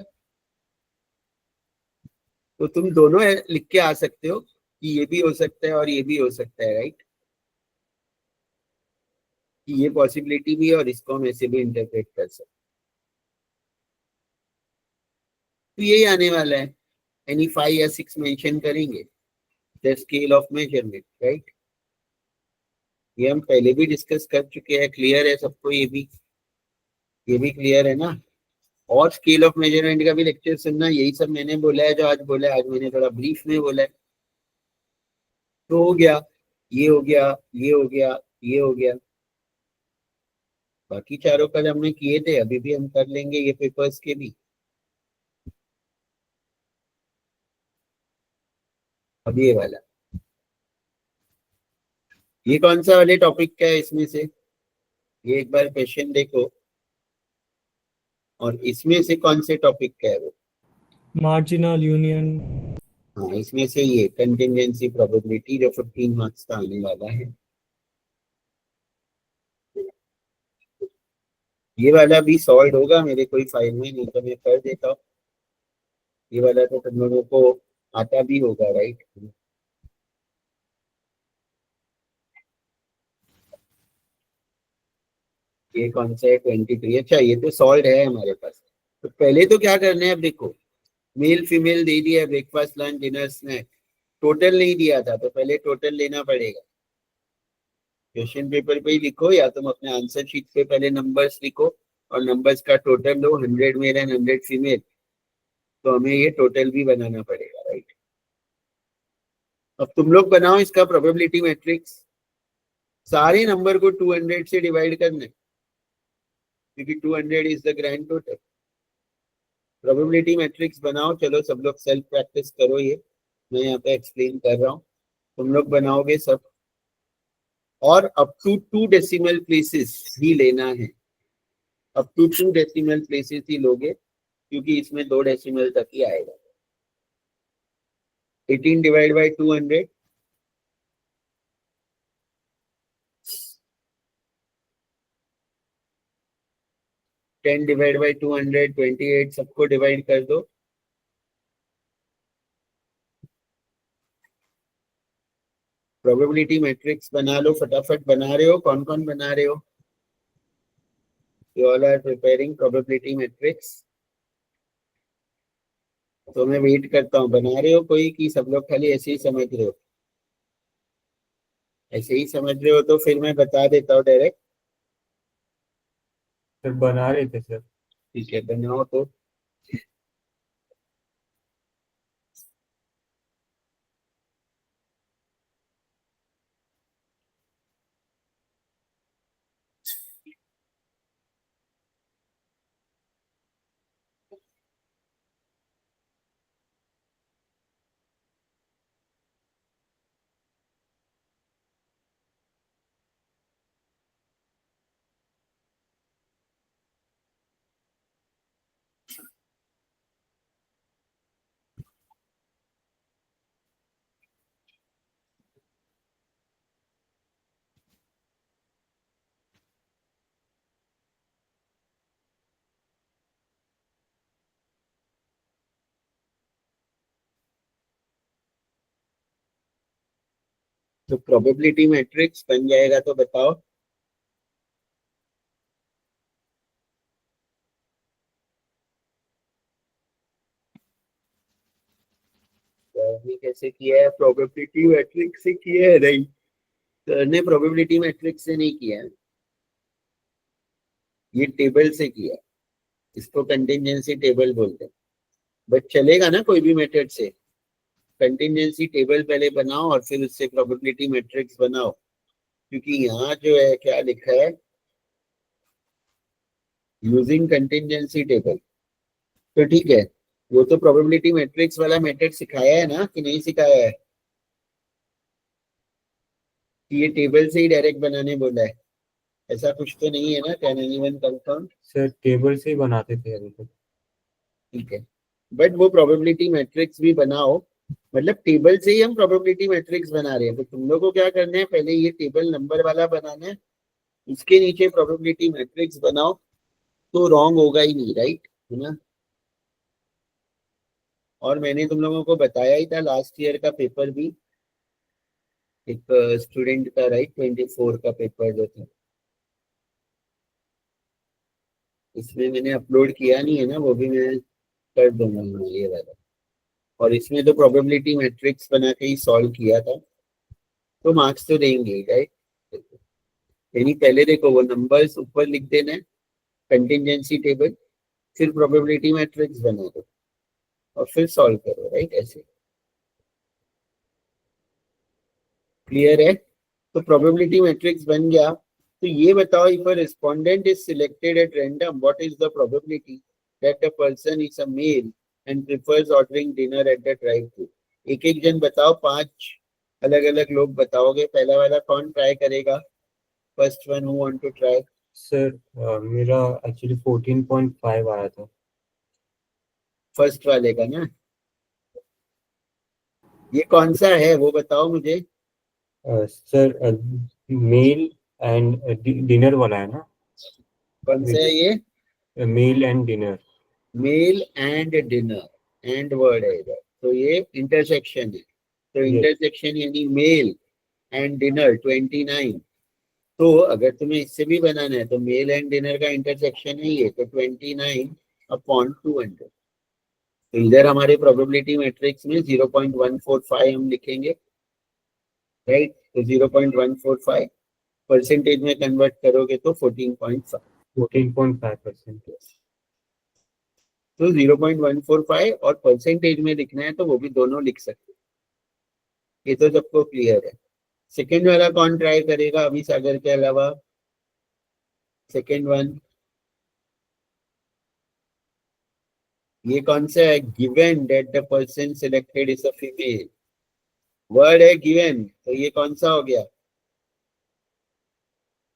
तो तुम दोनों लिख के आ सकते हो कि ये भी हो सकता है और ये भी हो सकता है, राइट? कि ये पॉसिबिलिटी भी है और इसको हम ऐसे भी इंटरप्रेट कर सकते। तो यही आने वाला है, एनी 5 या 6 मेंशन करेंगे the scale of measurement, right? ये हम पहले भी डिस्कस कर चुके हैं, क्लियर है सबको? ये भी क्लियर है ना? और स्केल ऑफ मेजरमेंट का भी लेक्चर सुनना, यही सब मैंने बोला है जो आज बोला है, आज मैंने थोड़ा ब्रीफ में बोला है। तो हो गया, ये हो गया, ये हो गया, ये हो गया। बाकी चारों कल हमने किए थे, अभी भी हम कर लेंगे ये पेपर्स के भी। अब ये वाला, ये कौन सा वाले टॉपिक का है इसमें से? ये एक बार क्वेश्चन देखो, और इसमें से कौन से टॉपिक का है वो? Marginal union. हाँ, इसमें से ये कंटिंजेंसी प्रोबेबिलिटी जो 15 मार्क्स का आने वाला है। ये वाला भी सॉल्व होगा मेरे कोई फाइल में, नहीं तो मैं कर देता हूँ। ये वाला तो तुम लोगों को आता भी होगा, राइट? ये कौन सा है? 23। अच्छा, ये तो सॉल्व है हमारे पास। तो पहले तो क्या करना है, अब देखो, मेल फीमेल दे दिया, breakfast lunch dinner snack, total नहीं दिया था, तो पहले टोटल लेना पड़ेगा। क्वेश्चन पेपर पे ही लिखो, या तुम अपने आंसर शीट पे पहले नंबर्स लिखो और नंबर्स का total low, 100 male and 100 female. तो हमें ये टोटल भी बनाना पड़ेगा, राइट? अब तुम लोग बनाओ इसका प्रोबेबिलिटी मैट्रिक्स। सारे नंबर को 200 से डिवाइड करना है, क्योंकि 200 is the grand total. Probability matrix बनाओ। चलो सब लोग सेल्फ प्रैक्टिस करो, ये मैं यहाँ पे एक्सप्लेन कर रहा हूँ, तुम लोग बनाओगे सब। और अप टू 2 डेसिमल प्लेसेस ही लेना है, अप टू 2 डेसिमल प्लेसेस ही लोगे, क्योंकि इसमें 2 डेसिमल तक ही आएगा। 18 डिवाइड बाई 200, 10 डिवाइड बाई 200, 28, सबको डिवाइड कर दो। प्रोबेबिलिटी मैट्रिक्स बना लो, फटाफट बना रहे हो? कौन कौन बना रहे हो? You all are preparing probability matrix। तो मैं वेट करता हूँ, बना रहे हो कोई, कि सब लोग खाली ऐसे ही समझ रहे हो? ऐसे ही समझ रहे हो तो फिर मैं बता देता हूँ डायरेक्ट। सर बना रहे थे सर। ठीक है, बनाओ तो। तो प्रोबेबिलिटी मैट्रिक्स बन जाएगा तो बताओ। तो अभी कैसे किया है? प्रोबेबिलिटी मैट्रिक्स से किया है? नहीं, सर ने प्रोबेबिलिटी मैट्रिक्स से नहीं किया है, ये टेबल से किया है। इसको कंटिंजेंसी टेबल बोलते हैं। बट चलेगा ना कोई भी मेथड से? कंटिंजेंसी टेबल पहले बनाओ और फिर उससे प्रोबेबिलिटी मैट्रिक्स बनाओ, क्योंकि यहाँ जो है क्या लिखा है, यूजिंग कंटिंजेंसी टेबल। तो ठीक है, वो तो प्रोबेबिलिटी मैट्रिक्स वाला मेथड सिखाया है ना, कि नहीं सिखाया है? कि ये टेबल से ही डायरेक्ट बनाने बोला है, ऐसा कुछ तो नहीं है ना? Can anyone confirm? Sir table से ही बनाते थे अभी तक। ठीक है, बट वो प्रोबेबिलिटी मैट्रिक्स भी बनाओ, मतलब टेबल से ही हम प्रोबेबिलिटी मैट्रिक्स बना रहे हैं। तो तुम लोग को क्या करना है, पहले ये टेबल नंबर वाला बनाना है, उसके नीचे प्रोबेबिलिटी मैट्रिक्स बनाओ, तो रॉन्ग होगा ही नहीं, राइट? है ना? और मैंने तुम लोगों को बताया ही था लास्ट ईयर का पेपर भी, एक स्टूडेंट का, राइट, 24 का पेपर जो था, इसमें मैंने अपलोड किया नहीं है ना, वो भी मैं कर दूंगा ये वाला। और इसमें तो प्रोबेबिलिटी मैट्रिक्स बना के ही सॉल्व किया था, तो मार्क्स तो देंगे, राइट? यानी पहले देखो, वो नंबर्स ऊपर लिख देना है, कंटिंजेंसी टेबल, फिर प्रोबेबिलिटी मैट्रिक्स बना दो और फिर सॉल्व करो, राइट? ऐसे क्लियर है? तो प्रोबेबिलिटी मैट्रिक्स बन गया, तो ये बताओ, if a respondent is selected at random, what is the probability that the person is a male and prefers ordering dinner at the drive-thru? एक एक जन बताओ, 5 अलग अलग लोग बताओगे, पहला वाला कौन ट्राई करेगा? First one, who want to try? Sir मेरा एक्चुअली 14.5 आया था। फर्स्ट वाले का ना? ये कौन सा है वो बताओ मुझे। सर मेल एंड डिनर वाला है ना? कौन सा है ये? Male and dinner. Male and dinner, and word है इधर, तो ये इंटरसेक्शन है। तो Yes. इंटरसेक्शन यानी मेल एंड डिनर 29। तो अगर तुम्हें इससे भी बनाना है तो मेल एंड डिनर का इंटरसेक्शन है ये, तो 29/200। तो इधर हमारे प्रोबेबिलिटी मैट्रिक्स में 0.145 हम लिखेंगे, राइट? तो 0.145 परसेंटेज में कन्वर्ट करोगे तो 14.5। 14.5%। तो 0.145 और परसेंटेज में लिखना है तो वो भी दोनों लिख सकते हैं। ये तो सबको क्लियर है। सेकेंड वाला कौन ट्राई करेगा अभी सागर के अलावा? सेकेंड वन, ये कौन सा है? Given that the person selected is a female. Word है गिवन, तो ये कौन सा हो गया?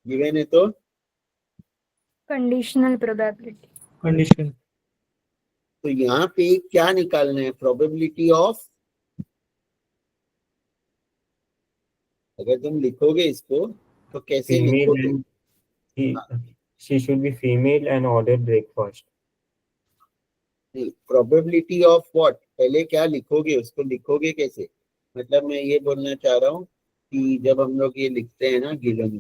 गिवन है तो कंडीशनल प्रोबेबिलिटी। कंडीशन। तो यहाँ पे क्या निकालना है? Probability of. अगर तुम लिखोगे इसको तो कैसे Female लिखोगे? and she should be female and order breakfast. Probability of what? पहले क्या लिखोगे, उसको लिखोगे कैसे? मतलब मैं ये बोलना चाह रहा हूँ कि जब हम लोग ये लिखते हैं ना गिवन,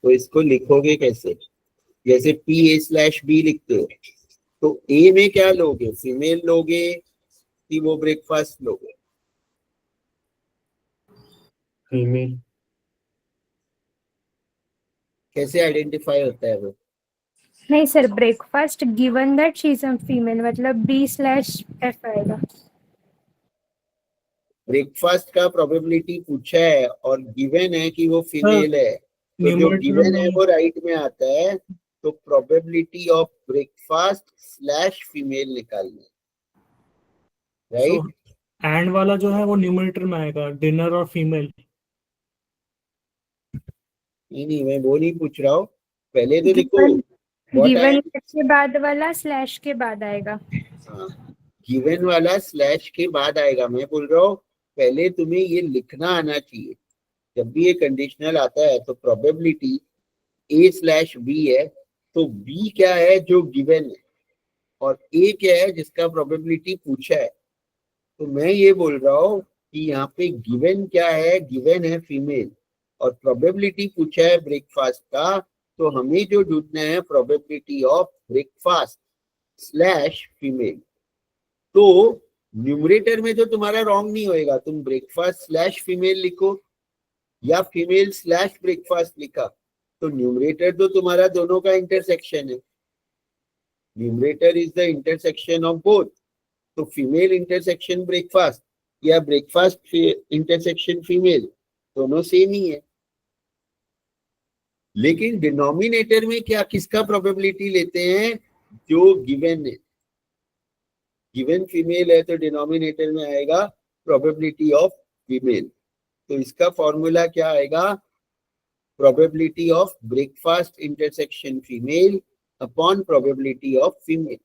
तो इसको लिखोगे कैसे? जैसे PA/B लिखते हो, तो ए में क्या लोगे? फीमेल लोगे कि वो ब्रेकफास्ट लोगे? Female. कैसे आइडेंटिफाई होता है वो? नहीं sir, breakfast given that she is a female मतलब B/F आएगा। ब्रेकफास्ट का प्रोबेबिलिटी पूछा है और गिवन है कि वो फीमेल है, तो जो न्यूमरेटर गिवन है में वो राइट में आता है। तो प्रोबेबिलिटी ऑफ ब्रेकफास्ट/फीमेल निकालना, राइट? एंड वाला जो है वो न्यूमरेटर में आएगा, डिनर और फीमेल। नहीं, मैं वो नहीं पूछ रहा हूँ, पहले तो लिखो what गिवन I- के बाद वाला स्लैश के बाद आएगा। गिवन वाला स्लैश के बाद आएगा। मैं बोल रहा हूँ पहले तुम्हें ये लिखना आना चाहिए। जब भी ये कंडीशनल आता है तो प्रोबेबिलिटी A/B है, तो B क्या है? जो गिवन है, और A क्या है? जिसका प्रोबेबिलिटी पूछा है। तो मैं ये बोल रहा हूँ कि यहाँ पे गिवन क्या है? गिवन है फीमेल, और प्रोबेबिलिटी पूछा है ब्रेकफास्ट का, तो हमें जो ढूंढना है प्रोबेबिलिटी ऑफ ब्रेकफास्ट/फीमेल। तो न्यूमरेटर में तो तुम्हारा रॉन्ग नहीं होएगा, तुम ब्रेकफास्ट/फीमेल लिखो या फीमेल/ब्रेकफास्ट लिखा, तो न्यूमरेटर तो तुम्हारा दोनों का इंटरसेक्शन है। Numerator is the intersection of both. तो फीमेल इंटरसेक्शन ब्रेकफास्ट या ब्रेकफास्ट इंटरसेक्शन फीमेल, दोनों सेम ही है। लेकिन डिनोमिनेटर में क्या, किसका प्रोबेबिलिटी लेते हैं? जो गिवन है। गिवन फीमेल है तो डिनोमिनेटर में आएगा प्रोबेबिलिटी ऑफ फीमेल। तो इसका फॉर्मूला क्या आएगा? Probability of breakfast intersection female upon probability of female.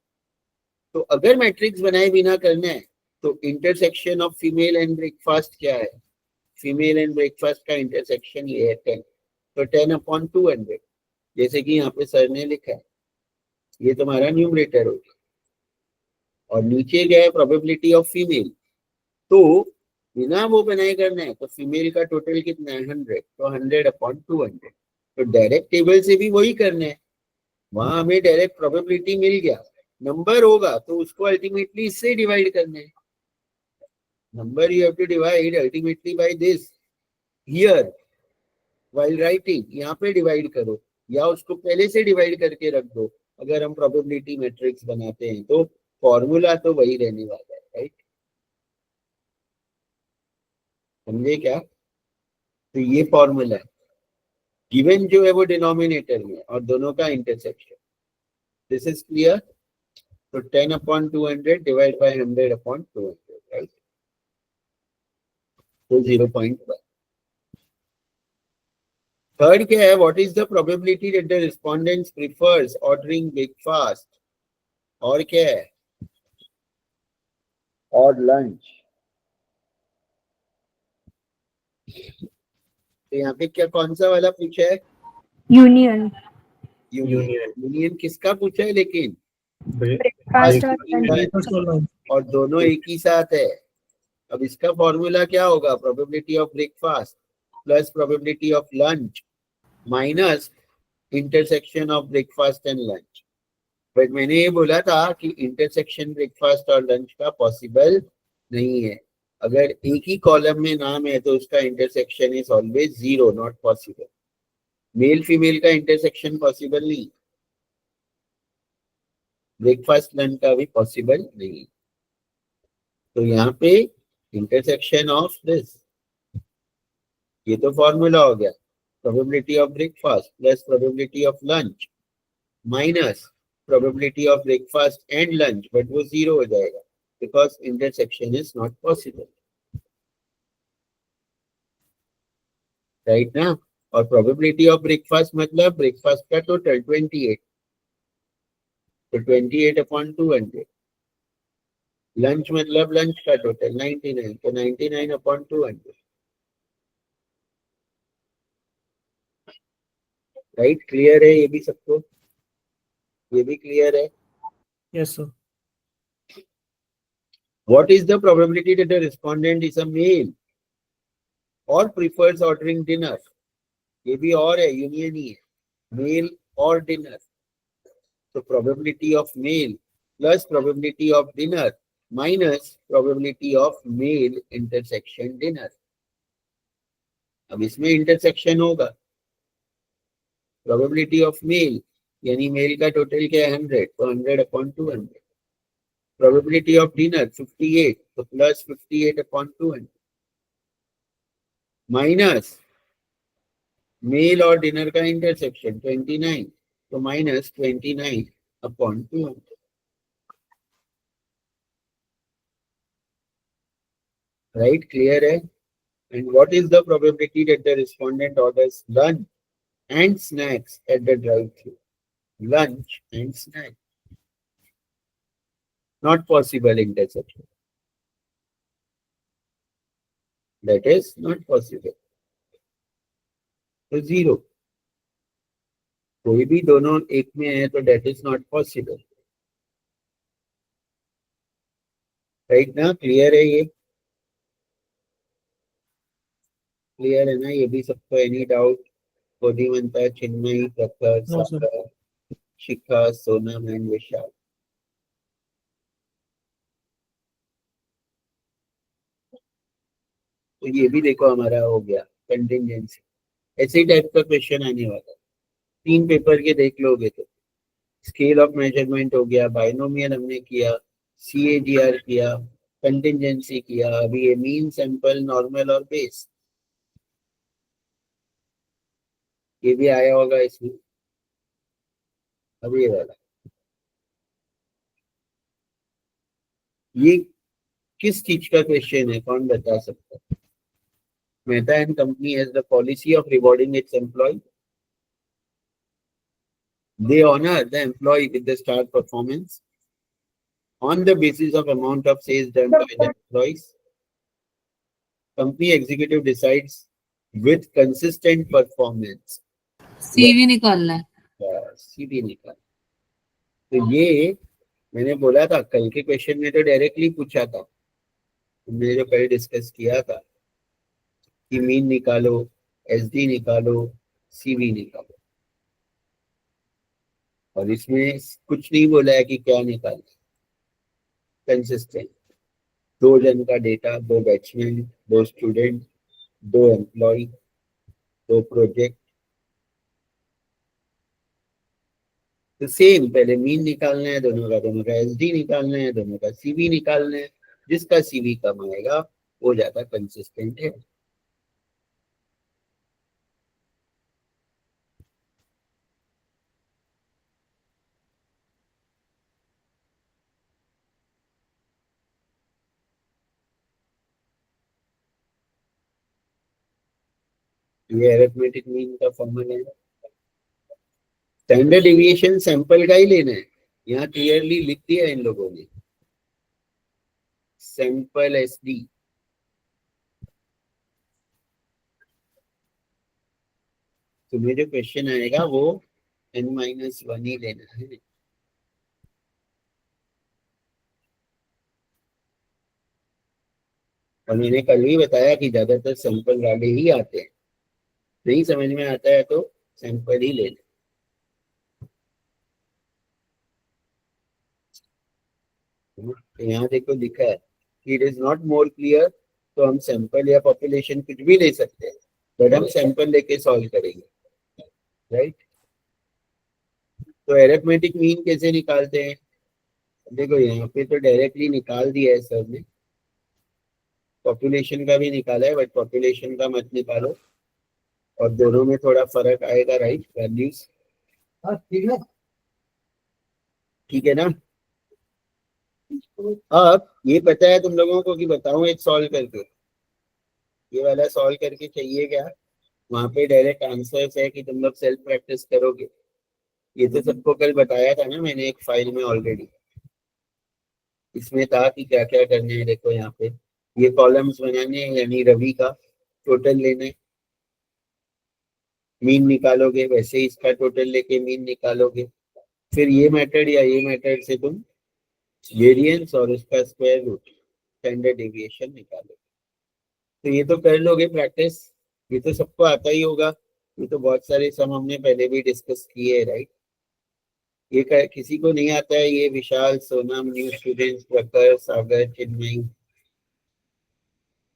तो अगर मैट्रिक्स बनाए बिना करना है तो intersection of female and breakfast क्या है? फीमेल एंड ब्रेकफास्ट का इंटरसेक्शन ये है 10, तो 10/200, जैसे कि यहाँ पे सर ने लिखा है। ये तुम्हारा न्यूमरेटर हो गया, और नीचे क्या है? Probability of female. तो बिना वो बनाए करना है तो फीमेल का टोटल कितना है? 100, तो 100/200। तो डायरेक्ट टेबल से भी वही करना है, वहां हमें डायरेक्ट प्रोबेबिलिटी मिल गया। नंबर होगा तो उसको अल्टीमेटली इससे डिवाइड करना है। Number you have to divide ultimately by this here while writing. यहाँ पे डिवाइड करो या उसको पहले से डिवाइड करके रख दो। अगर हम प्रोबेबिलिटी मैट्रिक्स बनाते हैं तो फॉर्मूला तो वही रहने वाला है, राइट? समझे क्या? तो ये फॉर्मूला है, गिवन जो है वो डिनोमिनेटर में और दोनों का इंटरसेक्शन। This is clear? तो 10/200 डिवाइड बाय 100/200, राइट? तो 0.1। थर्ड क्या है, what is the probability that the respondents prefers ordering breakfast और क्या है, और लंच। तो यहाँ पे क्या कौन सा वाला पूछा है? यूनियन यूनियन किसका पूछा है लेकिन? ब्रेकफास्ट और Breakfast लंच। और दोनों एक ही साथ है। अब इसका फॉर्मूला क्या होगा? Probability of breakfast plus probability of lunch minus intersection of breakfast and lunch. But मैंने ये बोला था कि इंटरसेक्शन ब्रेकफास्ट और लंच का पॉसिबल नहीं है। अगर एक ही कॉलम में नाम है तो उसका intersection is always 0, not possible. Male female का इंटरसेक्शन पॉसिबल नहीं, ब्रेकफास्ट लंच का भी पॉसिबल नहीं। तो यहाँ पे इंटरसेक्शन ऑफ दिस, ये तो फॉर्मूला हो गया, probability of breakfast plus probability of lunch minus probability of breakfast and lunch, but वो 0 हो जाएगा because intersection is not possible, right ना? और प्रोबेबिलिटी ऑफ ब्रेकफास्ट मतलब ब्रेकफास्ट का टोटल 28, तो 28/200। लंच मतलब लंच का टोटल 99, तो 99/200, राइट? क्लियर है ये भी सबको? ये भी क्लियर है? Yes sir. What is the probability that the respondent is a male or prefers ordering dinner? ये भी और है, यूनियन ही है, मेल और डिनर। तो probability of male plus probability of dinner minus probability of male intersection dinner. अब इसमें intersection होगा, प्रोबेबिलिटी ऑफ मेल यानी मेल का टोटल क्या है 100, तो 100/200। प्रोबेबिलिटी ऑफ डिनर 58, तो प्लस 58/200 माइनस मेल और डिनर का इंटरसेक्शन 29, तो माइनस 29/200, राइट? क्लियर है? And what is the probability that the respondent orders lunch and snacks at the drive through? Lunch and snacks, not possible intersection, that is not possible, तो 0। कोई भी दोनों एक में है तो that is not possible, right ना? Clear है ये? क्लियर है ना ये भी सबको? Any doubt? कोडिमंता, Chinmayi, Prakhar, No, sir. Sagar, Shikha, Sonam and Vishal. तो ये भी देखो हमारा हो गया कंटिंजेंसी। ऐसे टाइप का क्वेश्चन आने वाला है, 3 पेपर के देख लोगे तो। स्केल ऑफ मेजरमेंट हो गया, बाइनोमियल हमने किया, CAGR किया, कंटिंजेंसी किया, अभी ये मीन, सैंपल, नॉर्मल और बेस, ये भी आया होगा इसमें। अब ये वाला, ये किस चीज का क्वेश्चन है, कौन बता सकता है? Mehta and company has the policy of rewarding its employee. They honor the employee with the star performance on the basis of amount of sales done by the employees. Company executive decides with consistent performance. CV निकालना है। सीधी निकाल। तो ये मैंने बोला था कल के क्वेश्चन में तो डायरेक्टली पूछा था, हमने जो कल डिस्कस किया था कि मीन निकालो, SD निकालो, CV निकालो, और इसमें कुछ नहीं बोला है कि क्या निकालना। कंसिस्टेंट, 2 जन का डेटा, 2 बैचमैन, 2 स्टूडेंट, 2 एम्प्लॉय, 2 प्रोजेक्ट, तो सेम पहले मीन निकालना है दोनों का SD निकालना है, दोनों का CV निकालना है। जिसका CV कम आएगा वो ज्यादा कंसिस्टेंट है। ये अरिथमेटिक मीन का फॉर्मूला है। स्टैंडर्ड डेविएशन सैंपल का ही लेना है, यहाँ क्लियरली लिख दिया इन लोगों ने, सैंपल SD। तुम्हें जो क्वेश्चन आएगा वो n-1 ही लेना है। और मैंने कल ही बताया कि ज्यादातर सैंपल वाले ही आते हैं, नहीं समझ में आता है तो सैंपल ही लेना। यहाँ देखो लिखा है कि it is not more clear, तो हम सैंपल या पॉपुलेशन कुछ भी ले सकते हैं, बट हम सैंपल लेके सॉल्व करेंगे, राइट। तो अरिथमेटिक मीन कैसे निकालते हैं? देखो यहाँ पे तो डायरेक्टली निकाल दिया है सर ने, पॉपुलेशन का भी निकाला है, बट पॉपुलेशन का मत निकालो, और दोनों में थोड़ा फर्क आएगा, राइट, वैल्यूज। ठीक है ना। अब ये पता है तुम लोगों को कि बताऊं एक सॉल्व करके, ये वाला सॉल्व करके चाहिए क्या? वहां पे डायरेक्ट आंसर्स है कि तुम लोग सेल्फ प्रैक्टिस करोगे। ये तो सबको कल बताया था ना मैंने एक फाइल में ऑलरेडी, इसमें था कि क्या क्या करने हैं। देखो यहाँ पे ये कॉलम्स बनाने हैं, यानी रवि का टोटल लेना है, मीन निकालोगे, वैसे ही इसका टोटल लेके मीन निकालोगे, फिर ये मेथड या ये मेथड से तुम वेरिएंस और उसका स्क्वायर रूट स्टैंडर्ड डेविएशन निकालोगे। तो ये तो कर लोगे प्रैक्टिस, ये तो सबको आता ही होगा, ये तो बहुत सारे सम हमने पहले भी डिस्कस किए है, राइट। ये किसी को नहीं आता है? ये विशाल, सोनम, न्यू स्टूडेंट्स, प्रखर, सागर, चिन्मयी,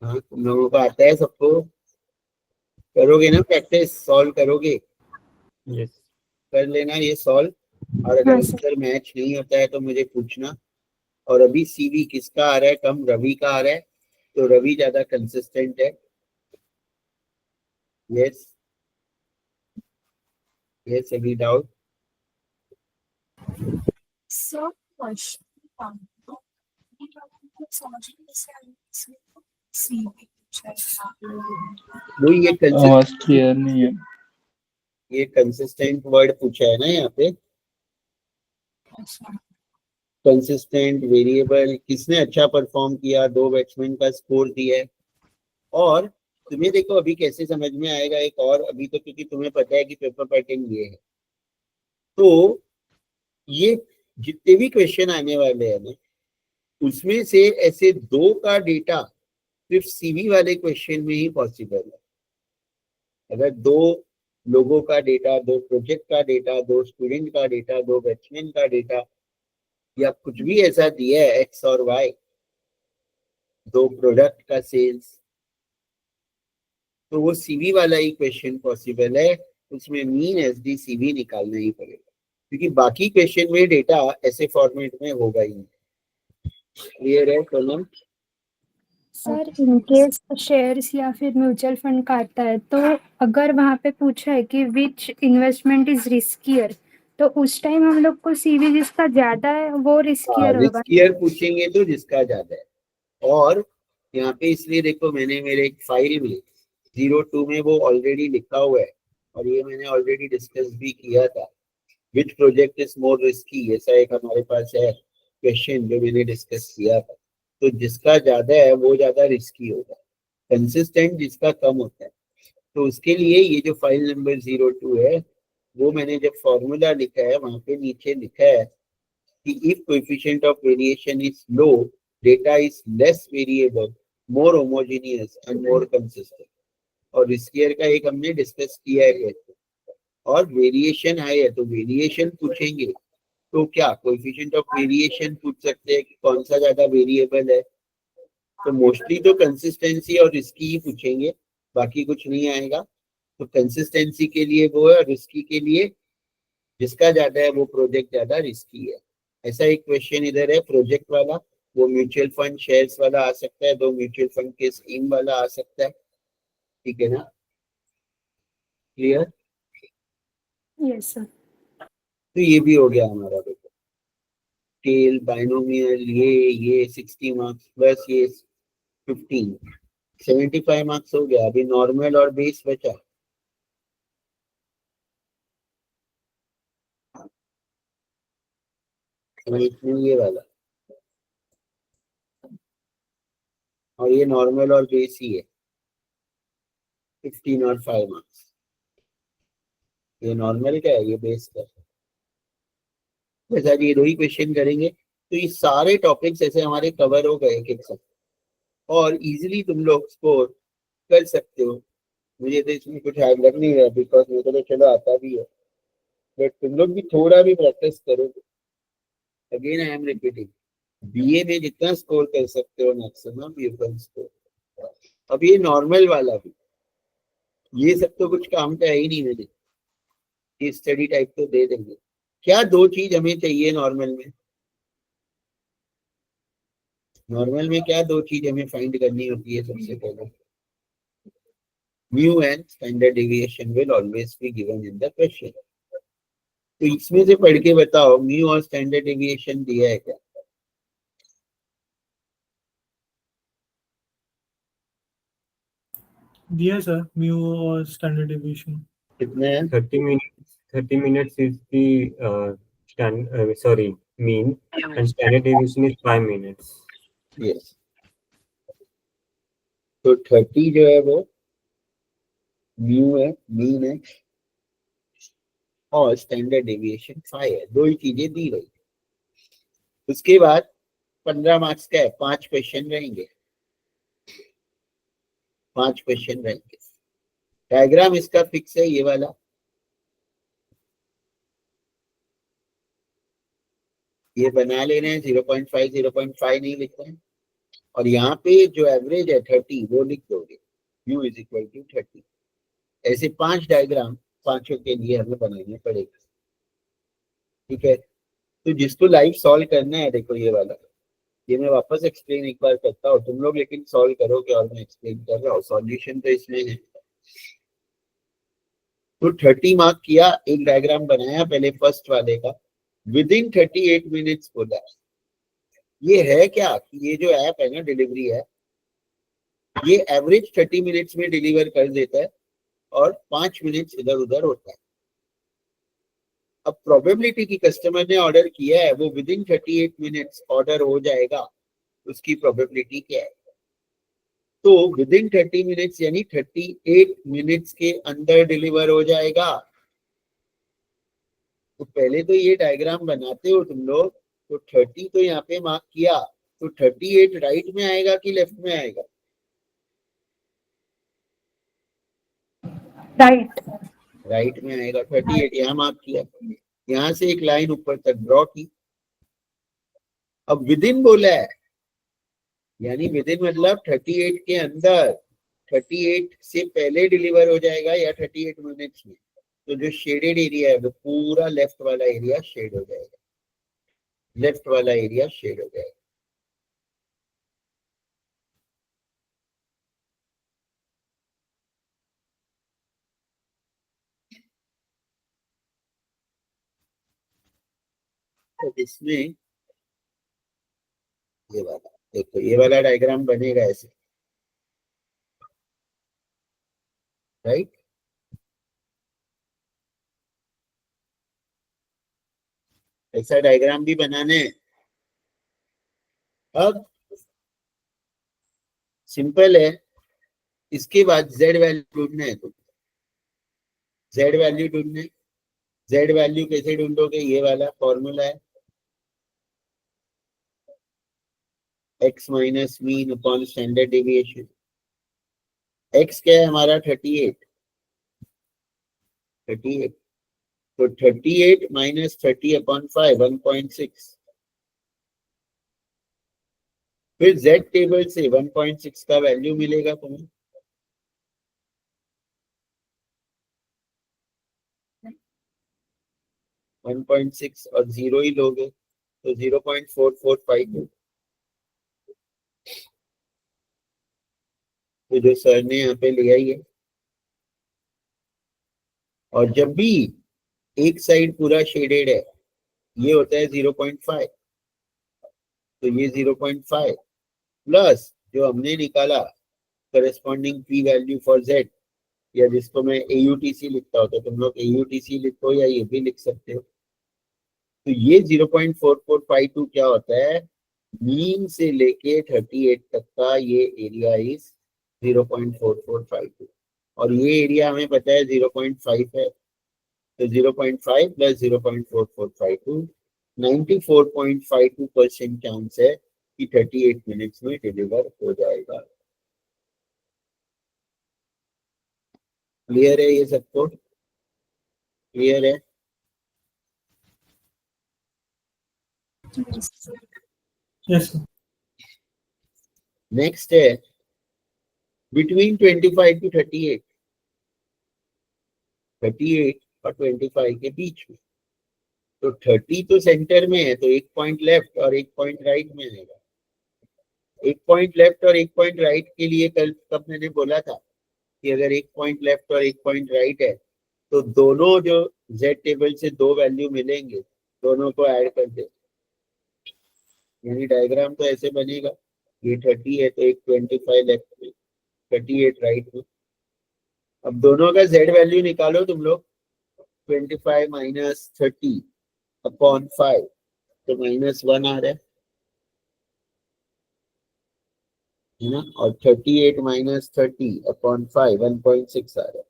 हाँ तुम लोगों को आता है सबको? करोगे ना प्रैक्टिस, सॉल्व करोगे? Yes. कर लेना ये सॉल्व, और अगर हाँ, सर। आंसर मैच नहीं होता है तो मुझे पूछना। और अभी CV किसका आ रहा है कम? रवि का आ रहा है, तो रवि ज्यादा कंसिस्टेंट है। Yes yes, any doubt? Sir question समझ नहीं सीवी वो ये आवाज क्लियर नहीं है। ये कंसिस्टेंट वर्ड पूछा है ना यहाँ पे, कंसिस्टेंट वेरिएबल। किसने अच्छा परफॉर्म किया? 2 बैट्समैन का स्कोर दिया है। और तुम्हें देखो अभी कैसे समझ में आएगा एक और, अभी तो क्योंकि तुम्हें पता है कि पेपर पैटर्न ये है, तो ये जितने भी क्वेश्चन आने वाले हैं ना, उसमें से ऐसे 2 का डेटा सिर्फ CV वाले क्वेश्चन में ही पॉसिबल है। अगर 2 लोगों का डेटा, 2 प्रोजेक्ट का डेटा, 2 स्टूडेंट का डेटा, 2 बैट्समैन का डेटा, या कुछ भी ऐसा दिया है X और Y, 2 प्रोडक्ट का सेल्स, तो वो CV वाला ही क्वेश्चन पॉसिबल है, उसमें मीन SD CV निकालना ही पड़ेगा, क्योंकि बाकी क्वेश्चन में डेटा ऐसे फॉर्मेट में होगा ही नहीं। क्लियर है Sonam? Sir in case shares या फिर म्यूचुअल फंड का आता है, तो अगर वहां पे पूछा है कि विच इन्वेस्टमेंट इज रिस्कियर, तो उस टाइम हम लोग को CV जिसका ज्यादा है वो रिस्कियर होगा। रिस्कियर पूछेंगे तो जिसका ज्यादा है। और यहाँ पे इसलिए देखो मैंने मेरे एक फाइल में 02 में वो ऑलरेडी लिखा हुआ है, और ये मैंने ऑलरेडी डिस्कस भी किया था, which project is more risky, ऐसा एक हमारे पास है क्वेश्चन जो मैंने डिस्कस किया था। तो जिसका ज्यादा है वो ज्यादा रिस्की होगा, कंसिस्टेंट जिसका कम होता है। तो उसके लिए ये जो फाइल नंबर 02 है, वो मैंने जब फॉर्मूला लिखा है वहां पे नीचे लिखा है कि if coefficient of variation is low, data is less variable, more homogeneous and more consistent. और रिस्कियर का एक हमने डिस्कस किया है कैसे, और वेरिएशन हाई है तो वेरिएशन पूछेंगे, तो क्या कोएफिशिएंट ऑफ वेरिएशन पूछ सकते हैं कि कौन सा ज्यादा वेरिएबल है। तो मोस्टली तो कंसिस्टेंसी और रिस्की ही पूछेंगे, बाकी कुछ नहीं आएगा। तो कंसिस्टेंसी के लिए वो है, और रिस्की के लिए जिसका ज्यादा है वो प्रोजेक्ट ज्यादा रिस्की है। ऐसा एक क्वेश्चन इधर है प्रोजेक्ट वाला, वो म्यूचुअल फंड शेयर्स वाला आ सकता है, 2 म्यूचुअल फंड के स्कीम वाला आ सकता है। ठीक है ना, क्लियर? Yes sir. तो ये भी हो गया हमारा, देखो स्केल, बाइनोमियल, ये 60 मार्क्स प्लस ये 15, 75 मार्क्स हो गया। अभी नॉर्मल और बेस बचा, और इसमें ये वाला, और ये नॉर्मल और बेस ही है, 15 और 5 मार्क्स। ये नॉर्मल का है, ये बेस का है। वैसा ये दो ही क्वेश्चन करेंगे तो ये सारे टॉपिक्स ऐसे हमारे कवर हो गए एक साथ, और इजीली तुम लोग स्कोर कर सकते हो। मुझे तो इसमें कुछ हार्ड लग नहीं रहा बिकॉज मेरे को तो चलो आता भी है, बट तुम लोग भी थोड़ा भी प्रैक्टिस करोगे। Again I am repeating, BA में जितना स्कोर कर सकते हो मैक्सिमम यू कैन स्कोर। अब ये नॉर्मल वाला भी, ये सब तो कुछ काम का है ही नहीं। मेरे ये स्टडी टाइप तो दे देंगे। क्या दो चीज हमें चाहिए नॉर्मल में? नॉर्मल में क्या दो चीज हमें फाइंड करनी होती है? सबसे पहले mu and standard deviation will always be given in the question. तो इसमें से पढ़ के बताओ म्यू और स्टैंडर्ड डेविएशन दिया है क्या? दिया सर म्यू और स्टैंडर्ड डेविएशन कितने हैं? 30 minutes is the mean, and standard deviation is 5 minutes. Yes, तो 30 जो है वो म्यू है, मीन है, और स्टैंडर्ड डेविएशन 5 है। दो ही चीजें दी रही। उसके बाद 15 मार्क्स का है, 5 क्वेश्चन रहेंगे। 5 क्वेश्चन रहेंगे। डायग्राम इसका फिक्स है, ये वाला। ये बना लेना है, 0.5 नहीं लिखना है। और यहाँ पे जो एवरेज है 30 वो लिख दोगे, u इज इक्वल टू 30। ऐसे 5 डायग्राम पांचों के लिए हमें बनाने पड़ेगा। ठीक है, तो जिसको लाइव सॉल्व करना है, देखो ये वाला, ये मैं वापस एक्सप्लेन एक बार करता हूँ, तुम लोग लेकिन सॉल्व करोगे और मैं एक्सप्लेन कर रहा हूँ। सॉल्यूशन तो इसमें है। तो 30 मार्क किया, एक डायग्राम बनाया पहले फर्स्ट वाले का, विद इन 38 मिनट्स बोला। ये है क्या कि ये जो ऐप है ना, डिलीवरी है, ये एवरेज 30 मिनट्स में डिलीवर कर देता है और 5 मिनट्स इधर उधर होता है। अब प्रोबेबिलिटी की कस्टमर ने ऑर्डर किया है, वो विद इन 38 मिनट्स ऑर्डर हो जाएगा, उसकी प्रोबेबिलिटी क्या है? तो विद इन 30 मिनट्स यानी 38 मिनट्स के अंदर डिलीवर हो जाएगा। तो पहले तो ये डायग्राम बनाते हो तुम लोग, तो 30 तो यहाँ पे मार्क किया, तो 38 राइट में आएगा कि लेफ्ट में आएगा? राइट में आएगा। 38 यहाँ मार्क किया, यहाँ से एक लाइन ऊपर तक ड्रॉ की। अब विद इन बोला है, यानी विद इन मतलब 38 के अंदर, 38 से पहले डिलीवर हो जाएगा या 38 मिनट्स में। तो जो शेडेड एरिया है वो पूरा लेफ्ट वाला एरिया शेड हो जाएगा, लेफ्ट वाला एरिया शेड हो जाएगा। तो इसमें ये वाला देखो, ये वाला डायग्राम बनेगा ऐसे, राइट? ऐसा डायग्राम भी बनाने हैं। अब सिंपल है, इसके बाद जेड वैल्यू ढूंढना है। तो जेड वैल्यू ढूंढने, जेड वैल्यू कैसे ढूंढोगे? ये वाला फॉर्मूला है, x minus mean upon standard deviation. x क्या है हमारा? 38। तो 38 माइनस 30 अपॉन 5, 1.6। फिर z टेबल से 1.6 का वैल्यू मिलेगा तुम्हें। वन 1.6 और 0 ही लोगे तो 0.445। तो जो सर ने यहाँ पे लिया ही है। और जब भी एक साइड पूरा शेडेड है, ये होता है 0.5। तो ये 0.5 प्लस जो हमने निकाला corresponding P value for Z, या जिसको मैं AUTC लिखता हूँ, तो तुम लोग AUTC लिखो या ये भी लिख सकते हो। तो ये 0.4452 क्या होता है, मीन से लेके 38 तक का ये एरिया इज 0.4452 और ये एरिया हमें पता है 0.5 है, तो 0.5 प्लस 0.4452 94.52% चांस है कि 38 मिनट्स में डिलीवर हो जाएगा। क्लियर है ये सबको? क्लियर है? Yes sir. नेक्स्ट है बिटवीन 25 टू 38, 38 और 25 के बीच में, तो 30 तो सेंटर में है, तो एक पॉइंट लेफ्ट और एक पॉइंट राइट में आएगा। एक पॉइंट लेफ्ट और एक पॉइंट राइट के लिए कल कब मैंने बोला था कि अगर एक पॉइंट लेफ्ट और एक पॉइंट राइट है तो दोनों जो जेड टेबल से दो वैल्यू मिलेंगे दोनों को ऐड कर दे, यानी डायग्राम तो ऐसे बनेगा, ये 30 है तो एक 25 लेफ्ट में, 38 राइट में। अब दोनों का जेड वैल्यू निकालो तुम लोग, 25 माइनस 30 अपॉन 5, तो -1 आ रहा है ना, और 38 माइनस 30 अपॉन 5 1.6 आ रहा है,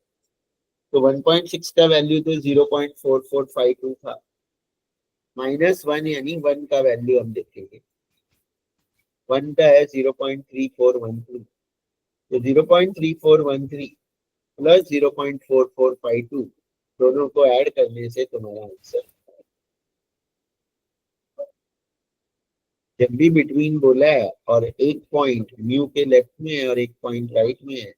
तो 1.6 का वैल्यू तो 0.4452 था, -1 यानी 1 का वैल्यू हम देखेंगे, 1 का है 0.3413, तो 0.3413 प्लस 0.4452 दोनों को ऐड करने से तुम्हारा आंसर, जब भी बिटवीन बोला है और एक पॉइंट म्यू के लेफ्ट में है और एक पॉइंट राइट में है,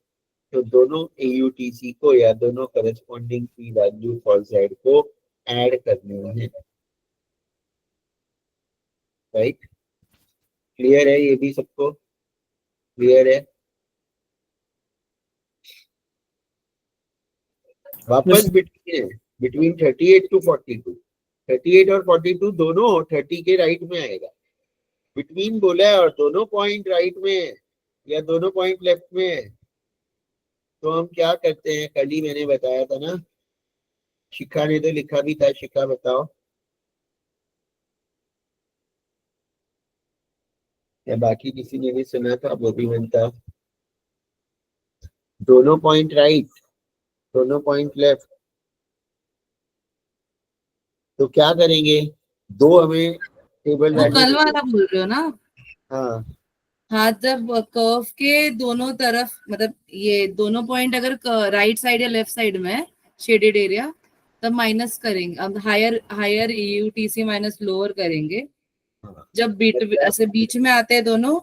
तो दोनों AUTC को या दोनों करस्पॉन्डिंग की वैल्यू फॉर जेड को ऐड करने हैं, राइट? क्लियर है ये भी सबको? क्लियर है? वापस बिटवीन 38 टू 42, 38 और 42 दोनों 30 के राइट में आएगा, बिटवीन बोला है और दोनों पॉइंट राइट में है या दोनों पॉइंट लेफ्ट में है, तो हम क्या करते हैं, कल ही मैंने बताया था ना, शिखा ने तो लिखा भी था, शिखा बताओ या बाकी किसी ने भी सुना था, वो भी बनता, दोनों पॉइंट राइट दोनों पॉइंट लेफ्ट, तो क्या करेंगे, दो हमें टेबल वो वैल्यू कल वाला बोल रहे हो ना? हाँ हाँ, जब कर्व के दोनों तरफ, मतलब ये दोनों पॉइंट अगर राइट साइड या लेफ्ट साइड में है शेडेड एरिया, तब माइनस करेंगे, अब higher higher AUTC minus lower करेंगे। जब ऐसे बीच में आते हैं दोनों,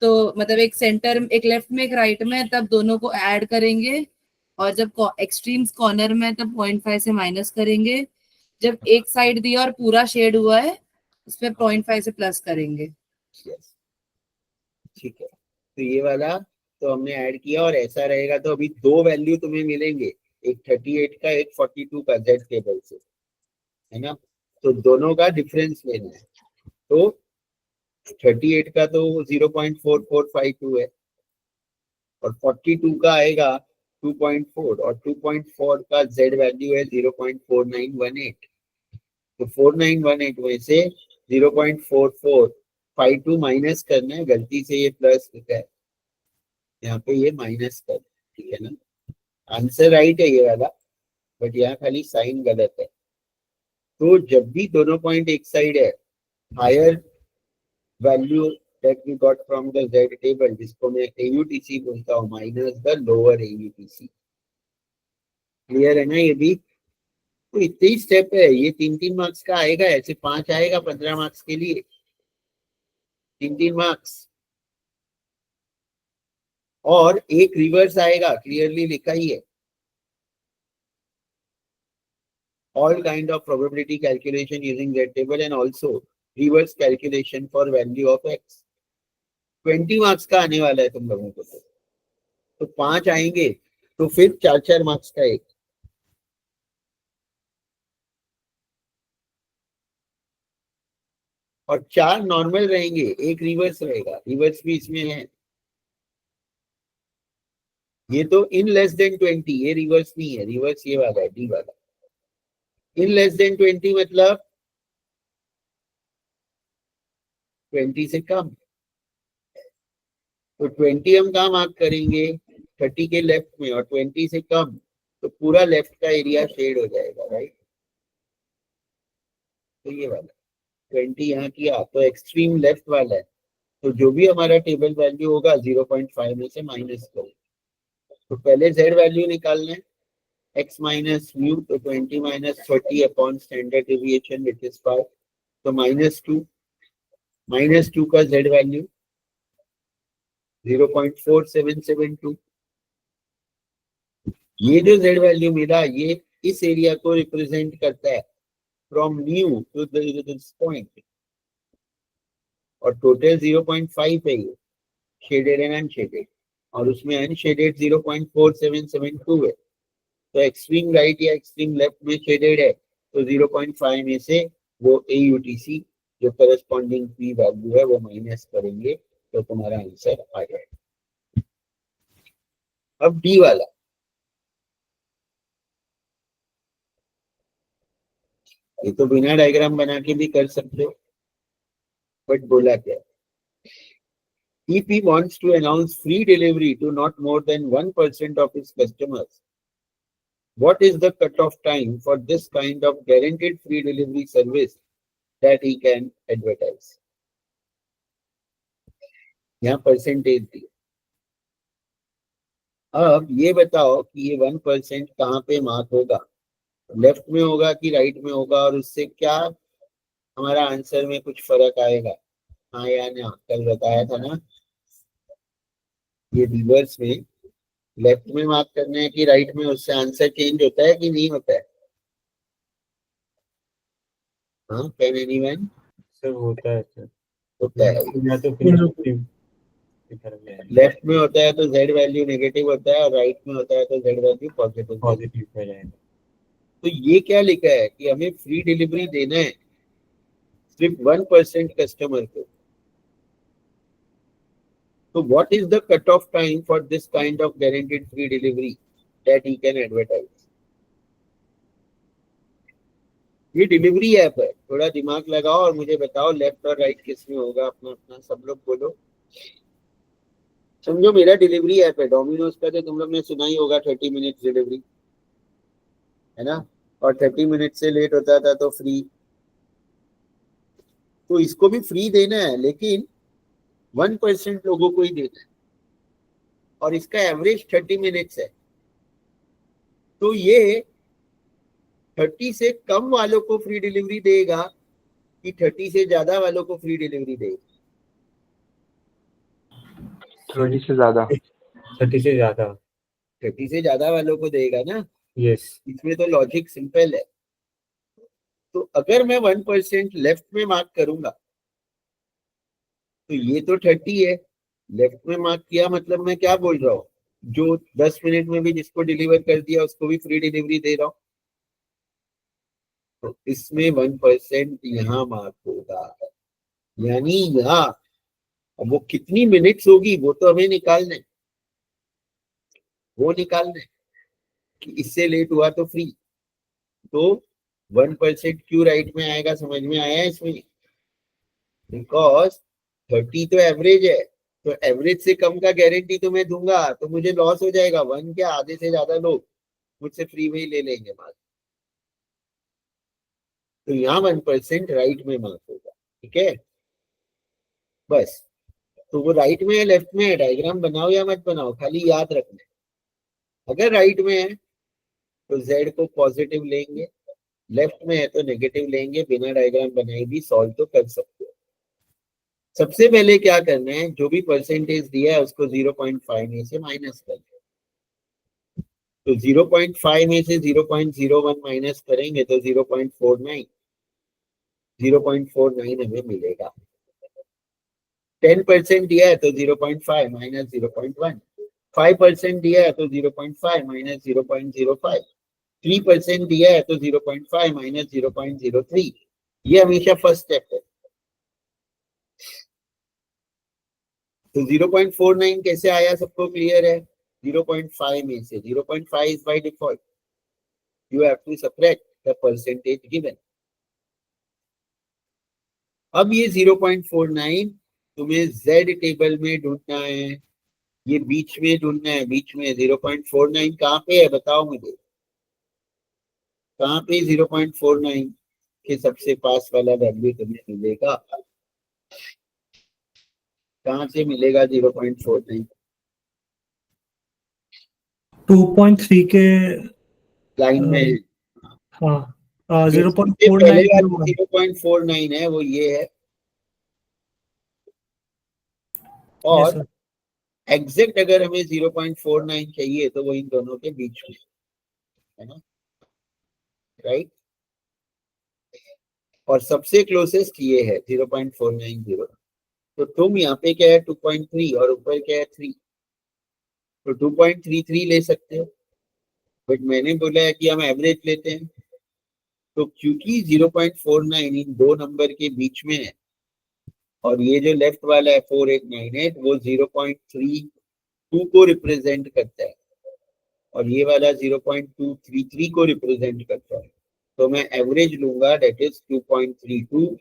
तो मतलब एक सेंटर, एक लेफ्ट में एक राइट में, तब दोनों को ऐड करेंगे, और जब एक्सट्रीम्स कॉर्नर में तब 0.5 से माइनस करेंगे, जब एक साइड दिया और पूरा शेड हुआ है उसमें 0.5 से प्लस करेंगे। यस, ठीक है, तो ये वाला तो हमने ऐड किया और ऐसा रहेगा, तो अभी दो वैल्यू तुम्हें मिलेंगे, एक 38 का एक 42 का जेड टेबल से, है ना, तो दोनों का डिफरेंस लेना है, तो 38 का तो 0.4452 है और 42 का आएगा 2.4 और 2.4 का जेड वैल्यू है 0.4918, तो 4918 में से 0.4452 माइनस करना है, गलती से ये प्लस लिखा है यहाँ पे, ये माइनस कर, ठीक है ना, आंसर राइट है ये वाला, बट यहाँ खाली साइन गलत है। तो जब भी दोनों पॉइंट एक साइड है, higher value that we got from the Z table, जिसको मैं AUTC बोलता हूँ, minus the lower AUTC। Clear है ना ये भी? तो इतने ही स्टेप है, ये 3-3 मार्क्स का आएगा, ऐसे 5 आएगा 15 मार्क्स के लिए, 3-3 मार्क्स, और एक रिवर्स आएगा, क्लियरली लिखा ही है, all kind of probability calculation using Z table and also reverse calculation for value of x। 20 marks का आने वाला है तुम लोगों को, तो 5 आएंगे, तो फिर 4-4 मार्क्स का एक, और 4 नॉर्मल रहेंगे, एक रिवर्स रहेगा, रिवर्स भी इसमें है, ये तो इन लेस देन 20, ये रिवर्स नहीं है, रिवर्स ये वाला है, डी वाला, इन लेस देन 20 मतलब 20 से कम। तो 20 हम कहाँ मार्क करेंगे? 30 के लेफ्ट में, और 20 से कम तो पूरा लेफ्ट का एरिया शेड हो जाएगा, राइट? तो ये वाला 20 यहाँ किया तो एक्सट्रीम लेफ्ट वाला है, तो जो भी हमारा टेबल वैल्यू होगा 0.5 में से माइनस करो। तो पहले z वैल्यू निकालना है, x माइनस म्यू, तो 20 minus 30 upon standard deviation which is 5, तो -2 का z वैल्यू 0.4772। ये जो z वैल्यू मिला ये इस एरिया को रिप्रेजेंट करता है from new to this point, और टोटल 0.5 है ये, शेडेड एंड अनशेडेड, और उसमें अनशेडेड 0.4772 है। तो एक्सट्रीम राइट या एक्सट्रीम लेफ्ट में शेडेड है, तो 0.5 में से वो AUTC जो करस्पॉन्डिंग P वैल्यू है वो माइनस करेंगे, तो तुम्हारा आंसर आ जाएगा। अब D वाला, ये तो बिना डायग्राम बना के भी कर सकते हो, बट बोला क्या, EP wants to announce free delivery to not more than 1% of its customers. What is the cutoff time for this kind of guaranteed free delivery service that he can advertise? यहाँ percentage दी। अब ये बताओ कि ये 1% कहाँ पे mark होगा, left में होगा कि राइट में होगा, और उससे क्या हमारा आंसर में कुछ फर्क आएगा? हाँ या ना? कल बताया था ना, ये रिवर्स में लेफ्ट में मार्क करना है कि राइट में, उससे आंसर चेंज होता है कि नहीं होता है? हाँ, कैन एनीवन? सर होता है सर, होता है। या तो फिर लेफ्ट में होता है तो z वैल्यू नेगेटिव होता है, और राइट में होता है तो z वैल्यू पॉजिटिव पॉजिटिव हो जाएगा। तो ये क्या लिखा है कि हमें फ्री डिलीवरी देना है सिर्फ 1% कस्टमर को। तो what is the cut off time for this kind of guaranteed free delivery that he can advertise? ये डिलीवरी ऐप है, थोड़ा दिमाग लगाओ और मुझे बताओ लेफ्ट और राइट किस में होगा। अपना अपना सब लोग बोलो। समझो मेरा डिलीवरी ऐप है, डोमिनोज का तो तुम लोग ने सुना ही होगा 30 मिनट डिलीवरी, है ना? और 30 मिनट से लेट होता था तो फ्री। तो इसको भी फ्री देना है, लेकिन 1% लोगों को ही देना है, और इसका एवरेज 30 मिनट्स है। तो ये 30 से कम वालों को फ्री डिलीवरी देगा कि 30 से ज्यादा वालों को फ्री डिलीवरी देगा? 30 से ज्यादा। 30 से ज्यादा। 30 से ज्यादा वालों को देगा ना? यस। इसमें तो लॉजिक सिंपल है। तो अगर मैं 1% लेफ्ट में मार्क करूंगा तो ये तो 30 है, लेफ्ट में मार्क किया मतलब मैं क्या बोल रहा हूँ, जो 10 मिनट में भी जिसको डिलीवर कर दिया उसको भी फ्री डिलीवरी दे रहा हूँ। तो इसमें 1% यहाँ मार्क होगा, यानी यहाँ अब वो कितनी मिनट्स होगी वो तो हमें निकालना है, वो निकालना है कि इससे लेट हुआ तो फ्री। तो 1% क्यों राइट में आएगा, समझ में आया इसमें? बिकॉज 30 तो एवरेज है, तो एवरेज से कम का गारंटी तो मैं दूंगा तो मुझे लॉस हो जाएगा। वन क्या, आधे से ज्यादा लोग मुझसे फ्री में ही ले लेंगे माल। तो यहाँ 1% राइट में मार्क होगा, ठीक है? बस। तो वो राइट में है लेफ्ट में है, डायग्राम बनाओ या मत बनाओ, खाली याद रखना है। अगर राइट में है तो z को पॉजिटिव लेंगे, लेफ्ट में है तो नेगेटिव लेंगे। बिना डायग्राम बनाए भी सॉल्व तो कर सकते हो। सबसे पहले क्या करना है, जो भी परसेंटेज दिया है उसको 0.5 में से माइनस कर दो। तो 0.5 में से 0.01 माइनस करेंगे तो 0.49 हमें मिलेगा। 10% दिया है तो 0.5 माइनस 0.1, 5% दिया है तो 0.5 माइनस 0.05, 3% दिया है तो 0.5 माइनस 0.03। ये हमेशा फर्स्ट स्टेप है। तो 0.49 कैसे आया, सबको क्लियर है? 0.5 में से 0.5 is by default. You have to subtract the percentage given. अब ये 0.49 तुम्हें Z टेबल में ढूंढना है, ये बीच में ढूंढना है, बीच में 0.49 कहाँ पे है बताओ मुझे, कहाँ पे 0.49 के सबसे पास वाला वैल्यू तुम्हें मिलेगा, कहाँ से मिलेगा 0.49? 2.3 के लाइन में हाँ जो सबसे पहले वाला 0.4901। 0.49 है वो ये है, यस और सर। एग्जैक्ट अगर हमें 0.49 चाहिए तो वो इन दोनों के बीच में है ना, राइट। और सबसे क्लोजेस्ट ये है 0.490, तो तुम यहाँ पे क्या है 2.3 और ऊपर क्या है 3, तो 2.33 ले सकते हो, बट मैंने बोला है कि हम एवरेज लेते हैं, तो क्योंकि 0.49 इन दो नंबर के बीच में है और ये जो लेफ्ट वाला है 4898 वो 0.32 को रिप्रेजेंट करता है और ये वाला 0.233 को रिप्रेजेंट करता है, तो मैं एवरेज लूंगा, that is 2.32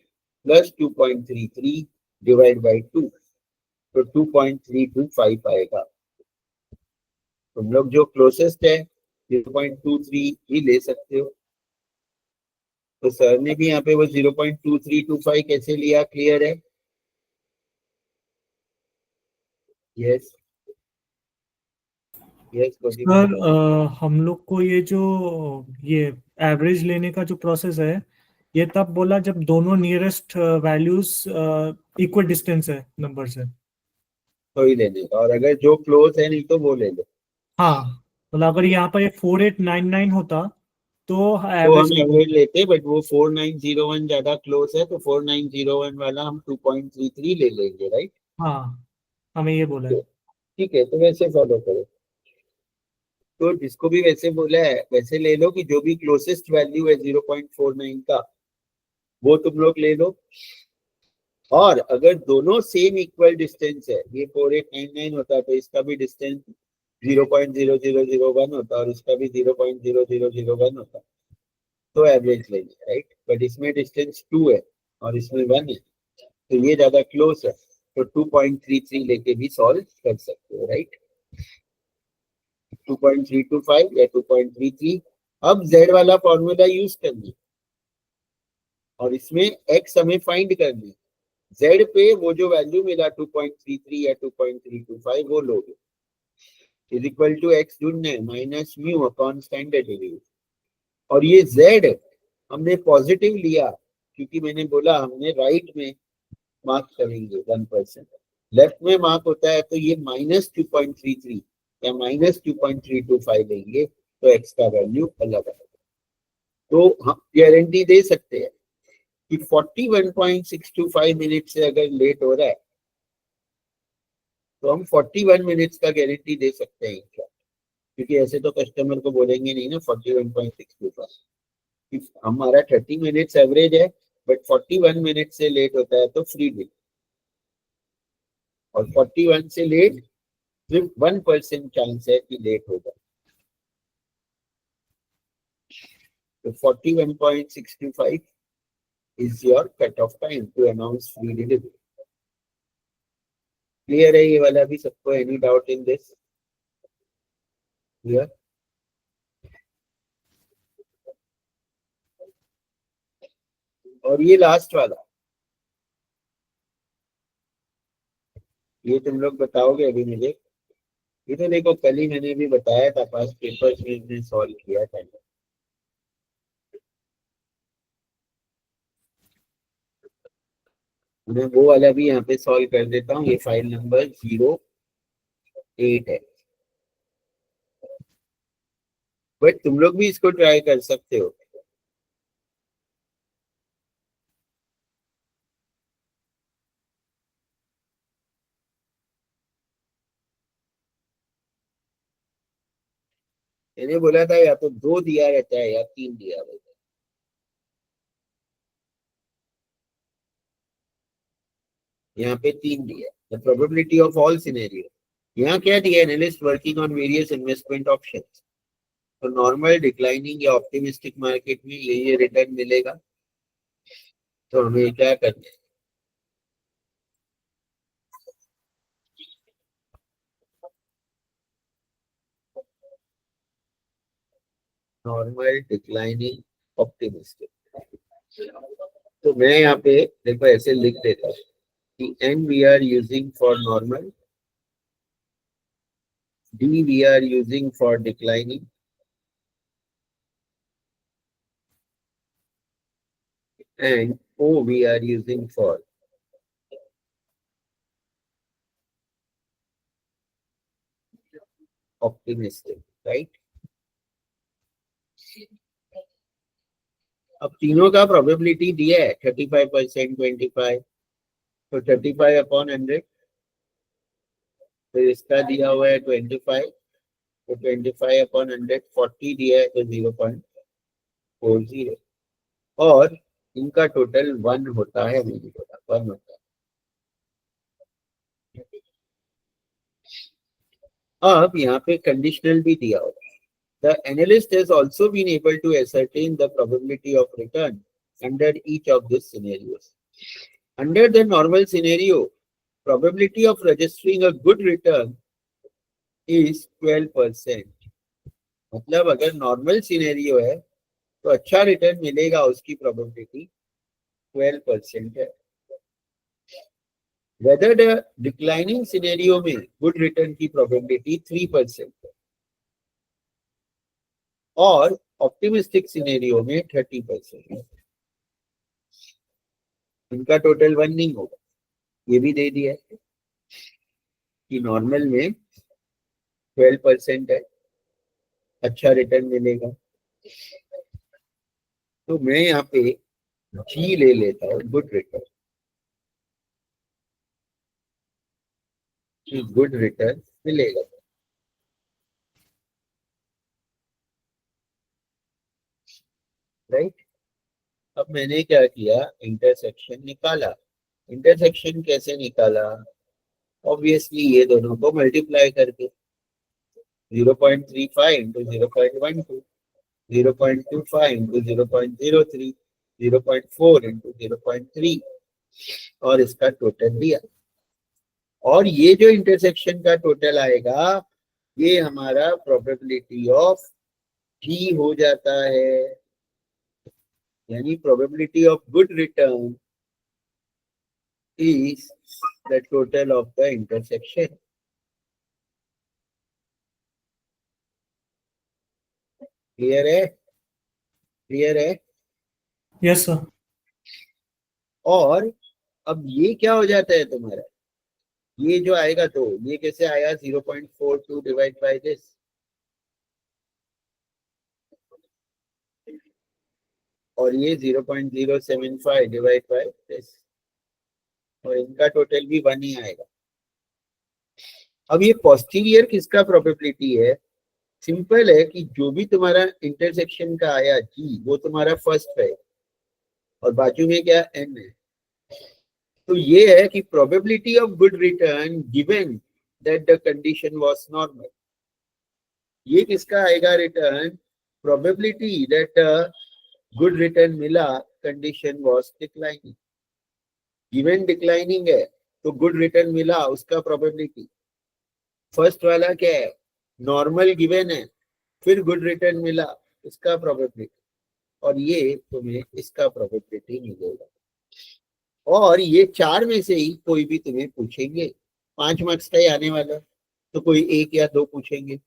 plus 2.33 divide by 2, तो 2.325 आएगा। तुम लोग जो क्लोजेस्ट है 0.23 ही ले सकते हो, तो सर ने भी यहाँ पे वो 0.2325 कैसे लिया, क्लियर है? यस यस सर हम लोग को ये एवरेज लेने का जो प्रोसेस है, ये तब बोला जब दोनों नियरेस्ट वैल्यूज इक्वल डिस्टेंस है नंबर से। तो ही लेने का, और अगर जो क्लोज है नहीं तो वो ले लो। हाँ मतलब अगर यहाँ पर ये 4899 होता तो तो एवरेज। हम एवरेज लेते, बट वो 4901 ज्यादा क्लोज है, तो 4901 वाला हम 2.33 ले लेंगे, राइट। हाँ हमें ये बोला है। ठीक है, तो वैसे फॉलो करो, तो जिसको भी वैसे बोला है वैसे ले लो कि जो भी क्लोजेस्ट वैल्यू है 0.49 का वो तुम लोग ले लो, और अगर दोनों सेम इक्वल डिस्टेंस है, ये 4899 होता तो इसका भी डिस्टेंस 0.0001 होता और इसका भी 0.0001 होता, तो एवरेज लेंगे, राइट। बट इसमें डिस्टेंस 2 है और इसमें 1 है, तो ये ज्यादा क्लोज है, तो 2.33 लेके भी सॉल्व कर सकते हो, राइट। 2.325 या 2.33। अब z वाला फॉर्मूला यूज करना और इसमें x हमें फाइंड करनी, z पे वो जो वैल्यू मिला 2.33 या 2.325 वो लोगे, इज इक्वल टू x ढूंढना है minus mu upon standard deviation, और ये z हमने पॉजिटिव लिया क्योंकि मैंने बोला हमने राइट में मार्क करेंगे 1%, लेफ्ट में मार्क होता है तो ये -2.33 या -2.325 लेंगे, तो x का वैल्यू अलग आएगा। तो हम गारंटी दे सकते हैं कि 41.625 मिनट से अगर लेट हो रहा है तो हम 41 मिनट्स का गारंटी दे सकते हैं क्या, क्योंकि ऐसे तो कस्टमर को बोलेंगे नहीं ना 41.625, हमारा 30 मिनट्स एवरेज है बट 41 मिनट से लेट होता है तो फ्री बिल, और 41 से लेट सिर्फ 1% चांस है कि लेट होगा, तो 41.625 is your cut-off time to announce free delivery. Clear है ये वाला भी सबको? Any doubt in this? Clear? और ये लास्ट वाला, ये तुम लोग बताओगे अभी मुझे, ये तो देखो कल ही मैंने भी बताया था, पास पेपर्स में हमने सॉल्व किया था, मैं वो वाला भी यहाँ पे सॉल्व कर देता हूँ। ये फाइल नंबर 08 है, बट तुम लोग भी इसको ट्राई कर सकते हो। मैंने बोला था या तो 2 दिया रहता है या 3 दिया रहता है, यहाँ पे 3 दिया, the probability of all scenario. यहाँ क्या दिया, analyst working on various investment options, तो नॉर्मल, डिक्लाइनिंग या ऑप्टिमिस्टिक मार्केट में ये रिटर्न मिलेगा, तो हमें क्या करना है, नॉर्मल, डिक्लाइनिंग, ऑप्टिमिस्टिक। तो मैं यहाँ पे देखो ऐसे लिख देता हूँ कि N we are using for normal, D we are using for declining, and O we are using for optimistic, right? अब तीनों का प्रोबेबिलिटी दिया है 35%, 25, तो 35 अपॉन 100, तो इसका दिया हुआ है 25, तो 25 अपॉन 100, 40 दिया है तो 0.40, और इनका टोटल 1 होता है, नहीं होता 1 होता है। अब यहाँ पे कंडीशनल भी दिया हुआ है। The analyst has also been able to ascertain the probability of return under each of these scenarios. Under the normal scenario, probability of registering a good return is 12%. मतलब अगर नॉर्मल सिनेरियो है तो अच्छा return मिलेगा, उसकी probability 12% है। Whether the declining scenario में good return की प्रोबेबिलिटी 3% है, और ऑप्टिमिस्टिक सिनेरियो में 30% है। इनका टोटल 1 नहीं होगा। ये भी दे दिया है कि नॉर्मल में 12% है, अच्छा रिटर्न मिलेगा। तो मैं यहाँ पे जी ले लेता हूँ, गुड रिटर्न, गुड रिटर्न मिलेगा। राइट, अब मैंने क्या किया, इंटरसेक्शन निकाला। इंटरसेक्शन कैसे निकाला? ऑब्वियसली ये दोनों को मल्टीप्लाई करके 0.35 इंटू 0.12, 0.25 इंटू 0.03, 0.4 इंटू 0.3, और इसका टोटल दिया। और ये जो इंटरसेक्शन का टोटल आएगा, ये हमारा प्रोबेबिलिटी ऑफ जी हो जाता है, यानी probability of good return is the total of the intersection. Clear है? क्लियर है? Yes sir. और अब ये क्या हो जाता है तुम्हारा, ये जो आएगा, तो ये कैसे आया 0.42 डिवाइड बाय दिस, और ये 0.075 डिवाइड बाय दिस, और इनका टोटल भी 1 ही आएगा। अब ये पोस्टीरियर किसका प्रोबेबिलिटी है? सिंपल है कि जो भी तुम्हारा इंटरसेक्शन का आया जी, वो तुम्हारा फर्स्ट है, और बाजू में क्या एन है। तो ये है कि probability of good return given that the condition was normal. ये किसका आएगा return? Probability that good return मिला, condition was declining. Given declining है तो गुड रिटर्न मिला, उसका प्रोबेबिलिटी। फर्स्ट वाला क्या है? नॉर्मल गिवन है, फिर गुड रिटर्न मिला, इसका प्रोबेबिलिटी, और ये तुम्हें इसका प्रोबेबिलिटी मिलेगा। और ये 4 में से ही कोई भी तुम्हें पूछेंगे, 5 मार्क्स का ही आने वाला, तो कोई 1 या 2 पूछेंगे।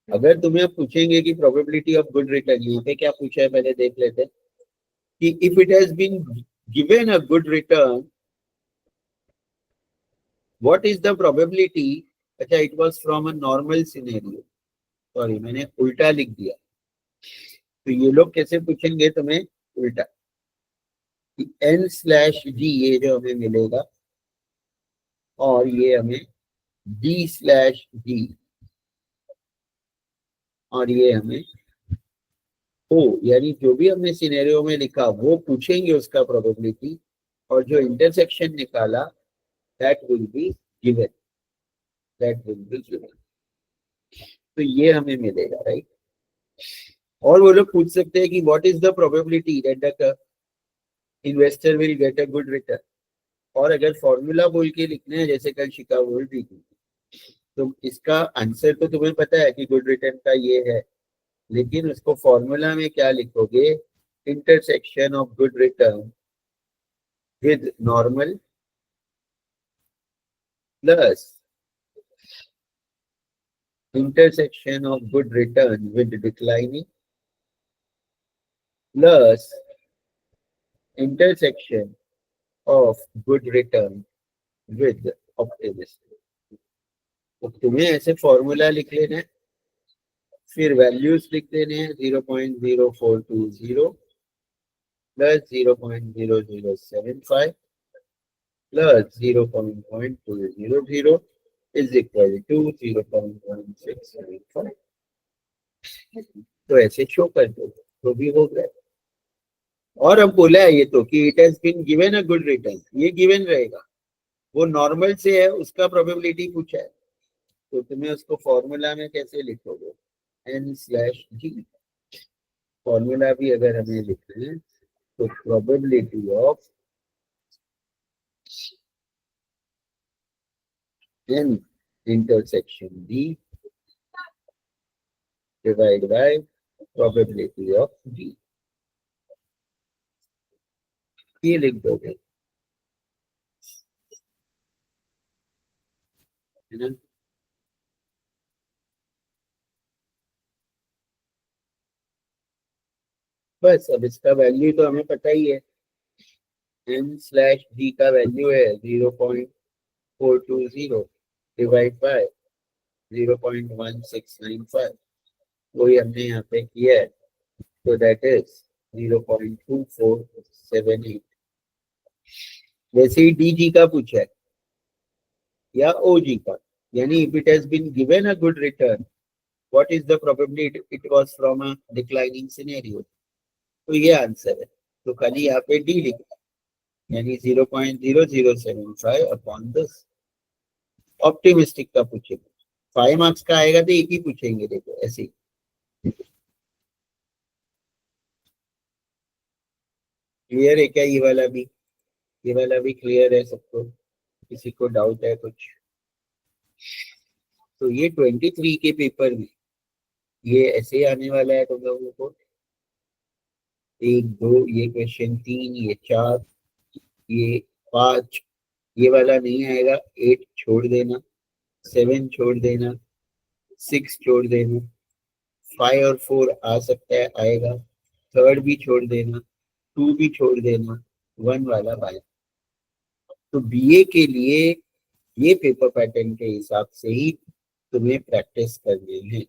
अगर तुम्हें पूछेंगे कि प्रोबेबिलिटी ऑफ गुड रिटर्न, यहाँ पे क्या पूछा है पहले देख लेते हैं कि if it has been given a good return, what is the probability. अच्छा, it was from a normal scenario, sorry मैंने उल्टा लिख दिया। तो ये लोग कैसे पूछेंगे तुम्हें उल्टा, n/d ये जो हमें मिलेगा, और ये हमें d/d, और ये हमें ओ, यानी जो भी हमने सिनेरियो में लिखा वो पूछेंगे उसका प्रोबेबिलिटी, और जो इंटरसेक्शन निकाला that will be given, that will be given. तो ये हमें मिलेगा, राइट। और वो लोग पूछ सकते हैं कि what is the probability that the investor will get a good return. और अगर फॉर्मूला बोल के लिखना है जैसे कल शिका बोल रही थी, तो इसका आंसर तो तुम्हें पता है कि गुड रिटर्न का ये है, लेकिन उसको फॉर्मूला में क्या लिखोगे? Intersection of good return with normal plus intersection of good return with declining plus intersection of good return with optimistic. तो तुम्हें ऐसे फॉर्मूला लिख लेना है, फिर वैल्यूज लिख देने हैं 0.0420 plus 0.0075 plus 0.200 is equal to 0.1695. तो ऐसे शो कर दो तो भी हो गया। और अब बोला है ये तो कि it has been given a good return, ये गिवन रहेगा, वो नॉर्मल से है उसका प्रोबेबिलिटी पूछा है, तो तुम्हें उसको फॉर्मूला में कैसे लिखोगे? n/g। फॉर्मूला भी अगर हमें लिखना है तो probability of n intersection d divided by probability of d, ये लिख दोगे, है ना? बस अब इसका वैल्यू तो हमें पता ही है, n/d का वैल्यू है 0.420 डिवाइड बाय 0.1695, वही हमने यहाँ पे किया है, तो दैट इज 0.2478। वैसे ही डी का पूछा है या ओ का, यानी if it has been given a good return what is the probability it was from a declining scenario, तो ये आंसर है। तो खाली यहाँ पे डी लिखना, यानी 0.0075 अपॉन दिस। ऑप्टिमिस्टिक का पूछेंगे, 5 मार्क्स का आएगा तो एक ही पूछेंगे, देखो ऐसे ही। क्लियर है क्या? ये वाला भी क्लियर है सबको? किसी को डाउट है कुछ? तो ये 23 के पेपर में ये ऐसे आने वाला है तुम लोगों को, 1 2 ये क्वेश्चन, 3 ये 4 ये 5, ये वाला नहीं आएगा, 8 छोड़ देना, 7 छोड़ देना, 6 छोड़ देना, 5 और 4 आ सकता है आएगा, 3rd भी छोड़ देना, 2 भी छोड़ देना, 1 वाला बाय। तो बीए के लिए ये पेपर पैटर्न के हिसाब से ही तुम्हें प्रैक्टिस करने हैं।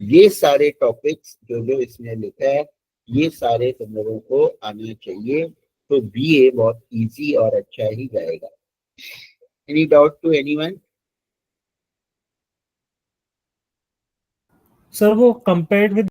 ये सारे टॉपिक्स जो जो इसमें लिखा है ये सारे तुम लोगों को आना चाहिए, तो बीए बहुत इजी और अच्छा ही जाएगा। Any doubt to anyone? Sir वो कंपेयर्ड विद